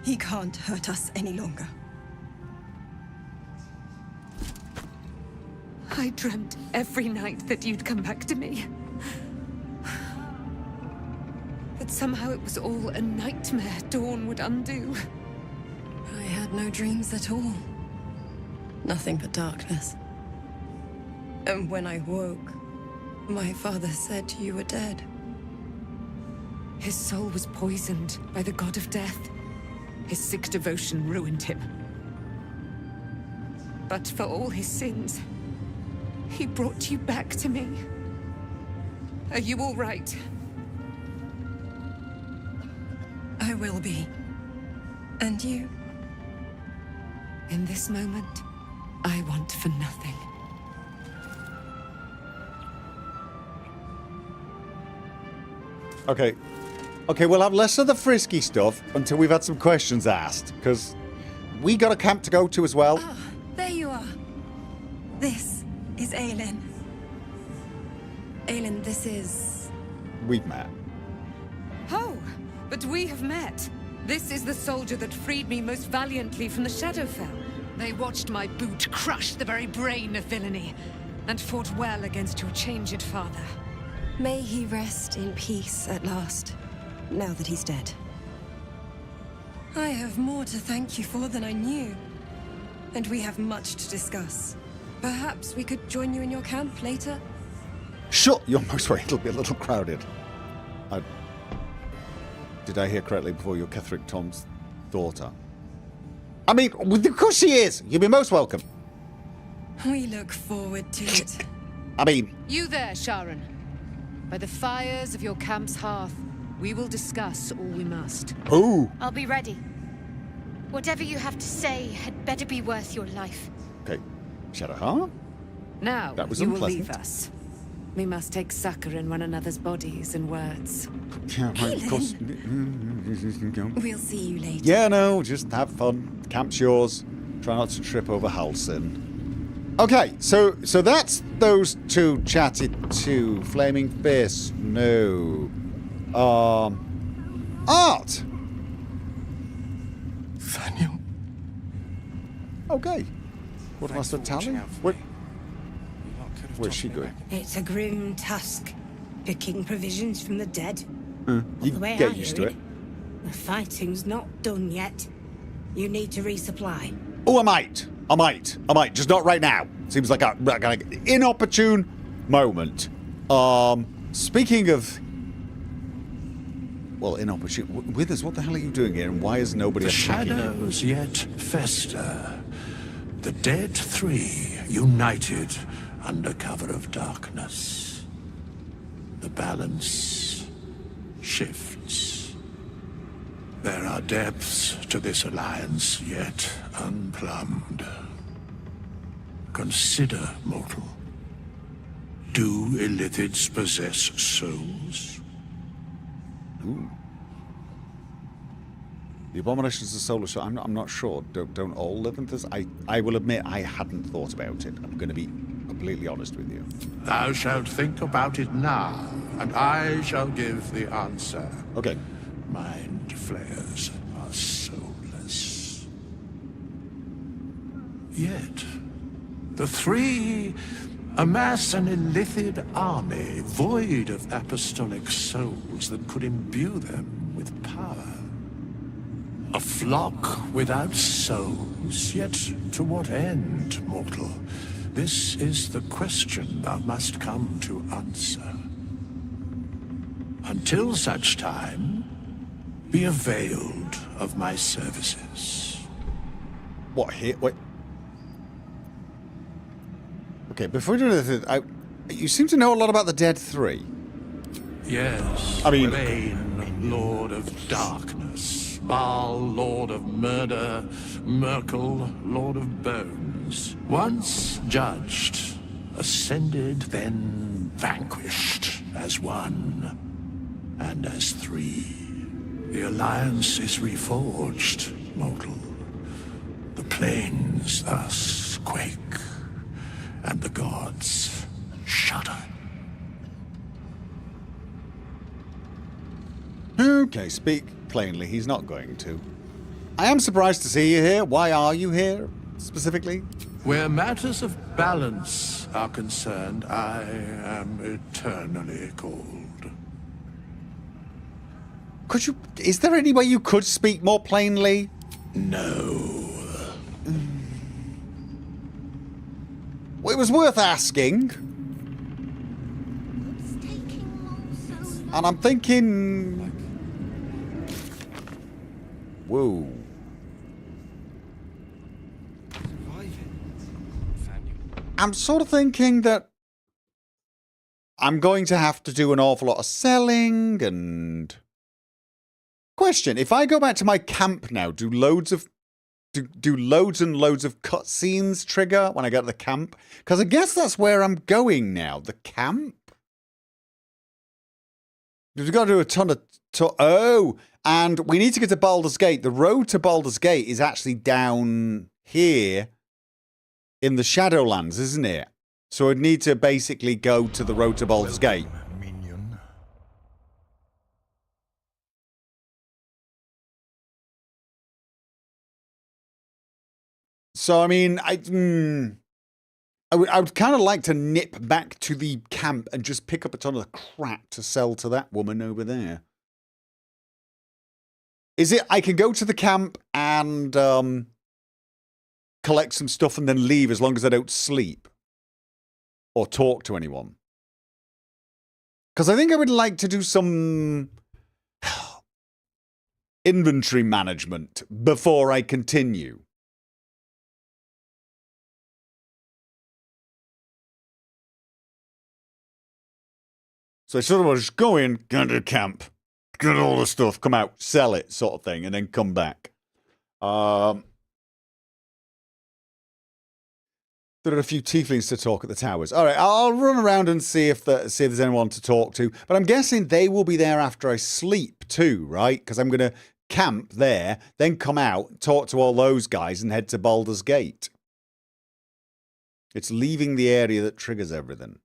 he can't hurt us any longer. I dreamt every night that you'd come back to me. That somehow it was all a nightmare Dawn would undo. I had no dreams at all. Nothing but darkness. And when I woke, my father said you were dead. His soul was poisoned by the god of death. His sick devotion ruined him. But for all his sins, he brought you back to me. Are you all right? I will be. And you? In this moment, I want for nothing. Okay. Okay, we'll have less of the frisky stuff until we've had some questions asked, because we got a camp to go to as well. Ah, there you are. This is Aelin. Aelin, this is... We've met. Oh, but we have met. This is the soldier that freed me most valiantly from the Shadowfell. They watched my boot crush the very brain of villainy, and fought well against your changed father. May he rest in peace at last, now that he's dead. I have more to thank you for than I knew. And we have much to discuss. Perhaps we could join you in your camp later? Sure, you're most right. It'll be a little crowded. Did I hear correctly before you're Ketheric Tom's daughter? I mean, of course she is! You'll be most welcome. We look forward to it. I mean... You there, Sharon. By the fires of your camp's hearth, we will discuss all we must. Ooh. I'll be ready. Whatever you have to say had better be worth your life. Okay. Shadowheart? Now, that was you will unpleasant. leave us. We must take succor in one another's bodies and words. Yeah, right, of course. We'll see you later. Yeah, no, just have fun. Camp's yours. Try not to trip over Halsin. Okay, so that's those two chatted to. Flaming Fist, no. Art! Thaniel? Okay. Quartermaster Talon? Where's she going? It's a grim task, picking provisions from the dead. You The way get I used hear to it. The fighting's not done yet. You need to resupply. Oh, I might. Just not right now. Seems like an inopportune moment. Speaking of... Well, inopportune... Withers, what the hell are you doing here, and why is nobody... The shadows yet fester. The dead three united under cover of darkness. The balance shifts. There are depths to this alliance yet unplumbed. Consider, mortal. Do Illithids possess souls? Ooh. The abominations of solar show. I'm not sure. Don't all live in this? I will admit I hadn't thought about it. I'm going to be completely honest with you. Thou shalt think about it now, and I shall give the answer. Okay. Mind flayers are soulless. Yet, the three amass an Illithid army void of apostolic souls that could imbue them with power. A flock without souls, yet to what end, mortal? This is the question thou must come to answer. Until such time, be availed of my services. What, here? Wait. Okay, before we do anything, you seem to know a lot about the Dead Three. Yes, I mean... Bane, Lord of Darkness. Baal, Lord of Murder. Merkel, Lord of Bones. Once judged, ascended, then vanquished as one, and as three. The alliance is reforged, mortal. The plains thus quake, and the gods shudder. Okay, speak plainly. He's not going to. I am surprised to see you here. Why are you here, specifically? Where matters of balance are concerned, I am eternally cold. Could you... Is there any way you could speak more plainly? No. Well, it was worth asking. And I'm thinking... Whoa. I'm sort of thinking that I'm going to have to do an awful lot of selling and... Question, if I go back to my camp now, do loads and loads of cutscenes trigger when I get to the camp? Because I guess that's where I'm going now, the camp? We've got to do a ton of... Oh, and we need to get to Baldur's Gate. The road to Baldur's Gate is actually down here in the Shadowlands, isn't it? So I'd need to basically go to the road to Baldur's Gate. Minion. So, I mean, I would kind of like to nip back to the camp and just pick up a ton of crap to sell to that woman over there. Is it I can go to the camp and collect some stuff and then leave as long as I don't sleep or talk to anyone? Because I think I would like to do some inventory management before I continue. So I sort of just go in, go to the camp, get all the stuff, come out, sell it, sort of thing, and then come back. There are a few tieflings to talk at the towers. All right, I'll run around and see if there's anyone to talk to. But I'm guessing they will be there after I sleep too, right? Because I'm going to camp there, then come out, talk to all those guys, and head to Baldur's Gate. It's leaving the area that triggers everything.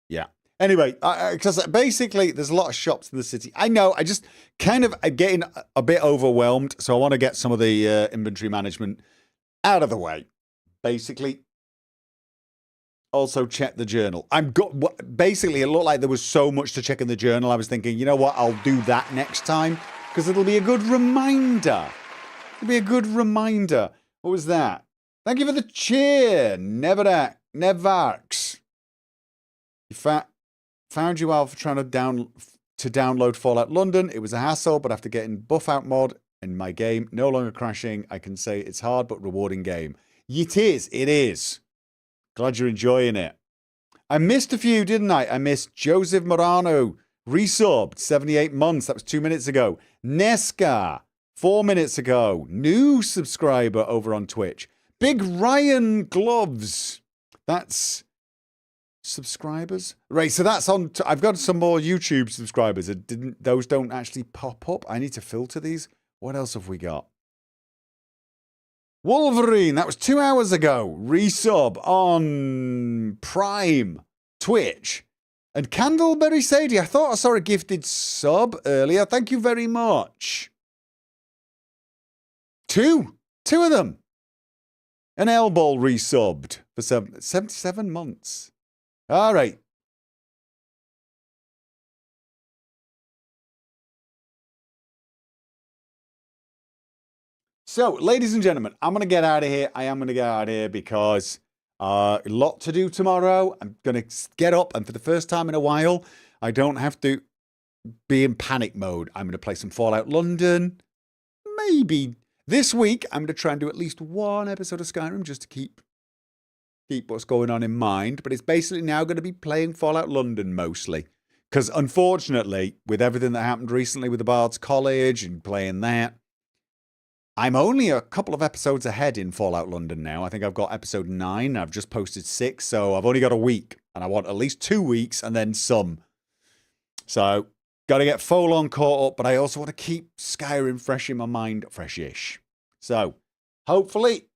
Yeah. Anyway, because basically there's a lot of shops in the city. I know, I just kind of am getting a bit overwhelmed, so I want to get some of the inventory management out of the way. Basically, also check the journal. Basically, it looked like there was so much to check in the journal. I was thinking, you know what, I'll do that next time because it'll be a good reminder. It'll be a good reminder. What was that? Thank you for the cheer, Nevarks. Found you while trying to download Fallout London. It was a hassle, but after getting buff out mod in my game, no longer crashing, I can say it's hard but rewarding game. It is. Glad you're enjoying it. I missed a few, didn't I? I missed Joseph Morano, resubbed, 78 months. That was 2 minutes ago. Nesca, 4 minutes ago. New subscriber over on Twitch. Big Ryan Gloves. That's... subscribers, right? So that's on. I've got some more YouTube subscribers. Those don't actually pop up. I need to filter these. What else have we got? Wolverine. That was 2 hours ago. Resub on Prime, Twitch, and Candleberry Sadie. I thought I saw a gifted sub earlier. Thank you very much. Two of them. An Elball resubbed for 77 months. All right. So, ladies and gentlemen, I'm going to get out of here. I am going to get out of here because a lot to do tomorrow. I'm going to get up, and for the first time in a while, I don't have to be in panic mode. I'm going to play some Fallout London. Maybe this week, I'm going to try and do at least one episode of Skyrim just to keep what's going on in mind, but it's basically now going to be playing Fallout London mostly. Because unfortunately, with everything that happened recently with the Bard's College and playing that, I'm only a couple of episodes ahead in Fallout London now. I think I've got episode 9. I've just posted 6, so I've only got a week. And I want at least 2 weeks and then some. So, got to get full on caught up, but I also want to keep Skyrim fresh in my mind, fresh-ish. So, hopefully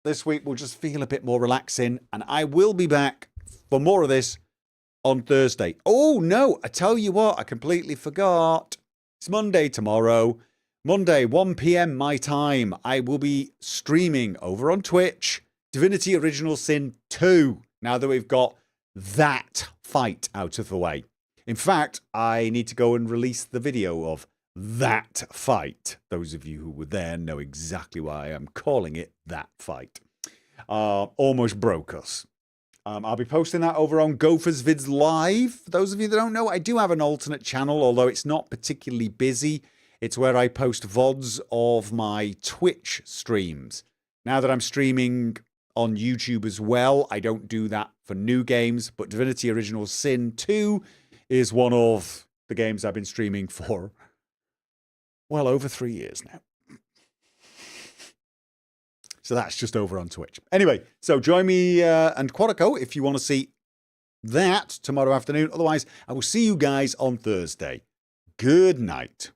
this week will just feel a bit more relaxing, and I will be back for more of this on Thursday. Oh, no, I tell you what, I completely forgot. It's Monday tomorrow. Monday, 1 p.m. my time, I will be streaming over on Twitch Divinity Original Sin 2, now that we've got that fight out of the way. In fact, I need to go and release the video of that fight. Those of you who were there know exactly why I'm calling it that fight. Almost broke us. I'll be posting that over on Gopher's Vids Live. For those of you that don't know, I do have an alternate channel, although it's not particularly busy. It's where I post VODs of my Twitch streams. Now that I'm streaming on YouTube as well, I don't do that for new games, but Divinity Original Sin 2 is one of the games I've been streaming for, well, over 3 years now. So that's just over on Twitch. Anyway, so join me and Quadico if you want to see that tomorrow afternoon. Otherwise, I will see you guys on Thursday. Good night.